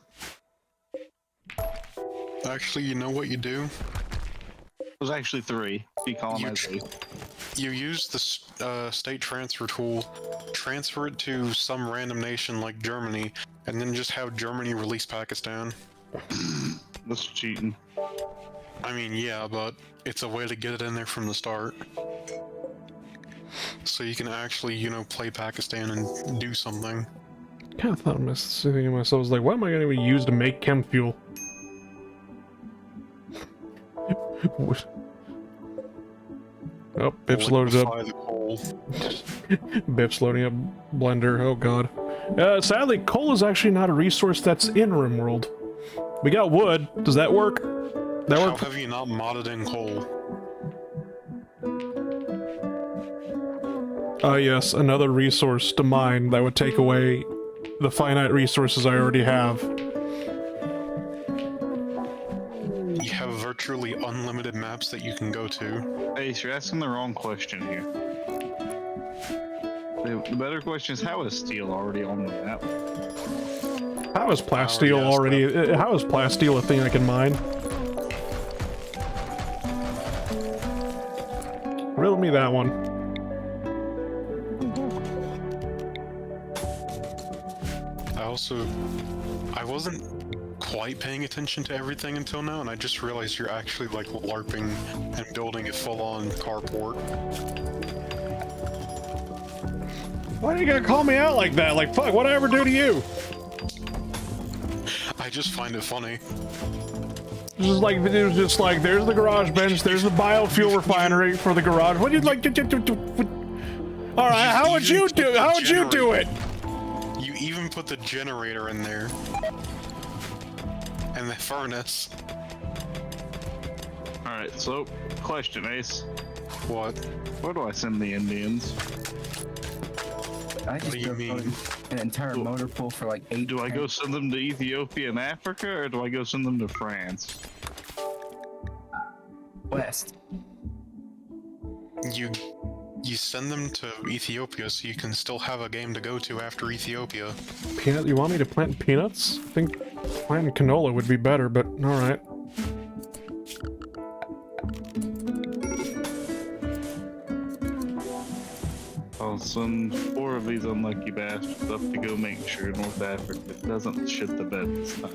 Actually, you know what you do? There's actually three. Decolonization. You use the state transfer tool, transfer it to some random nation like Germany, and then just have Germany release Pakistan. That's cheating. I mean, yeah, but it's a way to get it in there from the start. So you can actually, you know, play Pakistan and do something. I kind of thought I was thinking to myself, I was like, what am I going to use to make chem fuel? Oh, Biff's loaded up. Liquefy the coal. Biff's loading up blender. Oh god. Sadly, coal is actually not a resource that's in Rimworld. We got wood. Does that work? That How work? have you not modded in coal? Yes, another resource to mine that would take away the finite resources I already have. You have virtually unlimited maps that you can go to. Ace, you're asking the wrong question here. The better question is, how is steel already on the map? How is plasteel yes, already? How is plasteel a thing I can mine? Riddle me that one. I wasn't quite paying attention to everything until now, and I just realized you're actually like LARPing and building a full-on carport. Why are you gonna call me out like that? Like, fuck, what'd I ever do to you? I just find it funny. This is like, it was just like, there's the garage bench, there's the biofuel refinery for the garage. What do you like? All right, how would you do? How would you do it? You even put the generator in there. And the furnace. Alright, so, question, Ace. What? Where do I send the Indians? I just do you built mean? an entire motor pool for like 8. Do I go send them to Ethiopia and Africa, or do I go send them to France? West? You send them to Ethiopia so you can still have a game to go to after Ethiopia. Peanut? You want me to plant peanuts? I think planting canola would be better, but alright. I'll send 4 of these unlucky bastards up to go make sure North Africa doesn't shit the bed this time.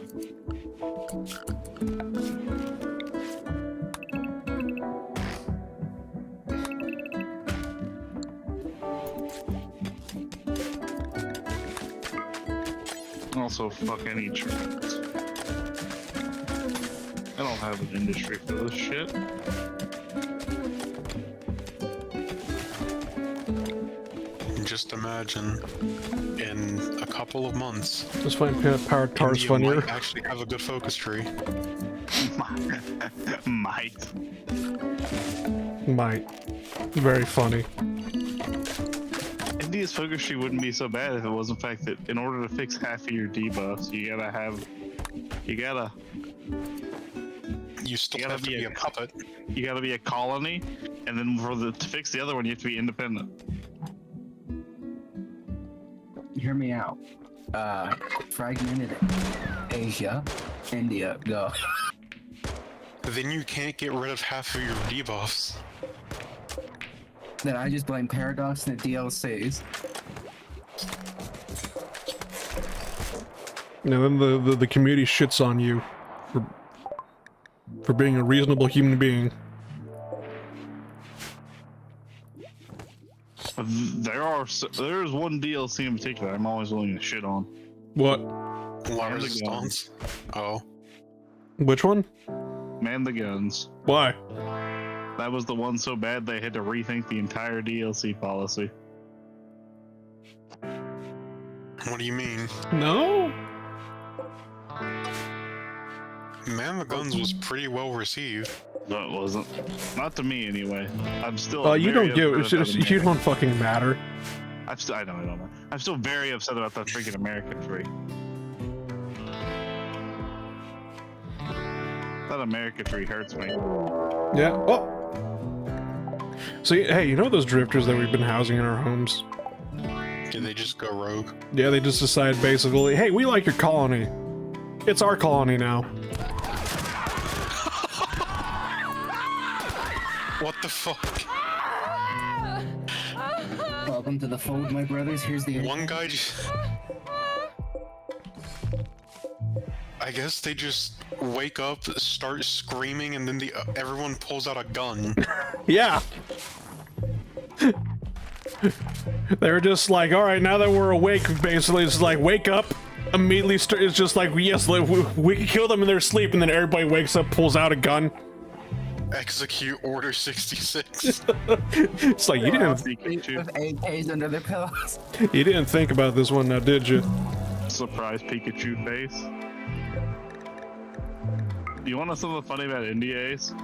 Also, fuck any trades. I don't have an industry for this shit. Just imagine, in a couple of months, Just find peanut powered cars India funnier. might actually have a good focus tree. Might. Might. Very funny. India's focus tree wouldn't be so bad if it was the fact that in order to fix half of your debuffs, you still gotta have to be a puppet. You gotta be a colony, and then to fix the other one, you have to be independent. Hear me out. Fragmented Asia, India, go. Then you can't get rid of half of your debuffs. Then I just blame Paradox and the DLCs. And then the community shits on you for being a reasonable human being. There's one DLC in particular I'm always willing to shit on. What? La the Resistance. Oh. Which one? Man the Guns. Why? That was the one so bad they had to rethink the entire DLC policy. What do you mean? No? Man the Guns was pretty well received. No, it wasn't. Not to me, anyway. I'm still. Oh, you very don't give. upset about You don't fucking matter. I don't know. I'm still very upset about that freaking American tree. That American tree hurts me. Yeah. Oh. So hey, you know those drifters that we've been housing in our homes? Did they just go rogue? Yeah, they just decide basically, hey, we like your colony. It's our colony now. What the fuck? Welcome to the fold, my brothers. Here's the One guy just... I guess they just wake up, start screaming, and then everyone pulls out a gun. Yeah. They were just like, all right, now that we're awake, basically, it's like, wake up. Immediately, it's just like, yes, we can kill them in their sleep, and then everybody wakes up, pulls out a gun. Execute Order 66. It's like, you didn't with AKs under their pillows. You didn't think about this one now, did you? Surprise Pikachu face. You want to know something funny about NDAs?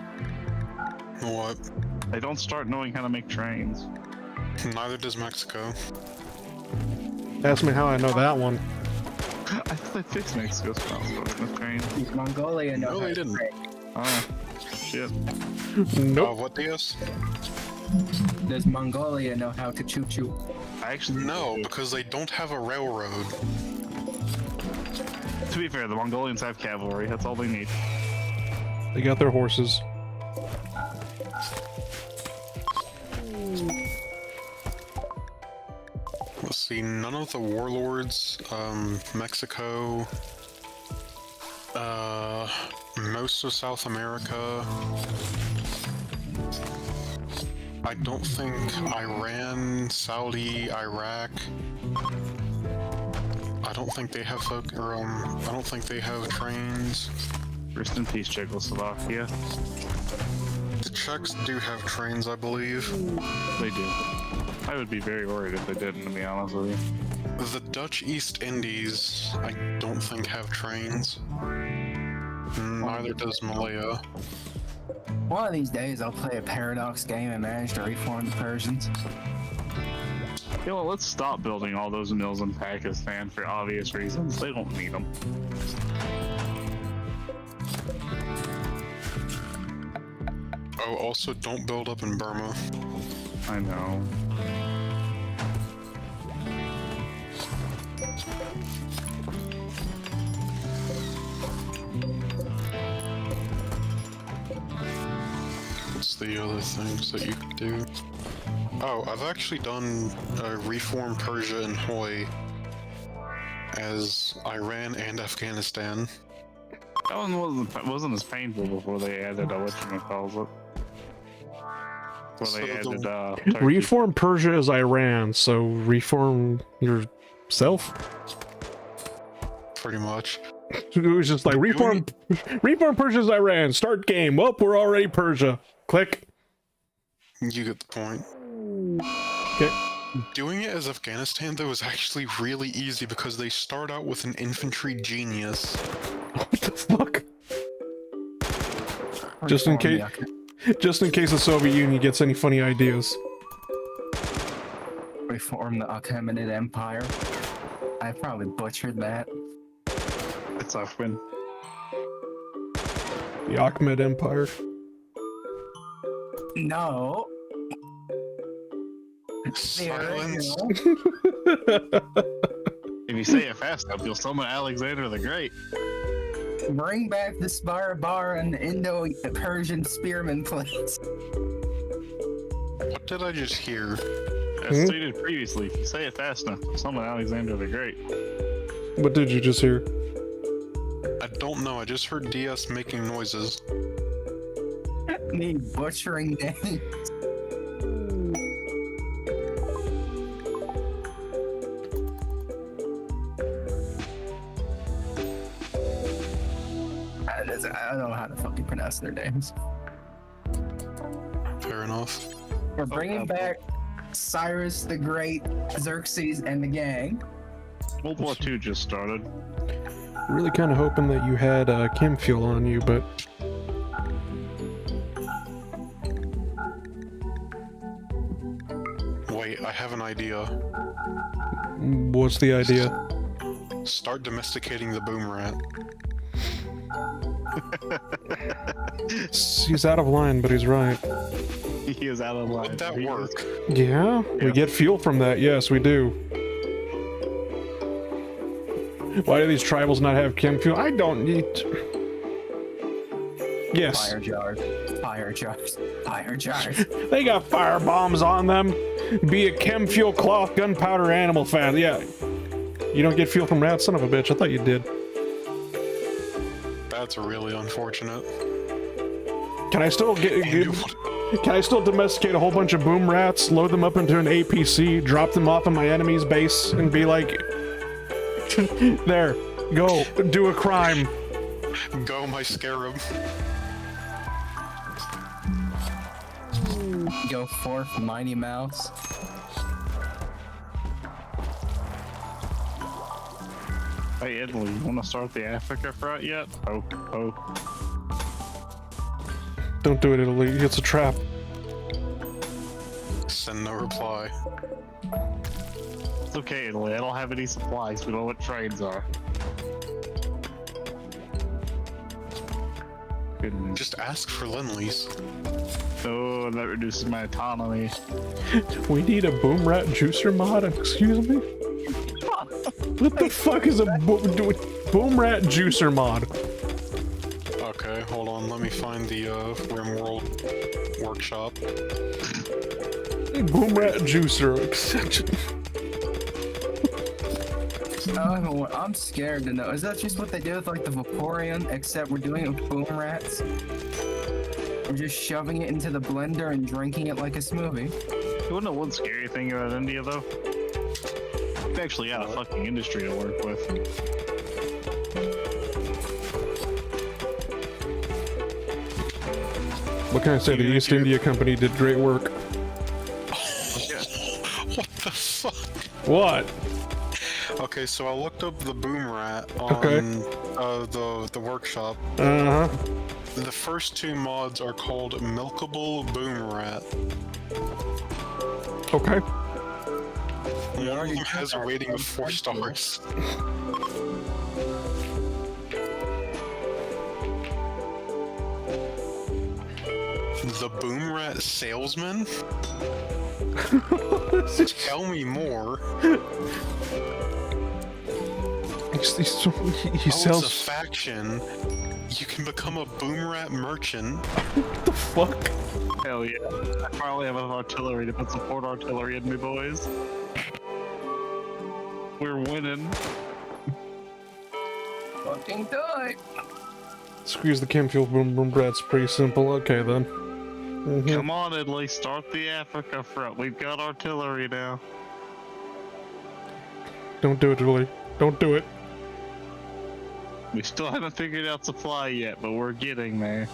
What? They don't start knowing how to make trains. Neither does Mexico. Ask me how I know that one. I thought they fixed Mexico's problem with trains. Mongolia knows No, how they to didn't. trade. Oh, shit. Nope. What, DS? Does Mongolia know how to choo-choo? I actually No, because they don't have a railroad. To be fair, the Mongolians have cavalry. That's all they need. They got their horses. Let's see, none of the warlords, Mexico, most of South America. I don't think Iran, Saudi, Iraq. I don't think they have I don't think they have trains. Rest in peace, Czechoslovakia. The Czechs do have trains, I believe. They do. I would be very worried if they didn't, to be honest with you. The Dutch East Indies, I don't think have trains. Neither does Malaya. One of these days, I'll play a Paradox game and manage to reform the Persians. You know, let's stop building all those mills in Pakistan for obvious reasons. They don't need them. Oh, also don't build up in Burma. I know. What's the other things that you could do? Oh, I've actually done Reform Persia and Hoi as Iran and Afghanistan. That one wasn't as painful before they added whatchamacallit. Before they added Turkey. Reform Persia is Iran, so reform yourself? Pretty much. It was just like, reform Persia is Iran, start game. Well, we're already Persia. Click. You get the point. Okay. Doing it as Afghanistan, though, is actually really easy because they start out with an infantry genius. What the fuck? Just in case the Soviet Union gets any funny ideas. Reform the Achaemenid Empire. I probably butchered that. It's Afghan. The Achaemenid Empire. No. Silence. If you say it fast enough, you'll summon Alexander the Great. Bring back the Spire Bar and the Indo-Persian spearmen, please. What did I just hear? As stated previously, if you say it fast enough, you'll summon Alexander the Great. What did you just hear? I don't know, I just heard DS making noises. Me butchering names. I don't know how to fucking pronounce their names. Fair enough. We're bringing back Cyrus the Great, Xerxes, and the gang. World War II just started. Really kind of hoping that you had chem fuel on you, but Wait, I have an idea. what's the idea? Start domesticating the boom rat. He's out of line, but he's right. He is out of line. Would that work? Yeah, we get fuel from that. Yes, we do. Why do these tribals not have chem fuel? I don't need. Yes. Fire jars. Fire jars. Fire jars. They got fire bombs on them. Be it chem fuel, cloth, gunpowder, animal fat. Yeah. You don't get fuel from rats, son of a bitch. I thought you did. That's really unfortunate. Can I still can I still domesticate a whole bunch of boom rats, load them up into an APC, drop them off in my enemy's base, and be like, there, go, do a crime. Go, my scarab. Go forth, Mighty Mouse. Hey, Italy, you want to start the Africa front yet? Oh. Don't do it, Italy. It's a trap. Send no reply. It's okay, Italy. I don't have any supplies. We know what trains are. Goodness. Just ask for Lend-Lease. Oh, that reduces my autonomy. We need a boom rat juicer mod. Excuse me. What the fuck is a boom rat juicer mod? Okay, hold on. Let me find the Rimworld workshop. Boom rat juicer extension. I'm scared to know. Is that just what they do with like the Vaporeon, except we're doing it with boom rats? We're just shoving it into the blender and drinking it like a smoothie. You wanna know one scary thing about India, though? They actually got a fucking industry to work with. What can I say? The East India Company did great work. What the fuck? What? Okay, so I looked up the boom rat on Okay. the workshop. Uh-huh. The first two mods are called Milkable Boom Rat. Okay. One of them has a rating of 4 stars. The Boom Rat Salesman? Tell me more. He It's a sells. faction. You can become a Boom Rat merchant. What the fuck? Hell yeah. I finally have enough artillery to put support artillery in me, boys. We're winning. Fucking die. Squeeze the chem fuel boom rat's pretty simple. Okay then. Mhm. Come on, Italy, start the Africa front. We've got artillery now. Don't do it, Italy. Don't do it. We still haven't figured out supply yet, but we're getting there.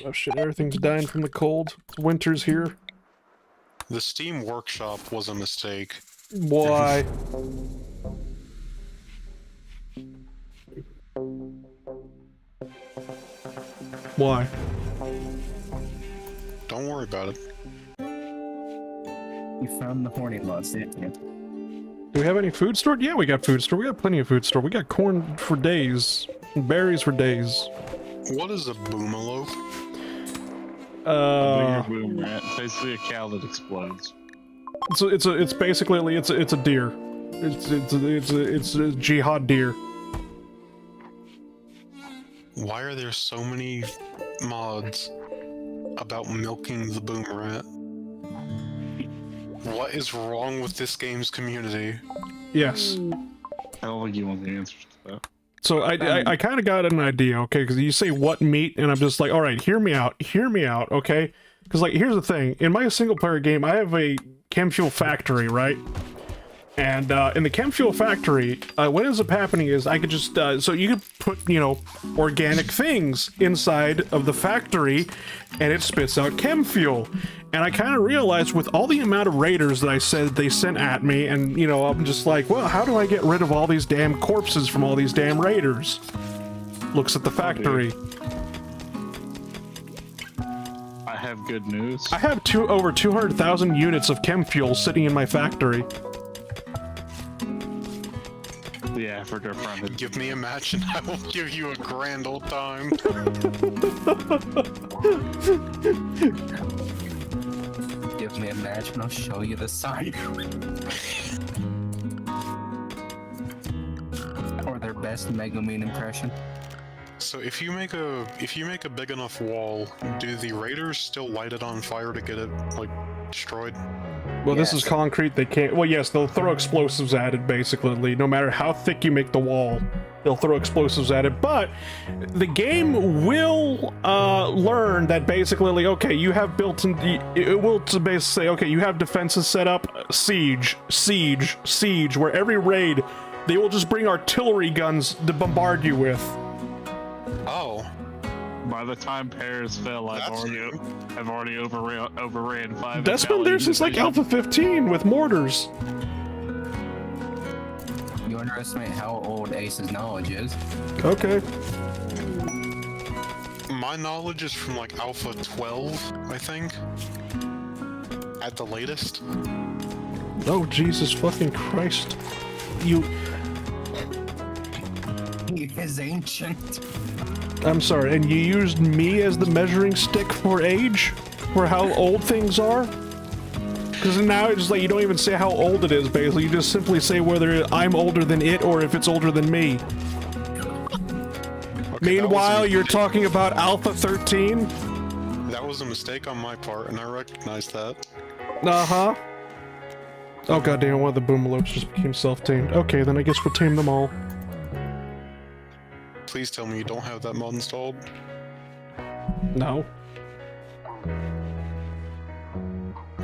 Oh shit, everything's dying from the cold. Winter's here. The Steam Workshop was a mistake. Why? Why? Don't worry about it. You found the horny mods, didn't you? Do we have any food stored? Yeah, we got food stored. We got plenty of food stored. We got corn for days. Berries for days. What is a boomalope? A bigger boom rat. Basically a cow that explodes. It's basically it's a deer. It's a jihad deer. Why are there so many mods about milking the boom rat? What is wrong with this game's community? Yes. I don't think you want the answers to that. So I kind of got an idea, okay? Because you say what meat, and I'm just like, all right, hear me out, okay? Because like, here's the thing: in my single player game, I have a chem fuel factory, right? And in the chem fuel factory, what ends up happening is I could just so you could put, you know, organic things inside of the factory, and it spits out chem fuel. And I kind of realized with all the amount of raiders that I said they sent at me, and you know, I'm just like, well, how do I get rid of all these damn corpses from all these damn raiders? Looks at the factory. I have good news. I have over 200,000 units of chem fuel sitting in my factory. The effort are from it. Give me a match and I will give you a grand old time. Give me a match and I'll show you the sign. Or their best Megumin impression. So if you make a big enough wall, do the raiders still light it on fire to get it like destroyed? Well, this Yes. is concrete. They can't. Well, yes, they'll throw explosives at it. Basically, no matter how thick you make the wall, they'll throw explosives at it. But the game will learn that basically, okay, you have built-in. It will to basically say, okay, you have defenses set up. Siege, siege, siege. Where every raid, they will just bring artillery guns to bombard you with. Oh, By the time Paris fell, I've already overran 5. That's been there since like Alpha 15 with mortars. You underestimate how old Ace's knowledge is. Okay. my knowledge is from like Alpha 12, I think. At the latest. Oh, Jesus fucking Christ. You... He is ancient. I'm sorry, and you used me as the measuring stick for age? For how old things are? Because now it's just like you don't even say how old it is, basically. You just simply say whether I'm older than it or if it's older than me. Okay, Meanwhile, you're talking about Alpha 13? that was a mistake on my part, and I recognize that. Uh-huh. Oh goddamn, one of the boomalopes just became self-tamed. Okay, then I guess we'll tame them all. Please tell me you don't have that mod installed. No.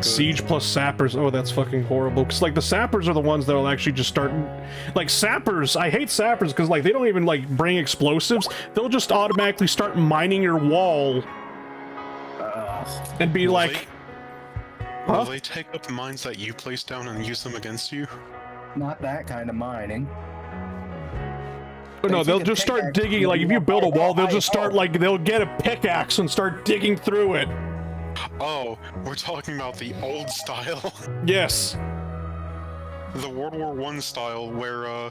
Siege plus sappers. Oh, that's fucking horrible. Because, like, the sappers are the ones that'll actually just start... Like, sappers... I hate sappers because, like, they don't even, like, bring explosives. They'll just automatically start mining your wall. And be like... Will they take up mines that you place down and use them against you? Not that kind of mining. Oh, no, they'll just start digging. Like, if you build a wall, they'll just start, like, they'll get a pickaxe and start digging through it. Oh, we're talking about the old style. Yes. The World War I style, where,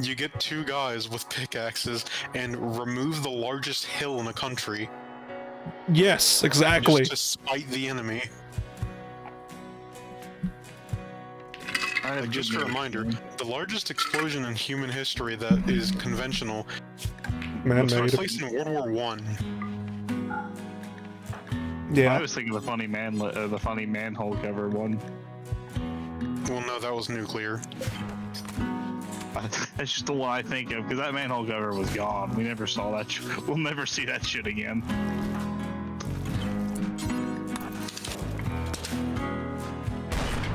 you get two guys with pickaxes and remove the largest hill in a country. Yes, exactly. Just to spite the enemy. Like, just a reminder, the largest explosion in human history that is conventional was Man-made. placed in World War I. Yeah. I was thinking the funny manhole cover one. Well, no, that was nuclear. That's just the one I think of because that manhole cover was gone. We never saw that. We'll never see that shit again.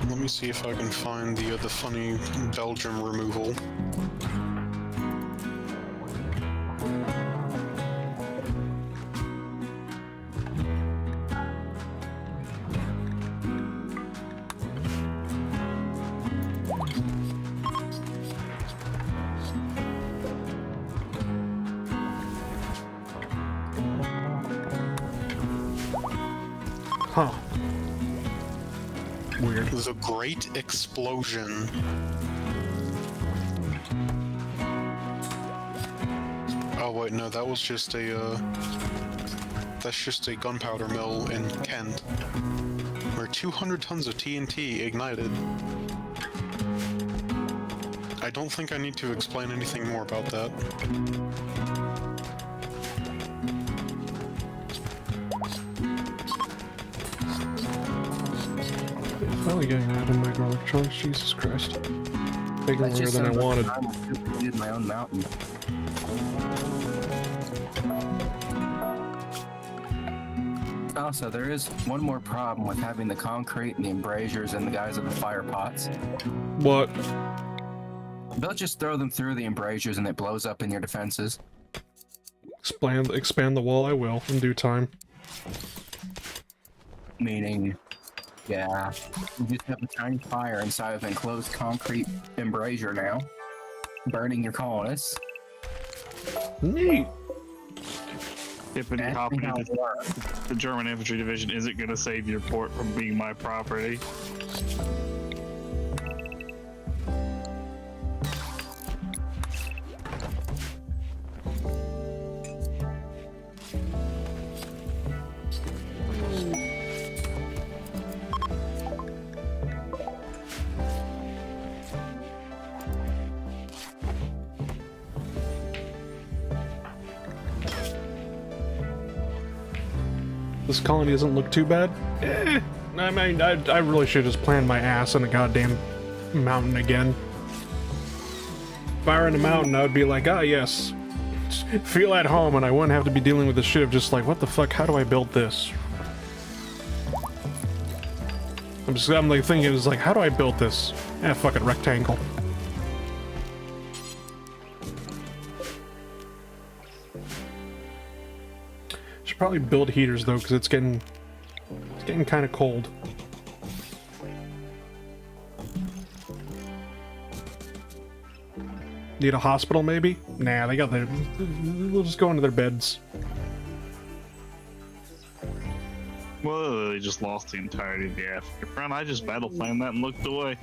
Let me see if I can find the funny Belgium removal. Huh. Weird. The Great Explosion. Oh wait, no, that was just a, that's just a gunpowder mill in Kent, where 200 tons of TNT ignited. I don't think I need to explain anything more about that. Finally getting rid of my garlic trunks, Jesus Christ. Bigger That's just than I wanted. I did my own mountain. Also, there is one more problem with having the concrete and the embrasures and the guys with the fire pots. What? They'll just throw them through the embrasures and it blows up in your defenses. Expand the wall, I will, in due time. Meaning, yeah, you just have a tiny fire inside of an enclosed concrete embrasure now, burning your colonists. Neat! Tipping That's copy how it works. the German infantry division isn't going to save your port from being my property. This colony doesn't look too bad. I mean, I really should just plan my ass in a goddamn mountain again. If I were in a mountain, I would be like, ah, yes. Feel at home, and I wouldn't have to be dealing with the shit of just like, what the fuck, how do I build this? I'm like thinking, it's like, how do I build this? Fucking rectangle. Should probably build heaters though, because it's getting kind of cold. Need a hospital maybe? Nah, they got their. We'll just go into their beds. Well, they just lost the entirety of the African front. I just battle planned that and looked away.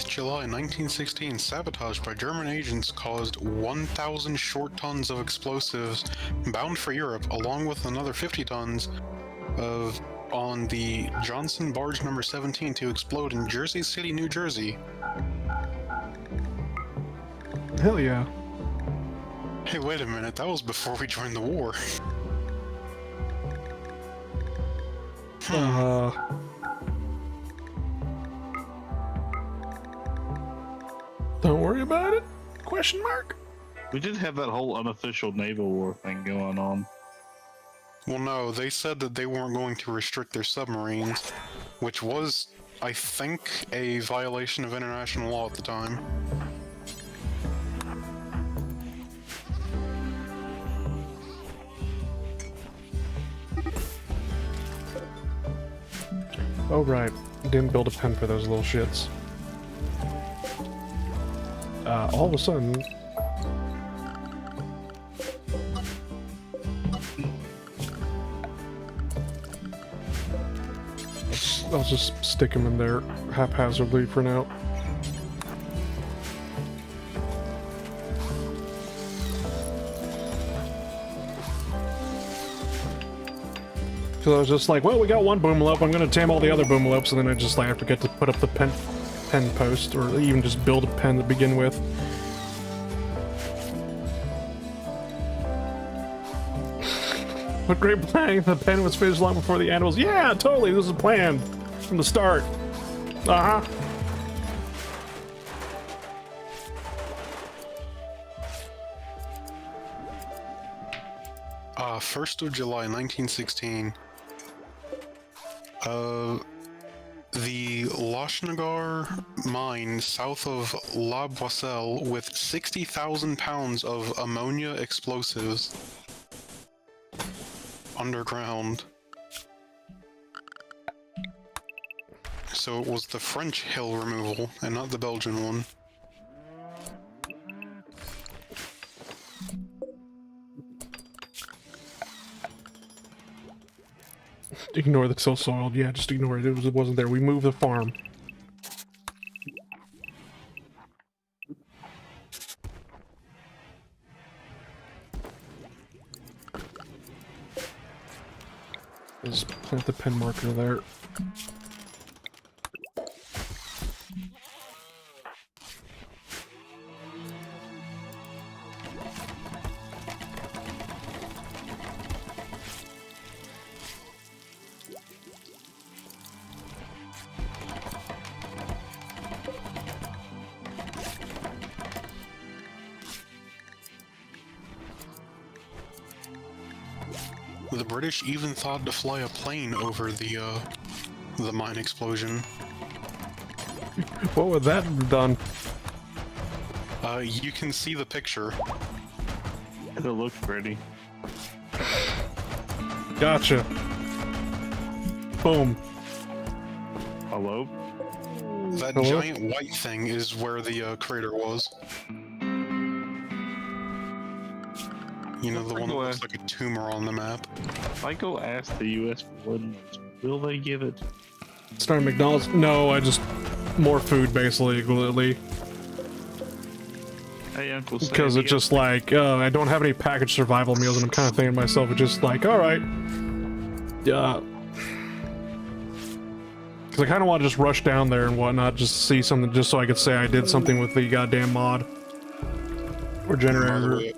July 1916, sabotage by German agents caused 1,000 short tons of explosives bound for Europe, along with another 50 tons on the Johnson Barge number 17 to explode in Jersey City, New Jersey. Hell yeah. Hey, wait a minute, that was before we joined the war. Don't worry about it? Question mark? We did have that whole unofficial naval war thing going on. Well, no, they said that they weren't going to restrict their submarines, which was, I think, a violation of international law at the time. Oh right, didn't build a pen for those little shits. All of a sudden... I'll just stick them in there haphazardly for now. Because I was just like, well, we got one boomlope, I'm gonna tame all the other boomlopes, and then I just like I forget to put up the pen post, or even just build a pen to begin with. What great planning! The pen was finished long before the animals. Yeah, totally. This was planned from the start. Uh huh. First of July, 1916. The Lashnagar mine south of La Boisselle with 60,000 pounds of ammonia explosives underground. So it was the French hill removal and not the Belgian one. Ignore the till soiled. Yeah, just ignore it. It wasn't there. We moved the farm. Just plant the pen marker there. The British even thought to fly a plane over the mine explosion. What would that have done? You can see the picture. It looks pretty. Gotcha. Boom. Hello? That Hello? giant white thing is where the crater was. You know, the one that looks like a tumor on the map. If I go ask the U.S. for ordnance, will they give it? Starting McDonald's? No, I just more food basically. Hey, Uncle Sam. Because it's just like, I don't have any packaged survival meals, and I'm kind of thinking to myself, it's just like, alright. Yeah. Because I kind of want to just rush down there and whatnot, just to see something, just so I could say I did something with the goddamn mod. Or generator.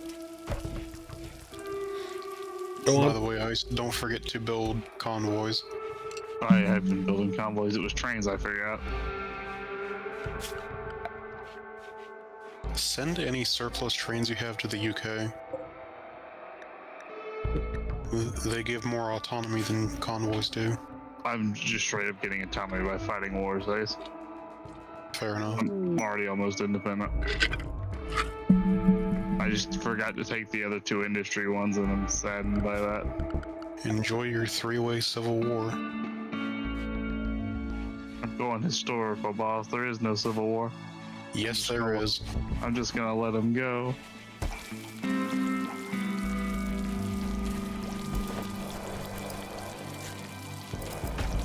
By the way, don't forget to build convoys. I have been building convoys. It was trains I figured out. Send any surplus trains you have to the UK. They give more autonomy than convoys do. I'm just straight up getting autonomy by fighting wars, guys. Fair enough. I'm already almost independent. I just forgot to take the other 2 industry ones, and I'm saddened by that. Enjoy your 3-way civil war. I'm going historical, boss. There is no civil war. Yes, there is. I'm just gonna let him go.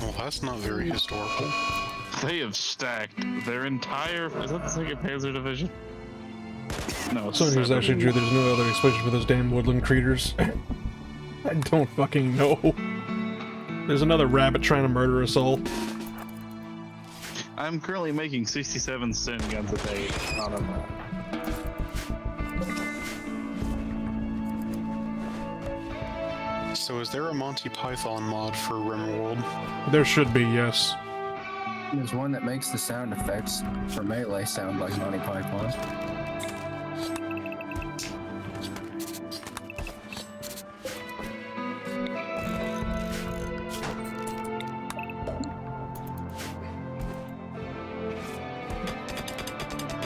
Well, that's not very historical. They have stacked their entire... Is that the 2nd Panzer Division? No, Someone who's 7. actually drew, there's no other explanation for those damn woodland creatures. I don't fucking know. There's another rabbit trying to murder us all. I'm currently making 67 Sin guns a day. Not enough. So is there a Monty Python mod for Rimworld? There should be, yes. There's one that makes the sound effects for melee sound like Monty Python.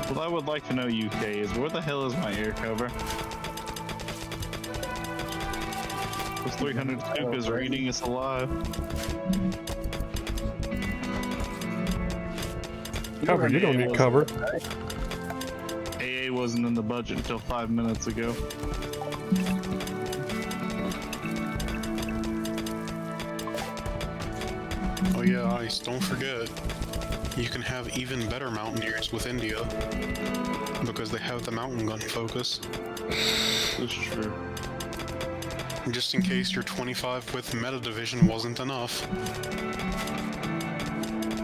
What I would like to know, UK, is where the hell is my air cover? This 300 scoop is eating us alive. Cover, you don't need cover. AA wasn't in the budget until 5 minutes ago. Oh yeah, Ice, don't forget. You can have even better mountaineers with India. Because they have the mountain gun focus. That's true. Just in case your 25 with meta division wasn't enough.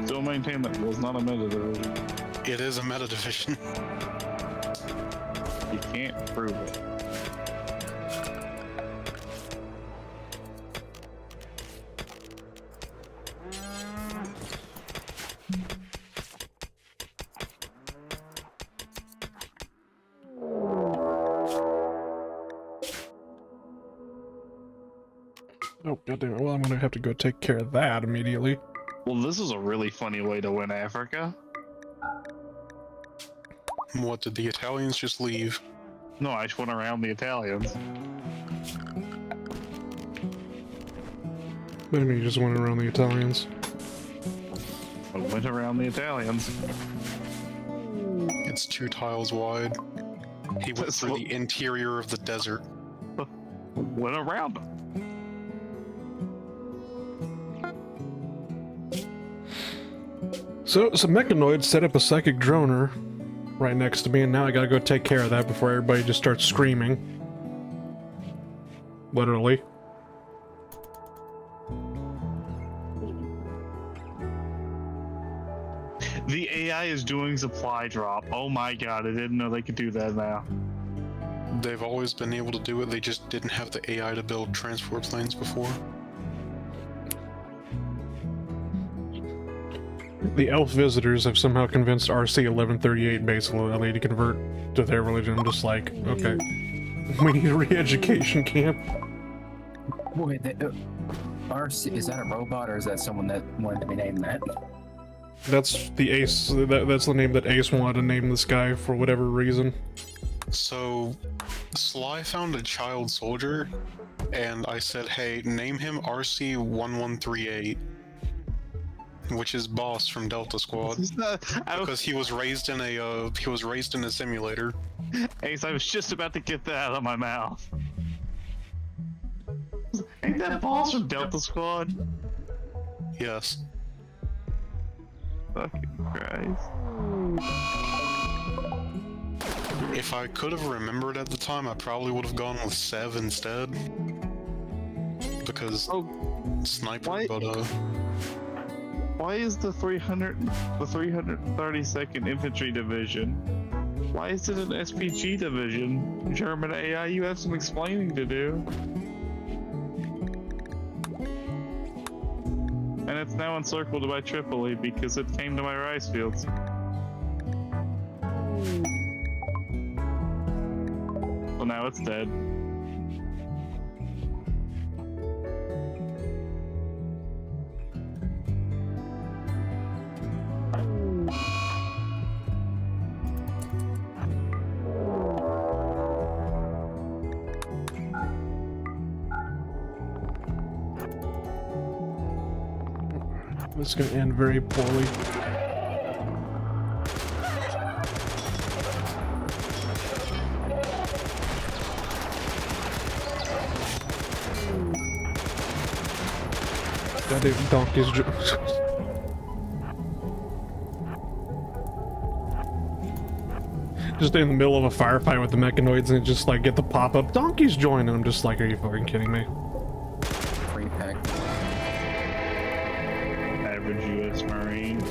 Still maintain that it was not a meta division. It is a meta division. You can't prove it. Oh, goddamn it. Well, I'm gonna have to go take care of that immediately. Well, this is a really funny way to win Africa. What, did the Italians just leave? No, I just went around the Italians. What do you mean you just went around the Italians? I went around the Italians. It's 2 tiles wide. He went That's through what- the interior of the desert. Went around them. So, some mechanoids set up a psychic droner right next to me, and now I gotta go take care of that before everybody just starts screaming. Literally. The AI is doing supply drop. Oh my god, I didn't know they could do that now. They've always been able to do it, they just didn't have the AI to build transport planes before. The elf visitors have somehow convinced RC-1138 basically to convert to their religion. I'm just like, okay. We need a re-education camp. Wait, RC, is that a robot or is that someone that wanted to be named that? That's the Ace. That's the name that Ace wanted to name this guy for whatever reason. So, Sly found a child soldier, and I said, hey, name him RC1138, which is Boss from Delta Squad, because he was raised in a simulator. Ace, I was just about to get that out of my mouth. Ain't that Boss from Delta Squad? Yes. Fucking Christ. If I could have remembered at the time, I probably would have gone with Sev instead. Because sniper, why- but Why is the 332nd Infantry Division? Why is it an SPG division? German AI, you have some explaining to do. And it's now encircled by Tripoli because it came to my rice fields. Well, now it's dead. This is gonna end very poorly. Goddamn donkeys. Just in the middle of a firefight with the mechanoids and just like get the pop-up donkeys join. I'm just like, are you fucking kidding me? Free pack. Average US Marine.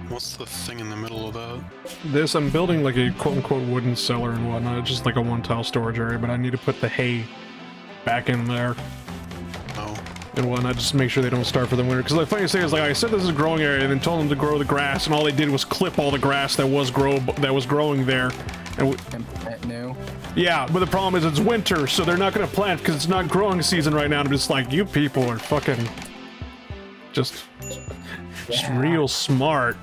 what's the thing in the middle of that? This, I'm building like a quote-unquote wooden cellar and whatnot, just like a one-tile storage area, but I need to put the hay back in there Oh. and whatnot, just to make sure they don't starve for the winter. Because the funny thing is, like, I said this is a growing area, and then told them to grow the grass, and all they did was clip all the grass that was growing there. And new. yeah, but the problem is it's winter, so they're not going to plant because it's not growing season right now. I'm just like, you people are fucking just real smart.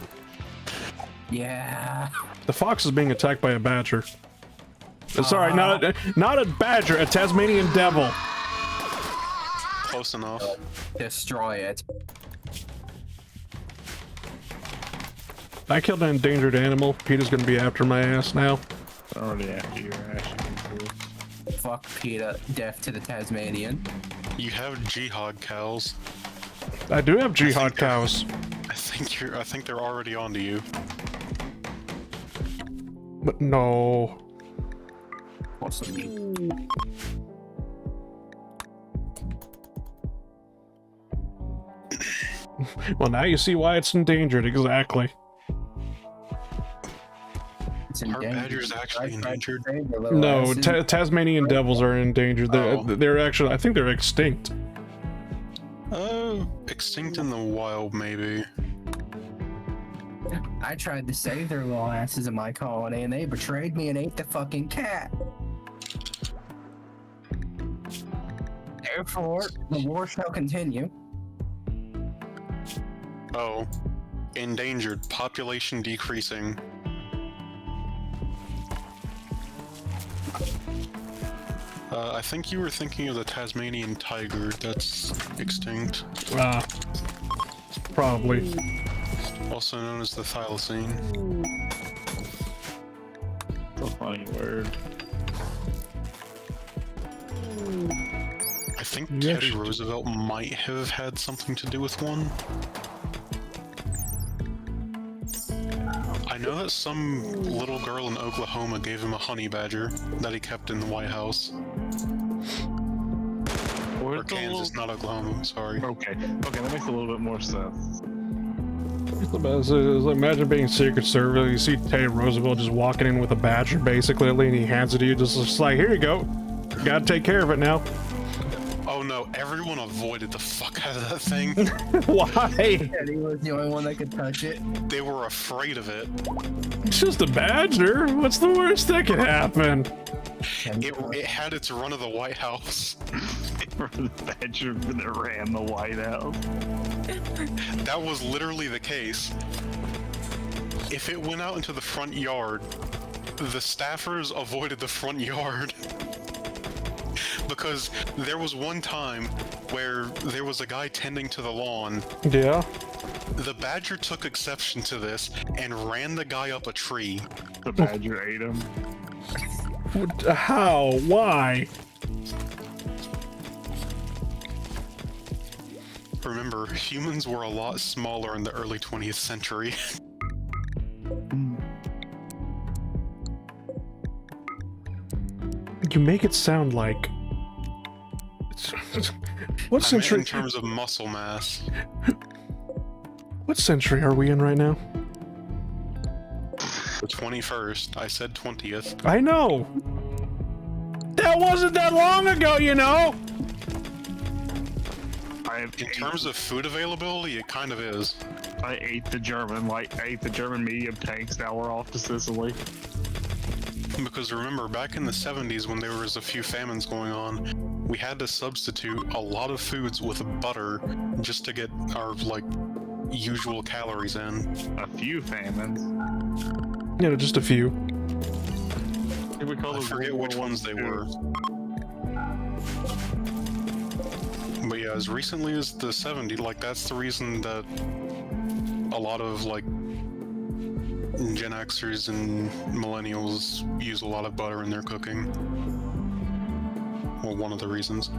Yeah. The fox is being attacked by a badger. Sorry, not a badger, a Tasmanian devil. Close enough. Destroy it. I killed an endangered animal. Peter's gonna be after my ass now. Already after your ass. Fuck PETA. Death to the Tasmanian. You have jihad cows. I do have jihad cows. I think they're already onto you. But no. Awesome. Well, now you see why it's endangered, exactly. It's Are endangered. badgers actually endangered? No, Tasmanian devils are endangered. They're actually, I think they're extinct. Oh, extinct in the wild, maybe. I tried to save their little asses in my colony, and they betrayed me and ate the fucking cat. Therefore, the war shall continue. Oh, endangered. Population decreasing. I think you were thinking of the Tasmanian tiger. That's extinct. Probably. Also known as the thylacine. It's a funny word. I think Yeah, Teddy Roosevelt might have had something to do with one. I know that some little girl in Oklahoma gave him a honey badger that he kept in the White House. Or Kansas, not Oklahoma, sorry. Okay, that makes a little bit more sense. It's like, imagine being Secret Service. You see Teddy Roosevelt just walking in with a badger, basically, and he hands it to you, just like, here you go. Gotta take care of it now. Oh no, everyone avoided the fuck out of that thing. Why? Teddy was the only one that could touch it. They were afraid of it. It's just a badger. What's the worst that could happen? It had its run of the White House. The badger that ran the White House. That was literally the case. If it went out into the front yard, the staffers avoided the front yard. Because there was one time where there was a guy tending to the lawn. Yeah. The badger took exception to this and ran the guy up a tree. The badger ate him. How? Why? Remember, humans were a lot smaller in the early 20th century. You make it sound like... What I meant century? in terms of muscle mass. What century are we in right now? The 21st. I said 20th. I know. That wasn't that long ago, you know. In terms of food availability, it kind of is. I ate the German medium tanks. Now we're off to Sicily. Because remember, back in the 70s when there was a few famines going on, we had to substitute a lot of foods with butter just to get our, like, usual calories in. A few famines. You know, just a few. We call I those forget World which War ones they II. were. But yeah, as recently as the 70s, like, that's the reason that a lot of, like, Gen Xers and Millennials use a lot of butter in their cooking. Well, one of the reasons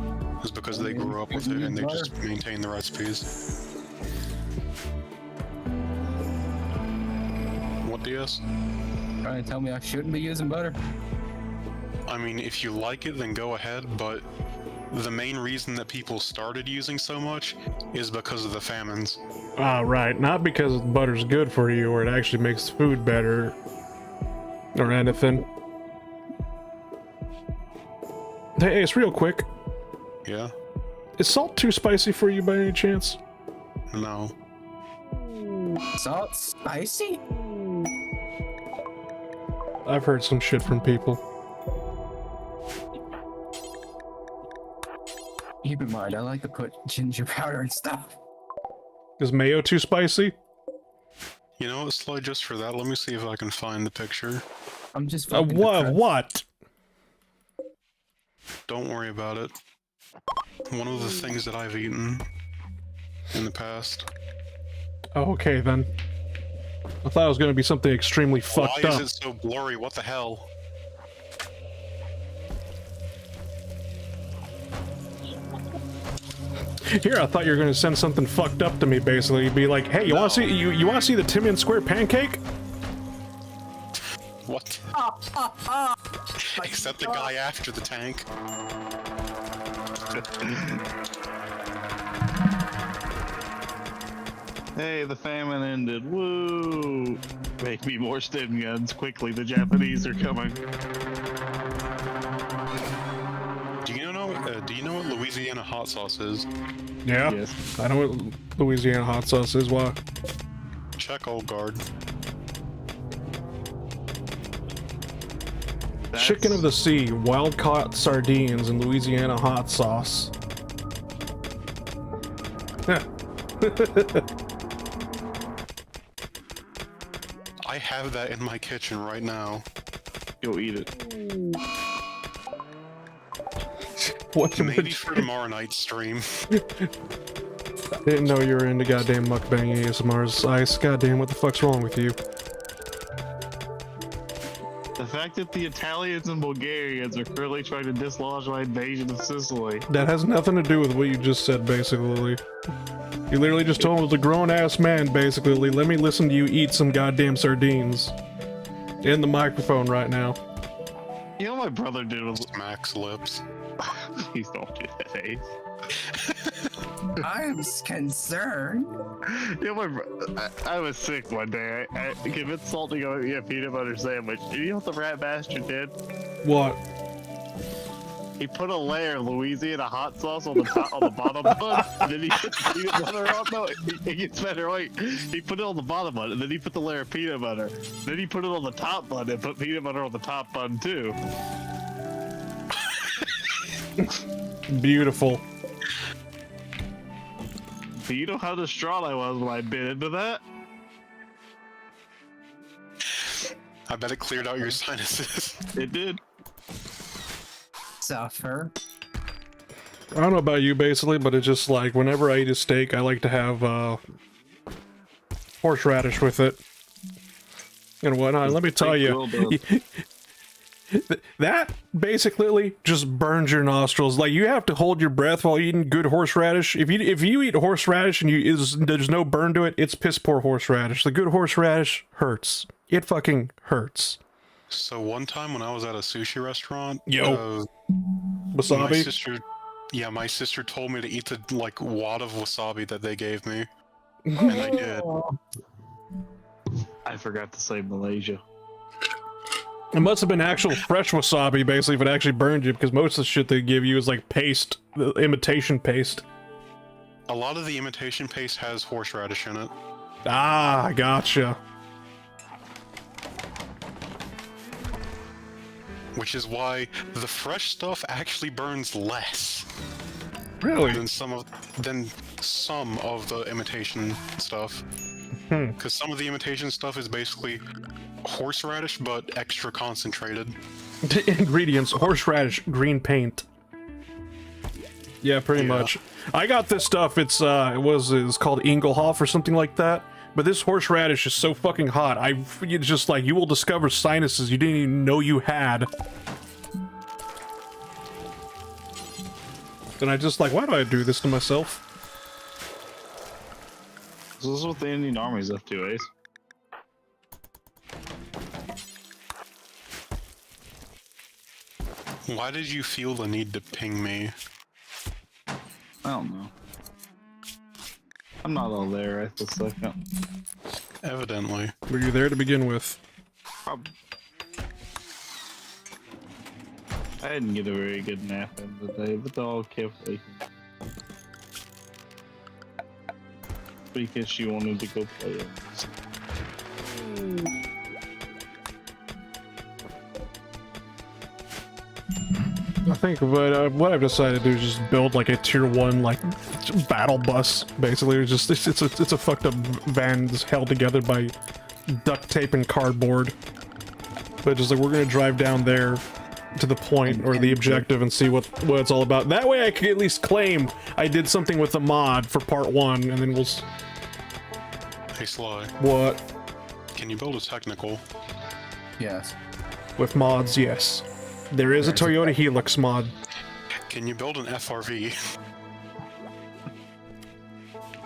is because they grew up with it and they just maintain the recipes. What, DS? Trying to tell me I shouldn't be using butter? I mean, if you like it, then go ahead, but the main reason that people started using so much is because of the famines. Ah, right. Not because butter's good for you or it actually makes food better or anything. Hey, Ace, real quick. Yeah? Is salt too spicy for you by any chance? No. Salt spicy? I've heard some shit from people. Keep in mind, I like to put ginger powder and stuff. Is mayo too spicy? You know what, Sly, just for that, let me see if I can find the picture. I'm just fucking What? depressed. What? Don't worry about it. One of the things that I've eaten in the past. Oh, okay then. I thought it was going to be something extremely fucked Why up. is it so blurry? What the hell? Here, I thought you were going to send something fucked up to me. Basically, be like, "Hey, you want to see you want to see the Timian Square pancake?" What? Except the guy after the tank. Hey, the famine ended. Woo! Make me more stim guns quickly. The Japanese are coming. Do you know what Louisiana hot sauce is? Yeah. Yes. I know what Louisiana hot sauce is. Why? Check Old Guard. Chicken of the sea, wild caught sardines, and Louisiana hot sauce. I have that in my kitchen right now. Go eat it. What? Maybe for tomorrow night's stream. I didn't know you were into goddamn mukbang ASMRs. Ice, goddamn, what the fuck's wrong with you? The The fact that the Italians and Bulgarians are currently trying to dislodge my invasion of Sicily. That has nothing to do with what you just said, basically. You literally just told him as a grown-ass man, basically, let me listen to you eat some goddamn sardines. In the microphone right now. You know what my brother did with Max lips. Please don't do that, Ace. I'm concerned. You know, I was sick one day. I convinced Salt to go eat a peanut butter sandwich. And you know what the rat bastard did? What? He put a layer of Louisiana hot sauce on the top, on the bottom bun, and then he put the peanut butter on. No, it gets better. Wait, he put it on the bottom bun, and then he put the layer of peanut butter. Then he put it on the top bun and put peanut butter on the top bun too. Beautiful. Do you know how distraught I was when I bit into that? I bet it cleared out your sinuses. It did. Suffer. I don't know about you, basically, but it's just like, whenever I eat a steak, I like to have, horseradish with it. And whatnot. Let me tell you, that basically just burns your nostrils. Like, you have to hold your breath while eating good horseradish. If you eat horseradish and there's no burn to it, it's piss poor horseradish. The good horseradish hurts. It fucking hurts. So one time when I was at a sushi restaurant, Wasabi? my sister told me to eat the like wad of wasabi that they gave me, and I did. I forgot to say Malaysia. It must have been actual fresh wasabi, basically, if it actually burned you, because most of the shit they give you is like paste, the imitation paste. A lot of the imitation paste has horseradish in it. Ah, gotcha. Which is why the fresh stuff actually burns less Really? than some of the imitation stuff. Because some of the imitation stuff is basically horseradish, but extra concentrated. Ingredients: horseradish, green paint. Yeah, pretty much. I got this stuff. It's called Engelhoff or something like that. But this horseradish is so fucking hot. It's just like, you will discover sinuses you didn't even know you had. And I just like, why do I do this to myself? So this is what the Indian Army's up to, Ace. Why did you feel the need to ping me? I don't know. I'm not all there at the second. Evidently. Were you there to begin with? I didn't get a very good nap in the day, but they all kept waking. Because she wanted to go play it. I think what I've decided to do is just build like a tier 1 like battle bus. Basically, it's a fucked up van that's held together by duct tape and cardboard. But just like, we're gonna drive down there to the point or the objective and see what it's all about. That way I can at least claim I did something with the mod for part 1, and then we'll... Hey Sly. What? Can you build a technical? Yes. With mods, yes. There is a Toyota Helix mod. Can you build an FRV?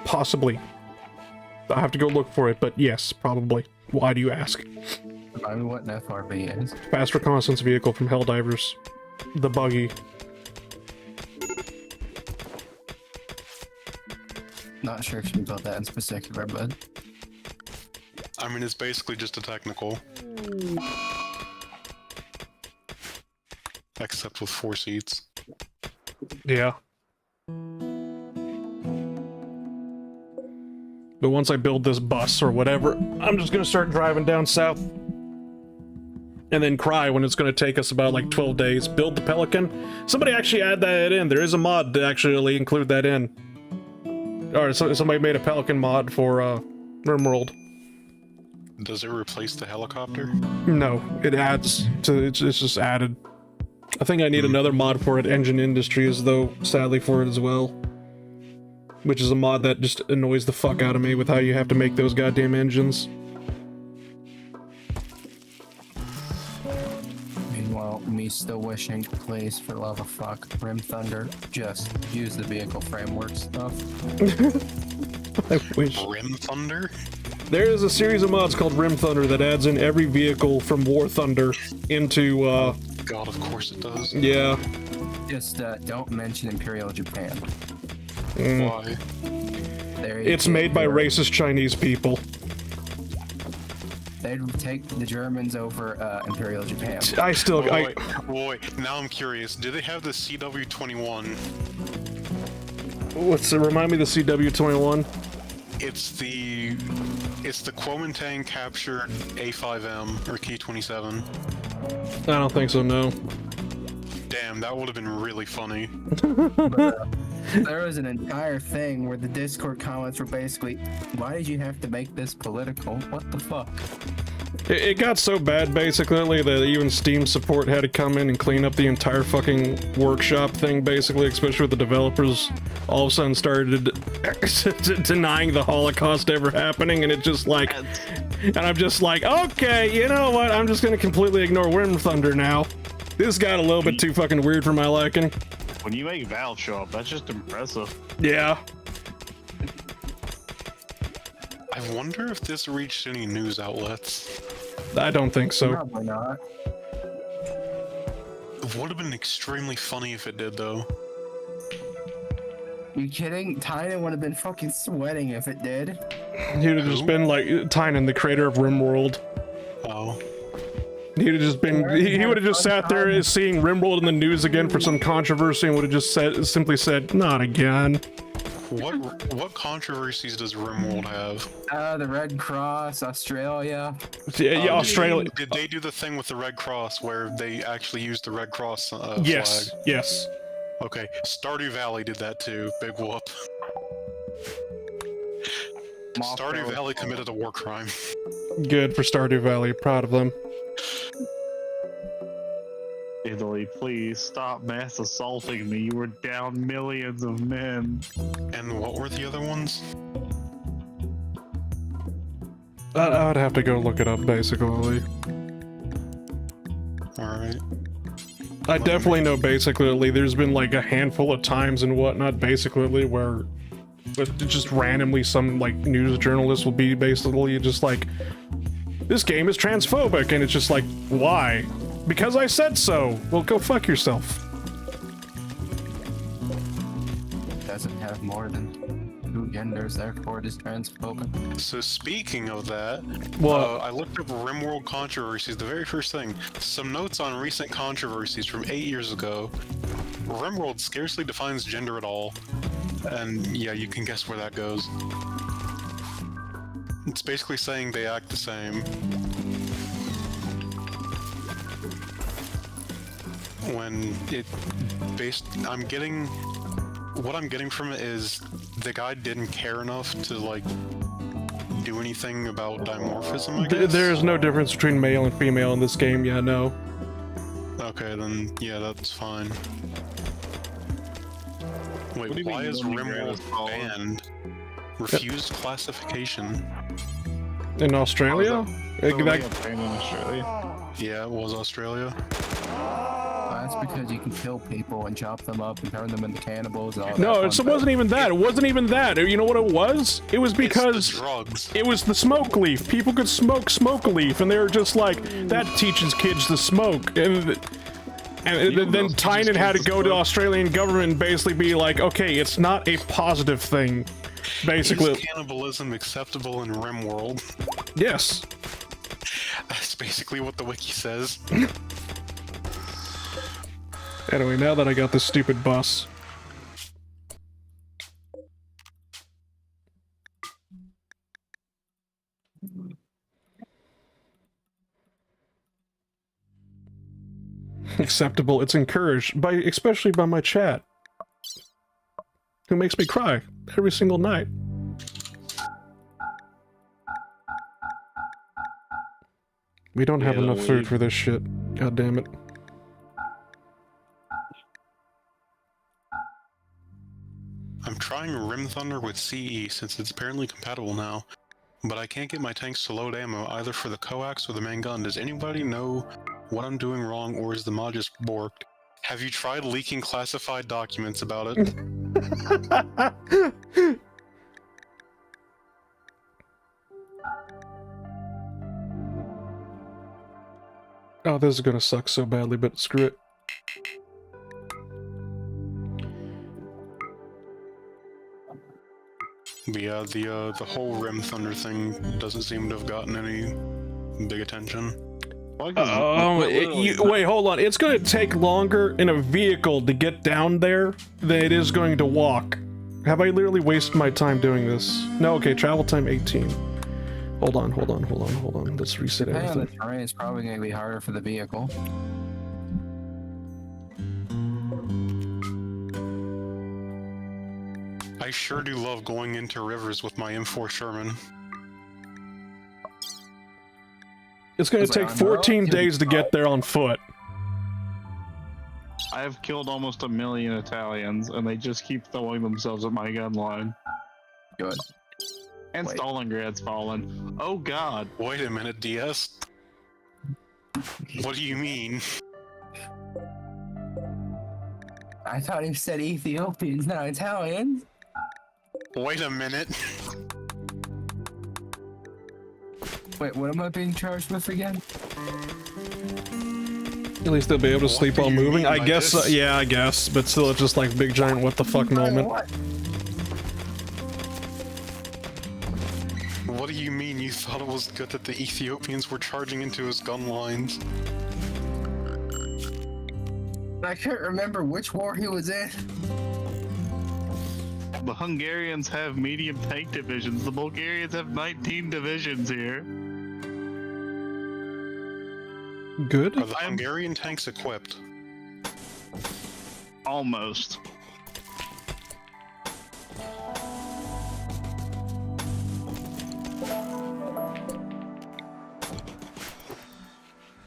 Possibly. I have to go look for it, but yes, probably. Why do you ask? I mean, what an FRV is. Fast reconnaissance vehicle from Helldivers. The buggy. Not sure if you can build that in particular, but... I mean, it's basically just a technical. Except with 4 seats. Yeah. But once I build this bus or whatever, I'm just gonna start driving down south. And then cry when it's gonna take us about like 12 days. Build the Pelican. Somebody actually add that in. There is a mod to actually include that in. Alright, so somebody made a Pelican mod for Rimworld. Does it replace the helicopter? No, it adds to it's just added. I think I need another mod for it, Engine Industries, though, sadly, for it as well. Which is a mod that just annoys the fuck out of me with how you have to make those goddamn engines. you still wishing, please, for love of fuck, Rim Thunder, just use the vehicle framework stuff. I wish. Rim Thunder? There is a series of mods called Rim Thunder that adds in every vehicle from War Thunder into, God, of course it does. yeah. Just don't mention Imperial Japan. Why? There you It's go. made by racist Chinese people. They'd take the Germans over Imperial Japan. I still, Wait, wait, now I'm curious. Do they have the CW21? remind me of the CW21? It's the Kuomintang captured A5M or K27. I don't think so, no. Damn, that would have been really funny. There was an entire thing where the Discord comments were basically, why did you have to make this political? What the fuck? It got so bad, basically, that even Steam support had to come in and clean up the entire fucking workshop thing, basically, especially with the developers all of a sudden started denying the Holocaust ever happening, and it just like... And I'm just like, okay, you know what? I'm just gonna completely ignore Rim Thunder now. This got a little bit too fucking weird for my liking. When you make Val show up, that's just impressive. Yeah. I wonder if this reached any news outlets. I don't think so. Probably not. It would have been extremely funny if it did, though. You kidding? Tynan would have been fucking sweating if it did. He'd have just been like Tynan, the creator of Rimworld. Oh. He'd have just been. He would have just sat there seeing Rimworld in the news again for some controversy and would have just simply said, "Not again." What controversies does Rimworld have? The Red Cross, Australia. Yeah, Australia. Did they do the thing with the Red Cross where they actually used the Red Cross Yes, flag? yes. Okay, Stardew Valley did that too. Big whoop. Stardew Valley committed a war crime. Good for Stardew Valley. Proud of them. Italy, please stop mass assaulting me. You were down millions of men. And what were the other ones? I would have to go look it up, basically. Alright. I definitely know, basically, there's been like a handful of times and whatnot, basically, where just randomly some like news journalist will be basically just like, this game is transphobic, and it's just like, why? Because I said so. Well, go fuck yourself. Doesn't have more than 2 genders, therefore it is transphobic. So speaking of that, What? I looked up Rimworld controversies, the very first thing. Some notes on recent controversies from 8 years ago. Rimworld scarcely defines gender at all. And yeah, you can guess where that goes. It's basically saying they act the same. When it what I'm getting from it is the guy didn't care enough to like do anything about dimorphism, I guess? There's no difference between male and female in this game, yeah, no. Okay, then yeah, that's fine. What do Wait, you why mean is you don't Rimworld grab a banned? Refused classification. In Australia? Oh, That- in Australia. Yeah, it was Australia. That's because you can kill people and chop them up and turn them into cannibals and all that. no, fun it stuff. wasn't even that. It wasn't even that. You know what it was? It was It's because the drugs. it was the smoke leaf. People could smoke leaf, and they were just like, that teaches kids to smoke. And then Tynan had to go to the Australian government and basically be like, okay, it's not a positive thing. Basically, Is cannibalism acceptable in Rimworld? yes. That's basically what the wiki says. Anyway, now that I got this stupid bus. Acceptable, it's encouraged, especially by my chat. Who makes me cry every single night. We don't have Yeah, enough we- food for this shit. God damn it. I'm trying Rim Thunder with CE since it's apparently compatible now, but I can't get my tanks to load ammo either for the coax or the main gun. Does anybody know what I'm doing wrong, or is the mod just borked? Have you tried leaking classified documents about it? Oh, this is gonna suck so badly, but screw it. But yeah, the whole Rim Thunder thing doesn't seem to have gotten any big attention. Wait, hold on. It's gonna take longer in a vehicle to get down there than it is going to walk. Have I literally wasted my time doing this? No, okay, travel time 18. Hold on. Let's reset Depending on the everything. terrain, it's probably going to be harder for the vehicle. I sure do love going into rivers with my M4 Sherman. It's gonna Was I take on 14 road? days to get there on foot. I have killed almost 1 million Italians, and they just keep throwing themselves at my gun line. Good. And Wait. Stalingrad's fallen. Oh god. Wait a minute, DS. What do you mean? I thought he said Ethiopians, not Italians. Wait a minute. Wait, what am I being charged with again? At least they'll be able to What sleep do while you moving. mean I by guess, this? yeah, I guess. But still, it's just like big giant what the fuck moment. What? What do you mean you thought it was good that the Ethiopians were charging into his gun lines? I can't remember which war he was in. The Hungarians have medium tank divisions. The Bulgarians have 19 divisions here. Good. Are the Hungarian tanks equipped? Almost.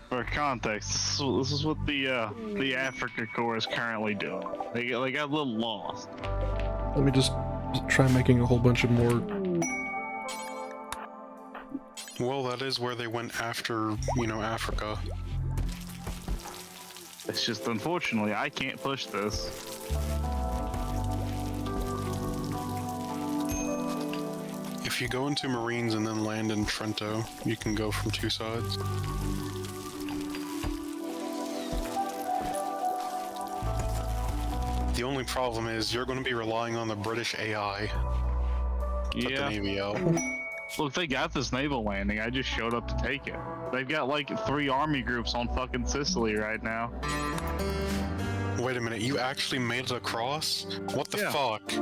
For context, this is what the Africa Corps is currently doing. They got a little lost. Let me just try making a whole bunch of more. Well, that is where they went after, you know, Africa. It's just unfortunately I can't push this. If you go into Marines and then land in Trento, you can go from two sides. The only problem is you're going to be relying on the British AI. Put the Yeah. Navy out. Look, they got this naval landing. I just showed up to take it. They've got like 3 army groups on fucking Sicily right now. Wait a minute, you actually made it across? What the Yeah. fuck?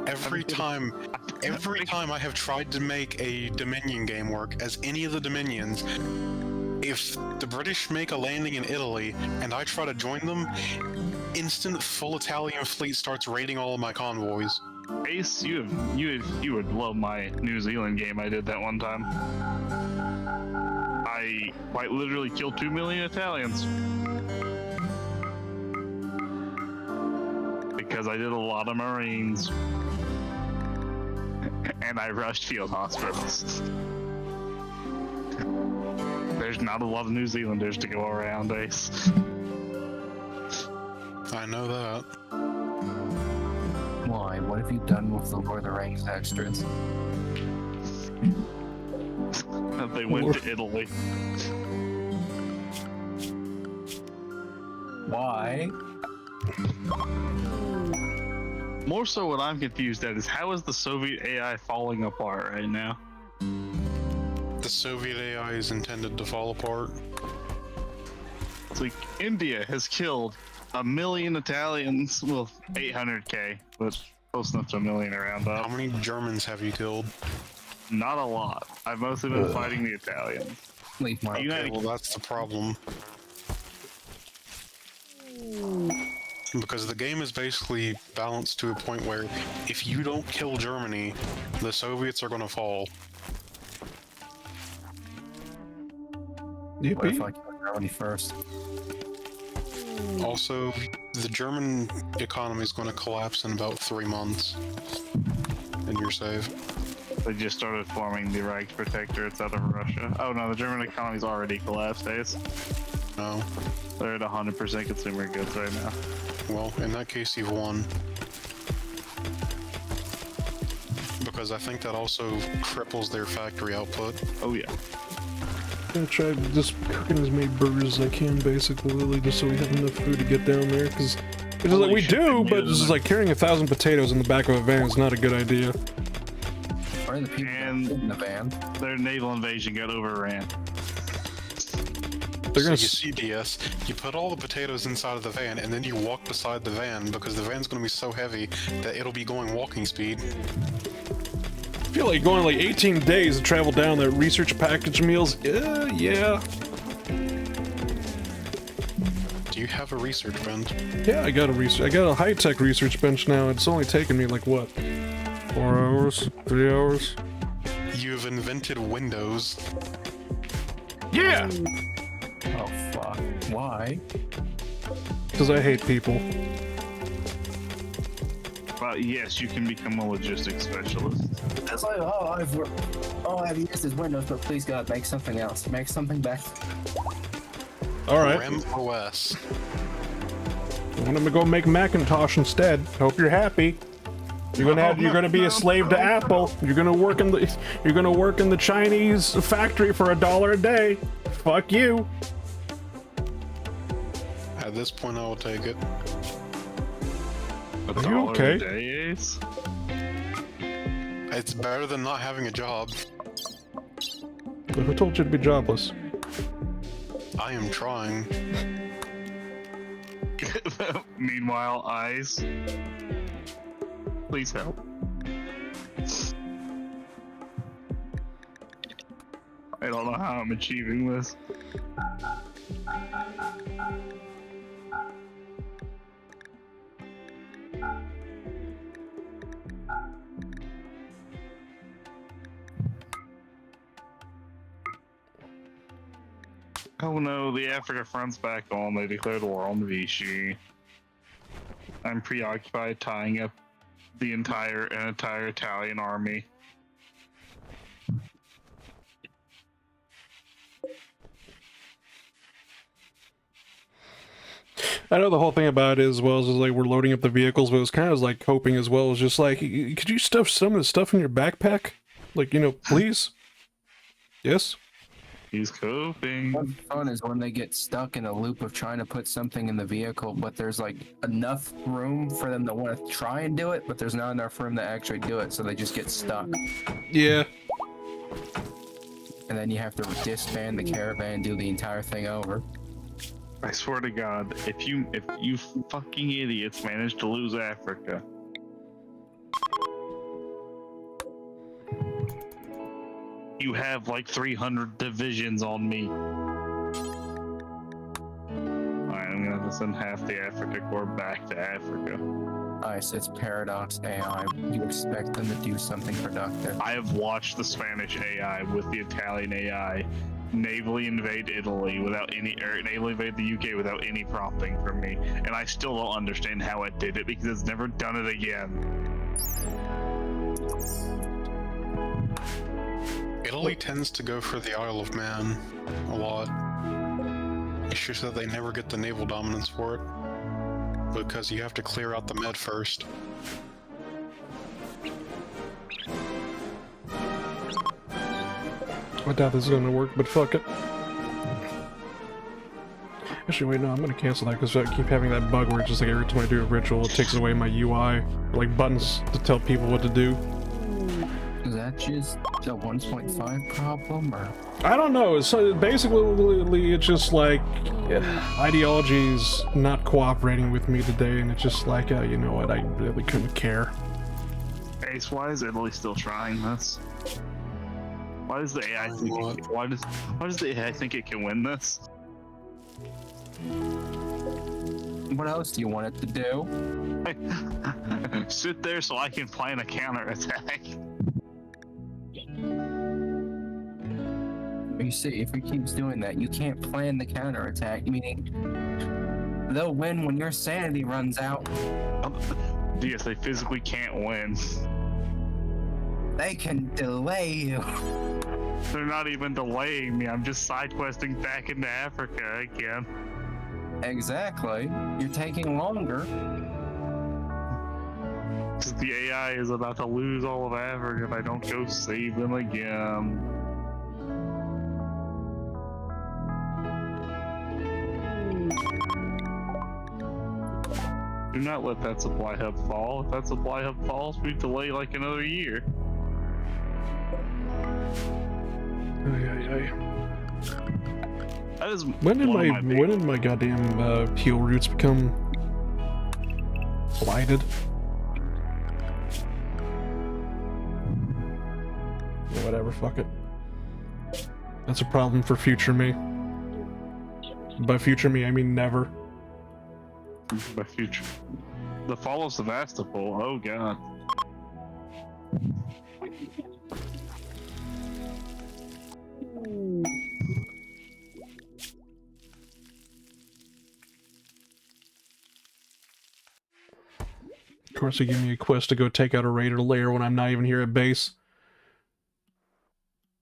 Every time I have tried to make a Dominion game work as any of the Dominions, if the British make a landing in Italy and I try to join them, instant full Italian fleet starts raiding all of my convoys. Ace, you would love my New Zealand game I did that one time. I quite literally killed 2 million Italians. Because I did a lot of Marines. And I rushed field hospitals. There's not a lot of New Zealanders to go around, Ace. I know that. Why? What have you done with the Lord of the Rings extras? They went to Italy. Why? More so what I'm confused at is how is the Soviet AI falling apart right now? The Soviet AI is intended to fall apart. It's like India has killed 1 million Italians, well, 800k, but close enough to 1 million around How up. many Germans have you killed? Not a lot. I've mostly been fighting the Italians. Leave my. Okay, United- well that's the problem. Because the game is basically balanced to a point where if you don't kill Germany, the Soviets are gonna fall. What if Yippee. I kill Germany first? Also, the German economy is gonna collapse in about 3 months. And you're safe. They just started forming the Reichsprotectorates out of Russia. Oh no, the German economy's already collapsed, Ace. No. They're at 100% consumer goods right now. Well, in that case, you've won. Because I think that also cripples their factory output. Oh yeah. I'm gonna try just cooking as many burgers as I can, basically, just so we have enough food to get down there. Because it's just like we do, but it's just like carrying 1,000 potatoes in the back of a van is not a good idea. Where are the people And in the van? their naval invasion got overran. They're So gonna you see, DS, you put all the potatoes inside of the van, and then you walk beside the van, because the van's gonna be so heavy that it'll be going walking speed. I feel like going like 18 days to travel down there. Research package meals, yeah. Do you have a research bench? Yeah, I got a high-tech research bench now. It's only taken me like what, 4 hours, 3 hours? You've invented Windows. Yeah, Oh fuck. Why? because I hate people. Well, yes, you can become a logistics specialist. It's like, I've used this Windows, but please God, make something else. Make something better. All right, REM OS. I'm gonna go make Macintosh instead. Hope you're happy. You're gonna be a slave to Apple. You're gonna work in the Chinese factory for $1 a day. Fuck you. At this point, I will take it. A Are you dollar okay? a day, Ace? It's better than not having a job. Who told you to be jobless? I am trying. Meanwhile, eyes. Please help. I don't know how I'm achieving this. Oh no, the Africa front's back on. They declared war on Vichy. I'm preoccupied tying up the entire Italian army. I know the whole thing about it as well is like we're loading up the vehicles, but it was kind of like hoping as well. It's just like, could you stuff some of the stuff in your backpack? Like, please? Yes? He's coping. What's fun is when they get stuck in a loop of trying to put something in the vehicle, but there's like enough room for them to want to try and do it, but there's not enough room to actually do it, so they just get stuck. Yeah. And then you have to disband the caravan and do the entire thing over. I swear to God, if you fucking idiots manage to lose Africa, you have like 300 divisions on me. Alright, I'm gonna have to send half the Africa Corps back to Africa. Nice, it's Paradox AI. You expect them to do something productive. I have watched the Spanish AI with the Italian AI navally invade Italy without any, or navally invade the UK without any prompting from me, and I still don't understand how it did it because it's never done it again. Italy tends to go for the Isle of Man a lot. It's just that they never get the naval dominance for it. Because you have to clear out the Med first. I doubt this is gonna work, but fuck it. Actually, wait, no, I'm gonna cancel that because I keep having that bug where it's just like every time I do a ritual, it takes away my UI, or like buttons to tell people what to do. Is that just a 1.5 problem, or? I don't know. So basically, it's just like ideology's not cooperating with me today, and it's just like, you know what? I really couldn't care. Ace, why is Italy still trying this? Why does the AI think why does the AI think it can win this? What else do you want it to do? Sit there so I can plan a counterattack. You see, if it keeps doing that, you can't plan the counterattack, meaning they'll win when your sanity runs out. Yes, they physically can't win. They can delay you. They're not even delaying me. I'm just side questing back into Africa again. Exactly. You're taking longer. 'Cause the AI is about to lose all of Africa if I don't go save them again. Do not let that supply hub fall. If that supply hub falls, we delay like another year. That is When did my goddamn peel roots become blighted? Whatever, fuck it. That's a problem for future me. By future me, I mean never. By future. The fall of Sevastopol, oh god. Of course, they give me a quest to go take out a raider lair when I'm not even here at base.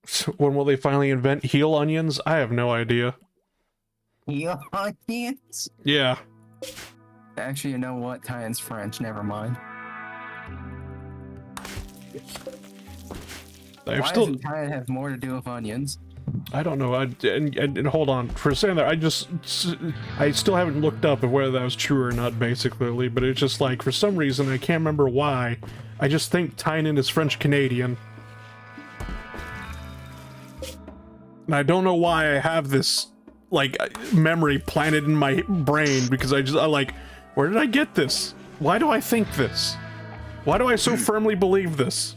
So when will they finally invent heal onions? I have no idea. Heal onions? Yeah. Actually, you know what? Tyan's French. Never mind. Why doesn't Tyan have more to do with onions? I don't know. And hold on. For saying that, I still haven't looked up of whether that was true or not, basically. But it's just like, for some reason, I can't remember why. I just think Tynan is French-Canadian. And I don't know why I have this, like, memory planted in my brain, because I like, where did I get this? Why do I think this? Why do I so firmly believe this?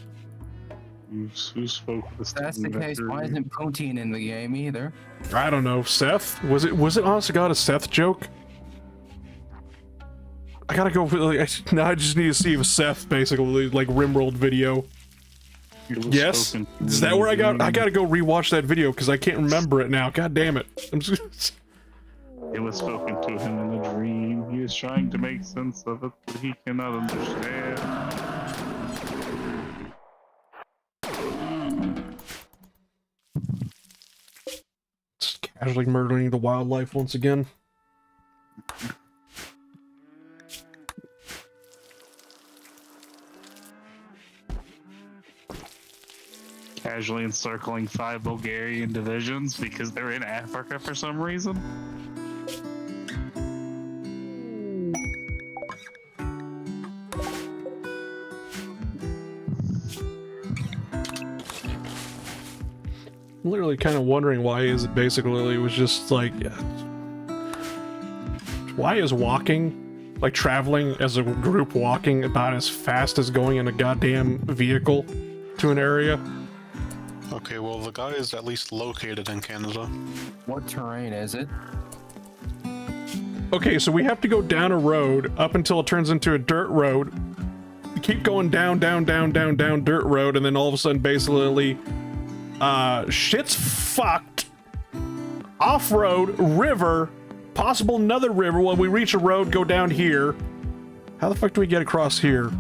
Who spoke this? If that's the case, why isn't Poutine in the game either? I don't know. Seth? Was it honest to God a Seth joke? I gotta go, now I just need to see if Seth, basically, like, Rimworld video. Yes? Is that where I gotta go rewatch that video, because I can't remember it now. God damn it. I'm just... It was spoken to him in a dream. He is trying to make sense of it, but he cannot understand. Just casually murdering the wildlife once again. Casually encircling 5 Bulgarian divisions because they're in Africa for some reason. I'm literally kind of wondering why is it basically, it was just like, why is walking, like traveling as a group walking about as fast as going in a goddamn vehicle to an area? Okay, well, the guy is at least located in Canada. What terrain is it? Okay, so we have to go down a road up until it turns into a dirt road. We keep going down dirt road, and then all of a sudden, basically, shit's fucked. Off-road, river, possible another river. When we reach a road, go down here. How the fuck do we get across here?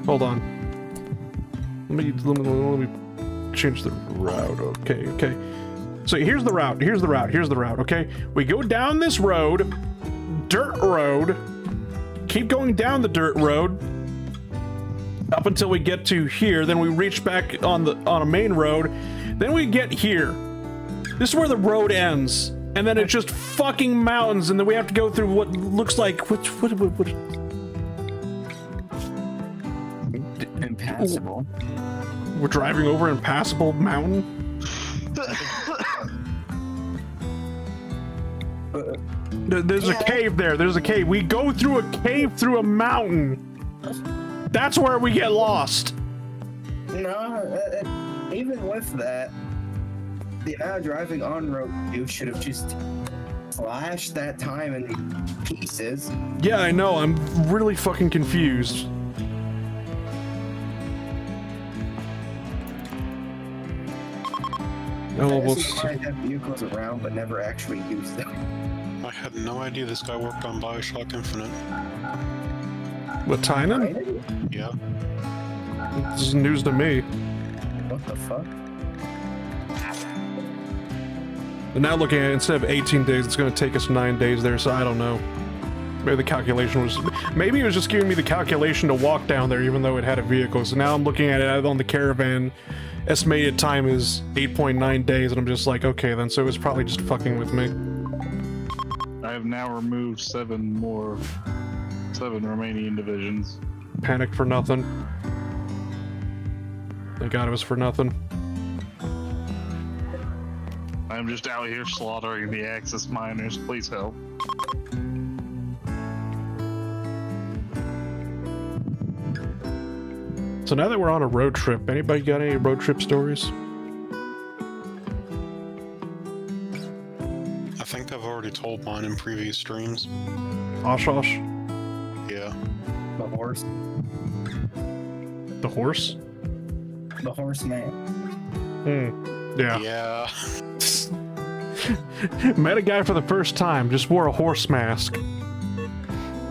Hold on. Let me change the route. Okay. So here's the route, okay? We go down this road, dirt road, keep going down the dirt road, up until we get to here, then we reach back on a main road, then we get here. This is where the road ends, and then it's just fucking mountains, and then we have to go through what looks like, what Impassable. We're driving over an impassable mountain? There's a cave there. There's a cave. We go through a cave through a mountain. That's where we get lost. No, even with that, the amount of driving on road you should have just slashed that time in pieces. Yeah, I know. I'm really fucking confused. Oh, I have vehicles around, but never actually used them. I had no idea this guy worked on Bioshock Infinite. What, Tynan? Yeah. This is news to me. What the fuck? And now looking at it, instead of 18 days, it's going to take us 9 days there, so I don't know. Maybe the calculation was... Maybe it was just giving me the calculation to walk down there, even though it had a vehicle. So now I'm looking at it on the caravan. Estimated time is 8.9 days, and I'm just like, okay then, so it was probably just fucking with me. I have now removed 7 remaining divisions. Panicked for nothing. Thank God it was for nothing. I'm just out here slaughtering the Axis miners. Please help. So now that we're on a road trip, anybody got any road trip stories? I think I've already told mine in previous streams. Osh Osh? Yeah. The horse. The horse? The horseman. Yeah. Yeah. Met a guy for the first time, just wore a horse mask.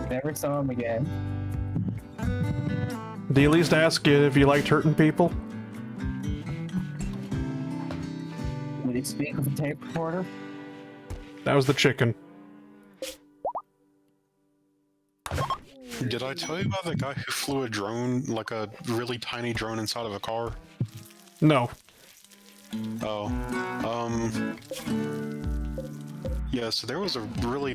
Never saw him again. Do you at least ask it if you liked hurting people? Did he speak with a tape recorder? That was the chicken. Did I tell you about the guy who flew a drone, like a really tiny drone inside of a car? No. Oh. Yeah, so there was a really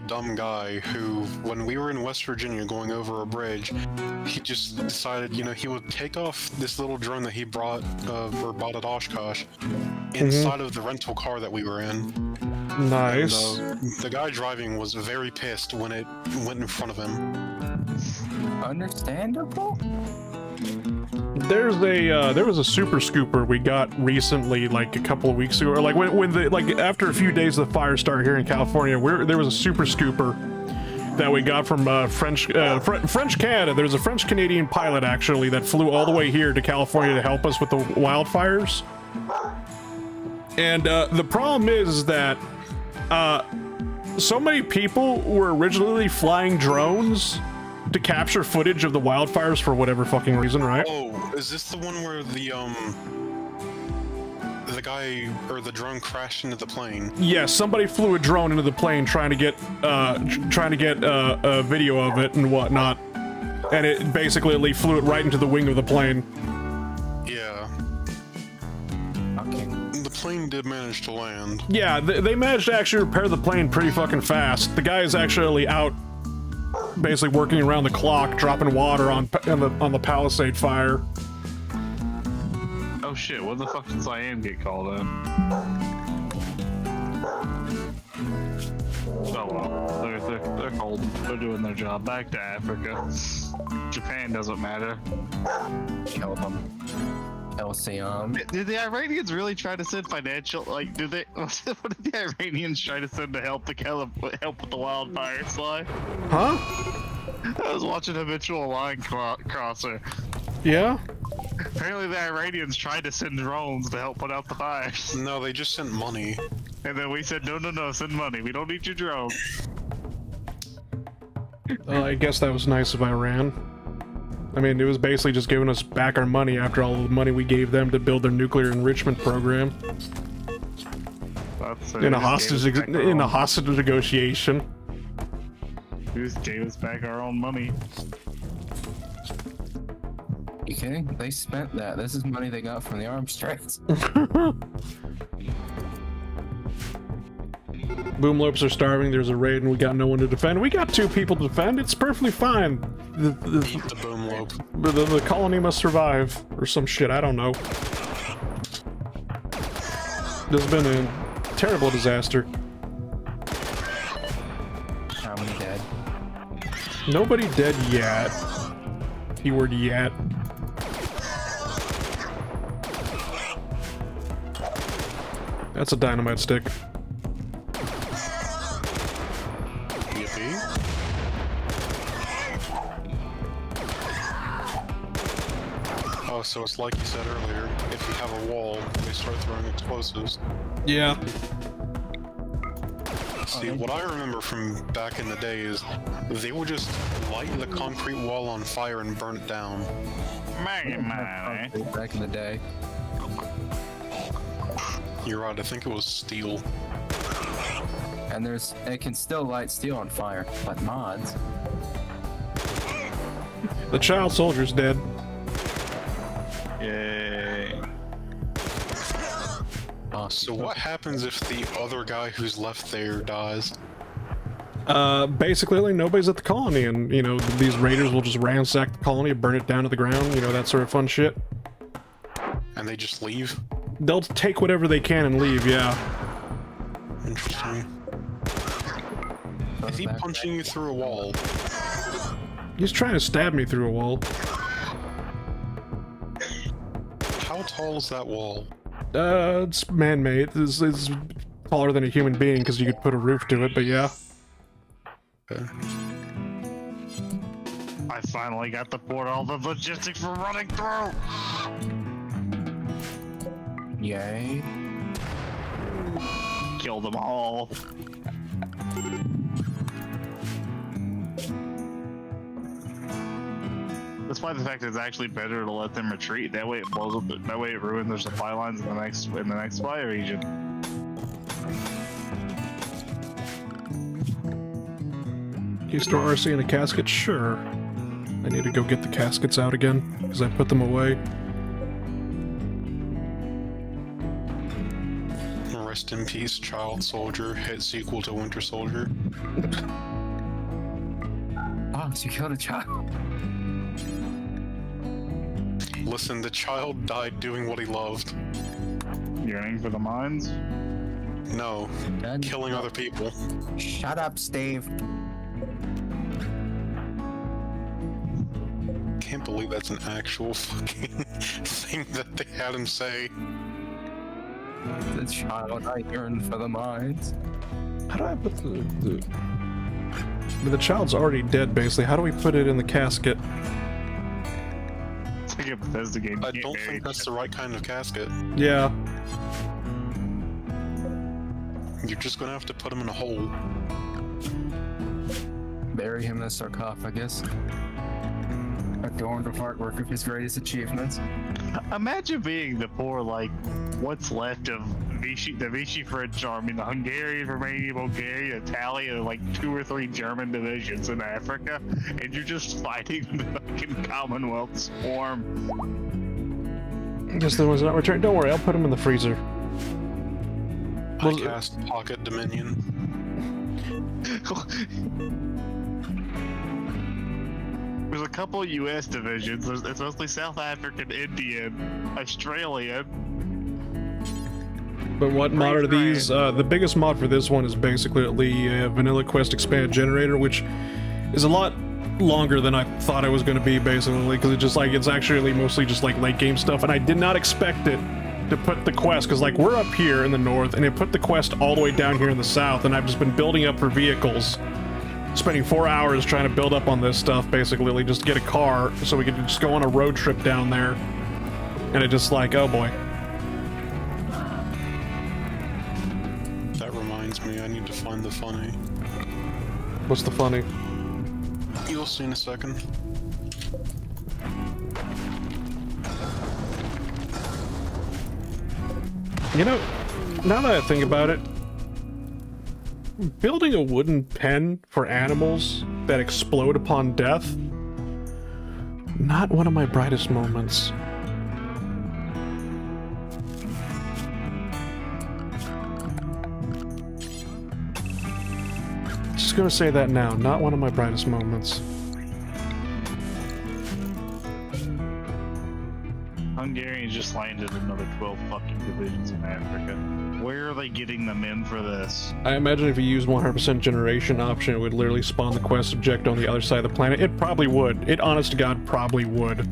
dumb guy who, when we were in West Virginia going over a bridge, he just decided, you know, he would take off this little drone that he brought, or bought at Oshkosh, inside of the rental car that we were in. Nice. And, the guy driving was very pissed when it went in front of him. Understandable? There was a super scooper we got recently, like a couple of weeks ago, or like when the, like after a few days of the fire started here in California, there was a super scooper that we got from French Canada. There's a French Canadian pilot actually that flew all the way here to California to help us with the wildfires. And the problem is that so many people were originally flying drones to capture footage of the wildfires for whatever fucking reason, right? Oh, is this the one where the guy or the drone crashed into the plane? Yeah, somebody flew a drone into the plane trying to get a video of it and whatnot, and it basically flew it right into the wing of the plane. Yeah. Okay. The plane did manage to land. Yeah, they managed to actually repair the plane pretty fucking fast. The guy is actually out basically working around the clock, dropping water on the Palisade fire. Oh shit, what the fuck did Cyan get called in? Oh well, they're cold. They're doing their job. Back to Africa. Japan doesn't matter. Kill them. LCM. Did the Iranians really try to send financial, like, what did the Iranians try to send to help with the wildfire slide? Huh? I was watching Habitual Line Crosser. Yeah? Apparently the Iranians tried to send drones to help put out the fires. No, they just sent money. And then we said, no, send money. We don't need your drone. I guess that was nice of Iran. I mean, it was basically just giving us back our money after all the money we gave them to build their nuclear enrichment program. In a hostage negotiation. They just gave us back our own money. You kidding? They spent that. This is money they got from the arms trades. Boomlopes are starving, there's a raid, and we got no one to defend. We got 2 people to defend, it's perfectly fine. Eat the boom lope. The colony must survive, or some shit, I don't know. There's been a terrible disaster. How many dead? Nobody dead yet. Keyword yet. That's a dynamite stick. Yippee. Oh, so it's like you said earlier, if you have a wall, they start throwing explosives. Yeah. See, what I remember from back in the day is they would just light the concrete wall on fire and burn it down. Back in the day. You're right, I think it was steel. And it can still light steel on fire, but mods. The child soldier's dead. Yay. So what happens if the other guy who's left there dies? Basically, like, nobody's at the colony, and, you know, these raiders will just ransack the colony, burn it down to the ground, you know, that sort of fun shit. And they just leave? They'll take whatever they can and leave, yeah. Interesting. Is he punching you through a wall? He's trying to stab me through a wall. How tall is that wall? It's man-made. It's taller than a human being, because you could put a roof to it, but yeah. Okay. I finally got the portal, the logistics for running through! Yay. Kill them all. Despite the fact that it's actually better to let them retreat, that way it blows up. That way it ruins their supply lines in the next supply region. Can you store RC in a casket? Sure. I need to go get the caskets out again, because I put them away. Rest in peace, child soldier. Hit sequel to Winter Soldier. Oh, so you killed a child. Listen, the child died doing what he loved. Yearning for the mines? No, Done. killing other people. Shut up, Steve. Can't believe that's an actual fucking thing that they had him say. The child I yearn for the mines. How do I put the child's already dead, basically. How do we put it in the casket? It's like a Bethesda game. I don't think that's the right kind of casket. Yeah. You're just gonna have to put him in a hole. Bury him in a sarcophagus. Adorned with artwork of his greatest achievements. Imagine being the poor, like, what's left of the Vichy French army, the Hungarian, Romania, Bulgaria, Italian, and like 2 or 3 German divisions in Africa, and you're just fighting the fucking Commonwealth swarm. Just the one's not returned. Don't worry, I'll put them in the freezer. I cast Pocket Dominion. There's a couple of U.S. divisions. It's mostly South African, Indian, Australian. But what mod are these? The biggest mod for this one is basically a Vanilla Quest Expand Generator, which is a lot longer than I thought it was going to be, basically, because it's actually mostly just like late game stuff, and I did not expect it to put the quest, because like we're up here in the north, and it put the quest all the way down here in the south, and I've just been building up for vehicles, spending 4 hours trying to build up on this stuff, basically, like just get a car so we could just go on a road trip down there, and it just like, oh boy. That reminds me, I need to find the funny. What's the funny? You'll see in a second. You know, now that I think about it, building a wooden pen for animals that explode upon death, not one of my brightest moments. Just gonna say that now, not one of my brightest moments. Hungarians just landed another 12 fucking divisions in Africa. Where are they getting the men for this? I imagine if you use 100% generation option, it would literally spawn the quest object on the other side of the planet. It probably would. It, honest to God, probably would.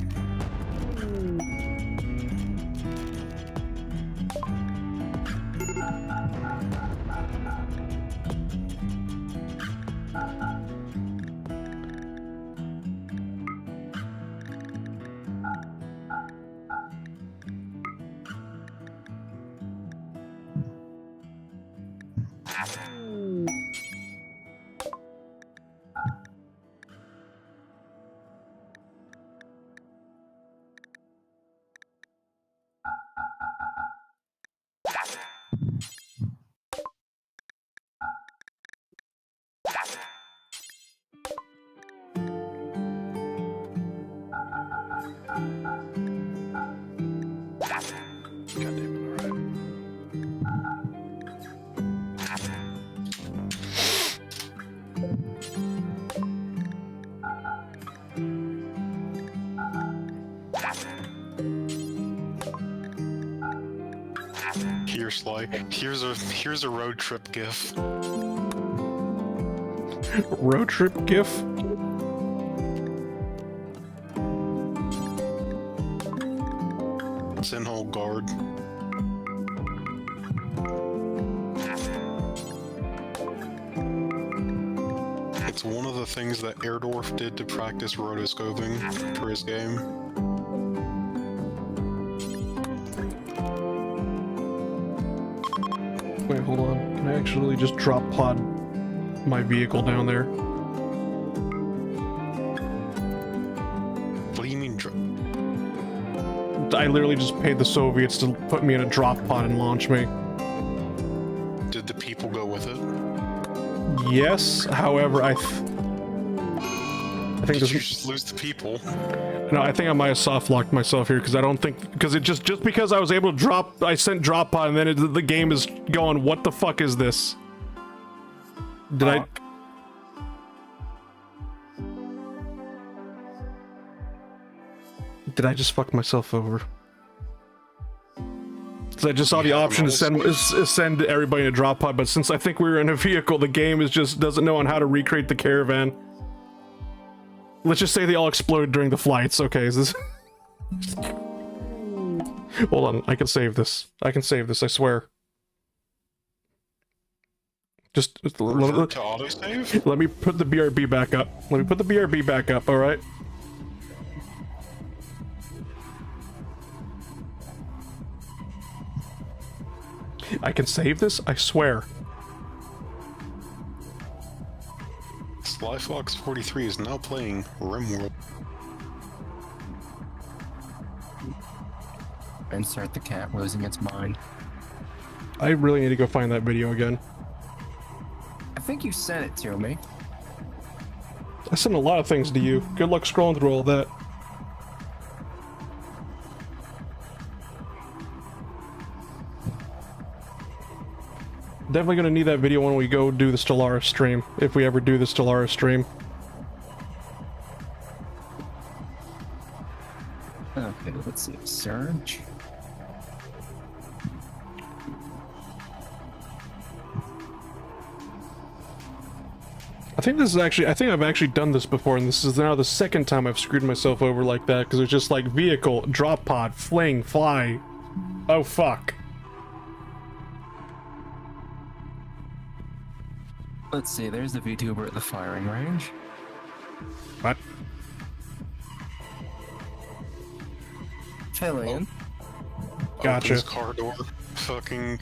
God damn it, alright. Here, Sly. Here's a road trip gif. Road trip gif? It's in Old Guard. It's one of the things that Erdorf did to practice rotoscoping for his game. Wait, hold on. Can I actually just drop pod my vehicle down there? What do you mean? I literally just paid the Soviets to put me in a drop pod and launch me. Did the people go with it? Yes, however, I think Did you this. just lose the people? No, I think I might have soft locked myself here because I don't think because it just because I was able to drop, I sent drop pod and then the game is going. What the fuck is this? Did I? Did I just fuck myself over? Because I just saw the option to send everybody in a drop pod, but since I think we were in a vehicle, the game is just doesn't know on how to recreate the caravan. Let's just say they all exploded during the flights. Okay, is this? Hold on, I can save this. I can save this. I swear. Just To autosave? let me put the BRB back up. Let me put the BRB back up. All right. I can save this. I swear. Sly Fox 43 is now playing Rimworld. Insert the cat losing its mind. I really need to go find that video again. I think you sent it to me. I sent a lot of things to you. Good luck scrolling through all that. Definitely gonna need that video when we go do the Stellaris stream, if we ever do the Stellaris stream. Okay, let's see. Search. I think this is actually, I think I've actually done this before, and this is now the second time I've screwed myself over like that, because it's just like vehicle, drop pod, fling, fly. Oh fuck. Let's see, there's the VTuber at the firing range. What? Fillion. Gotcha. Opens car door. Fucking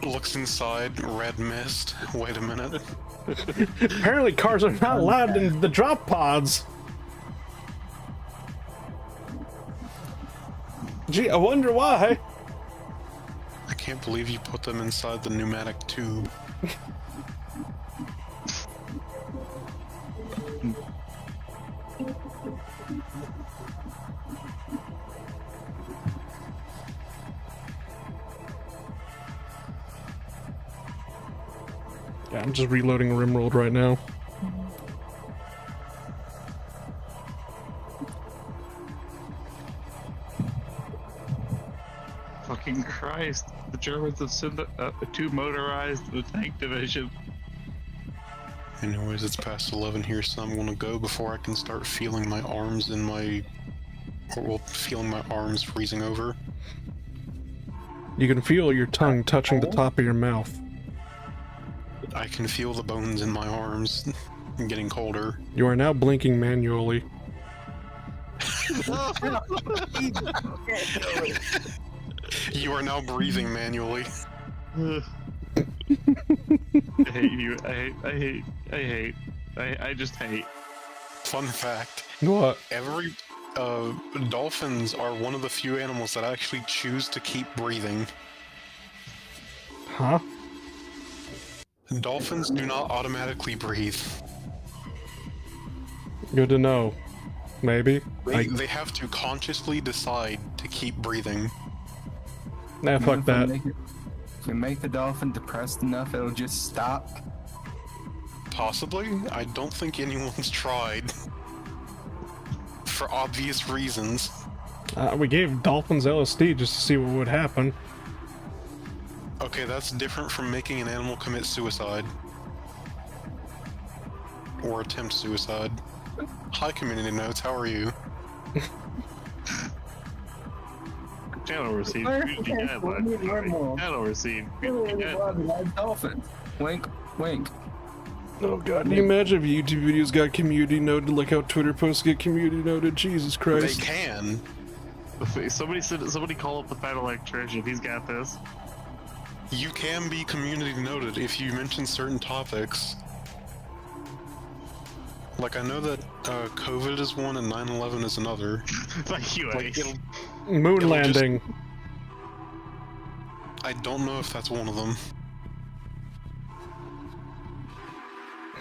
looks inside. Red mist. Wait a minute. Apparently cars are not allowed in the drop pods. Gee, I wonder why. I can't believe you put them inside the pneumatic tube. Yeah, I'm just reloading Rimworld right now. Fucking Christ. The Germans have sent two motorized the tank division. Anyways, it's past 11 here, so I'm gonna go before I can start feeling my arms in my... Or, well, feeling my arms freezing over. You can feel your tongue touching the top of your mouth. I can feel the bones in my arms getting colder. You are now blinking manually. You are now breathing manually. I hate you. I just hate. Fun fact. What? Every... dolphins are one of the few animals that actually choose to keep breathing. Huh? Dolphins do not automatically breathe. Good to know. Maybe. They have to consciously decide to keep breathing. Nah, fuck If I that. if we make the dolphin depressed enough, it'll just stop. Possibly. I don't think anyone's tried. For obvious reasons. We gave dolphins LSD just to see what would happen. Okay, that's different from making an animal commit suicide. Or attempt suicide. Hi, community notes, how are you? Channel received community guidelines. Channel received community guidelines. Dolphin. Wink, wink. Oh god, can you imagine if YouTube videos got community noted like how Twitter posts get community noted? Jesus They Christ. can. Somebody call up the fat electrician. He's got this. You can be community noted if you mention certain topics. Like, I know that COVID is one and 9/11 is another. Thank you, Like, Ace. Moon it'll just- landing. I don't know if that's one of them.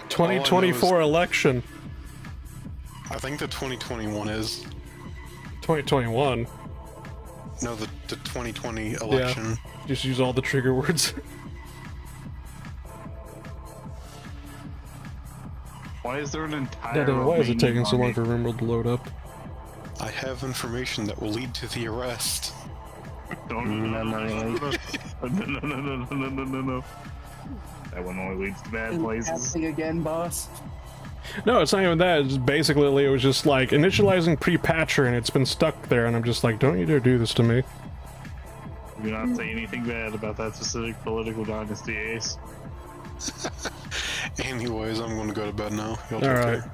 2024 election. I think the 2021 is. 2021. No, the 2020 election. Just use all the trigger words. Why is there an entire? Dada, why is it Romanian taking so long army? for Rimworld to load up? I have information that will lead to the arrest. No. That one only leads to bad places. Happening again, boss. No, it's not even that. It's basically, it was just like initializing pre-patcher and it's been stuck there, and I'm just like, don't you dare do this to me. Do not say anything bad about that specific political dynasty, Ace. Anyways, I'm gonna go to bed now. Y'all take Alright. care.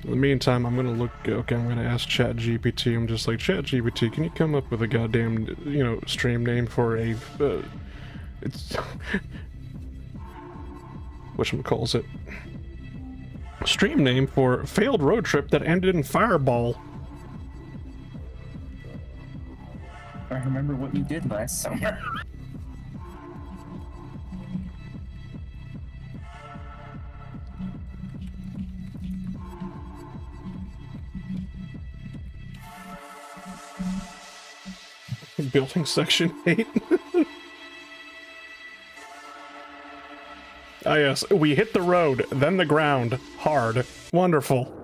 In the meantime, I'm gonna look. Okay, I'm gonna ask ChatGPT. I'm just like, ChatGPT, can you come up with a goddamn, stream name for a, it's, whatchamacalls it? Stream name for failed road trip that ended in fireball. I remember what you did last summer. Building section 8. Ah yes, we hit the road, then the ground, hard. Wonderful.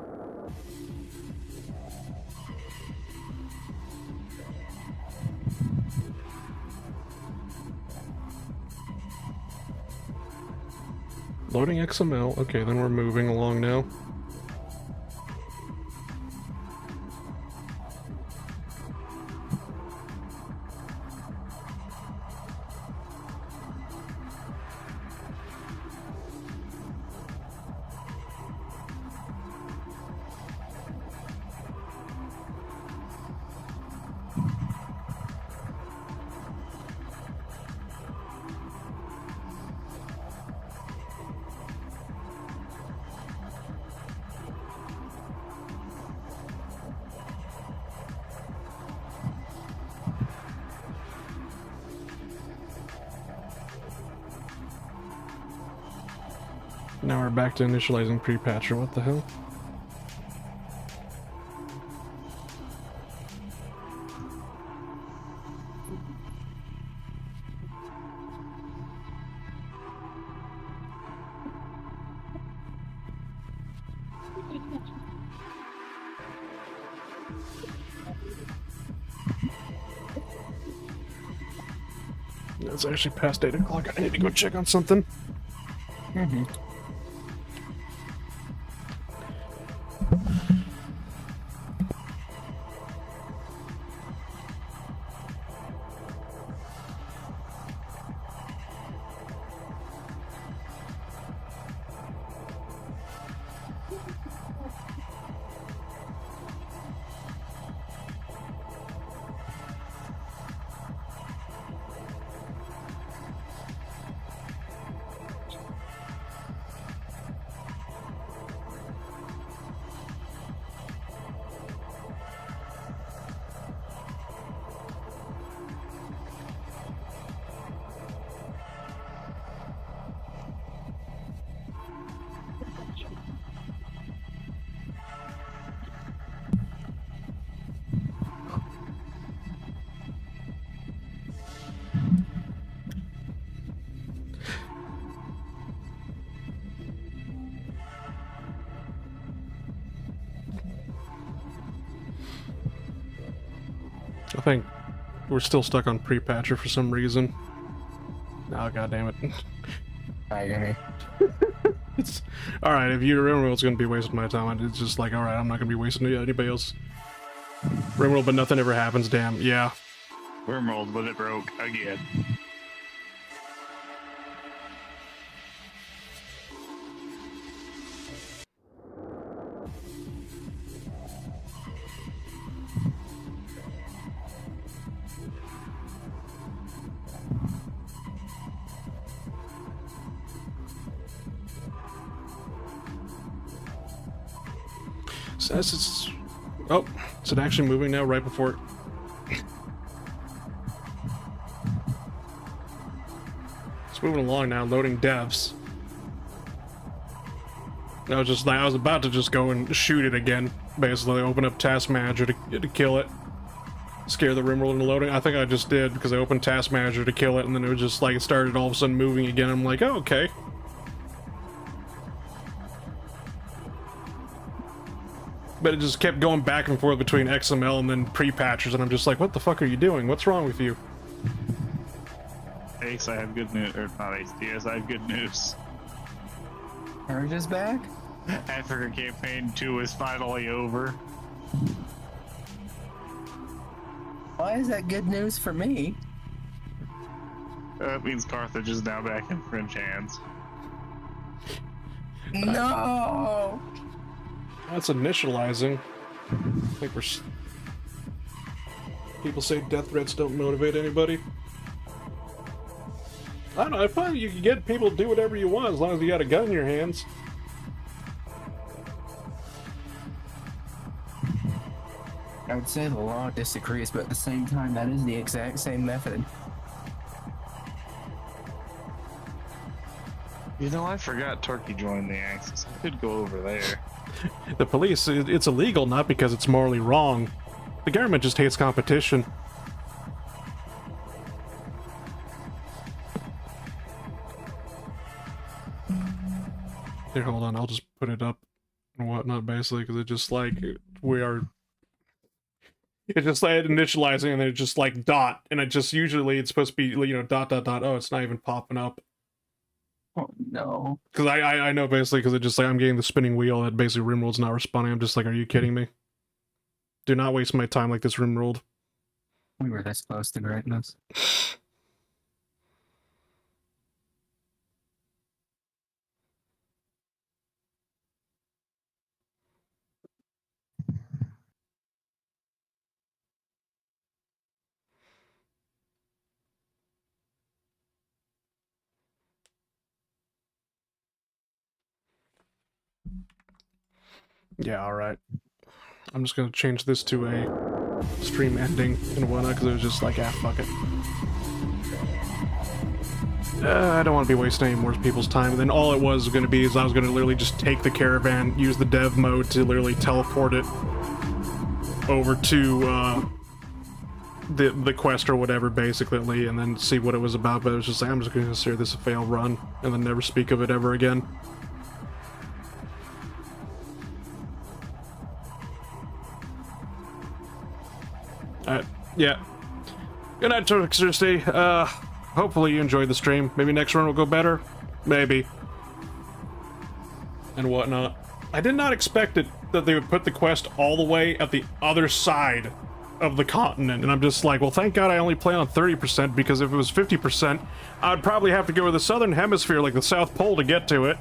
Loading XML. Okay, then we're moving along now. Now we're back to initializing pre-patcher. What the hell? It's actually past 8 o'clock. I need to go check on something. think we're still stuck on pre-patcher for some reason. Oh, god damn it. I agree. It's alright, if you Rimworld's gonna be wasting my time, it's just like, alright, I'm not gonna be wasting anybody else. Rimworld, but nothing ever happens, damn. Yeah. Rimworld, but it broke again. Says it's... Oh, is it actually moving now right before... It's moving along now, loading devs. I was just like, I was about to just go and shoot it again. Basically, open up Task Manager to kill it. Scare the Rimworld into loading. I think I just did, because I opened Task Manager to kill it, and then it was just like, it started all of a sudden moving again. I'm like, oh, okay. But it just kept going back and forth between XML and then pre-patchers, and I'm just like, what the fuck are you doing? What's wrong with you? Ace, I have good news. Or not Ace, DS, I have good news. Purge is back? Africa Campaign 2 is finally over. Why is that good news for me? That means Carthage is now back in French hands. No! That's initializing. I think we're... People say death threats don't motivate anybody. I don't know, I find you can get people to do whatever you want as long as you got a gun in your hands. I would say the law disagrees, but at the same time, that is the exact same method. You know, I forgot Turkey joined the Axis. I could go over there. The police, it's illegal not because it's morally wrong. The government just hates competition. Here, hold on, I'll just put it up and whatnot, basically, because it just like, we are... It's just like initializing and then it's just like dot, and it just usually it's supposed to be, you know, dot, dot, dot. Oh, it's not even popping up. Oh no. Because I know basically, because it just like I'm getting the spinning wheel that basically Rimworld's not responding. I'm just like, are you kidding me? Do not waste my time like this, Rimworld. We were this close to greatness. Yeah, alright. I'm just gonna change this to a stream ending and whatnot, because it was just like, ah, fuck it. I don't want to be wasting any more people's time. And then all it was going to be is I was going to literally just take the caravan, use the dev mode to literally teleport it over to the quest or whatever, basically, and then see what it was about. But it was just like, I'm just going to consider this a failed run and then never speak of it ever again. Yeah. Good night, Toxicity. Hopefully you enjoyed the stream. Maybe next run will go better. Maybe. And whatnot. I did not expect it that they would put the quest all the way at the other side of the continent. And I'm just like, well, thank God I only play on 30%, because if it was 50%, I'd probably have to go to the southern hemisphere, like the South Pole, to get to it.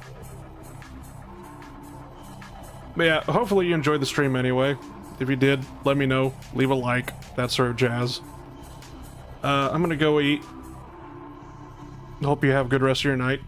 But yeah, hopefully you enjoyed the stream anyway. If you did, let me know. Leave a like. That sort of jazz. I'm gonna go eat. Hope you have a good rest of your night.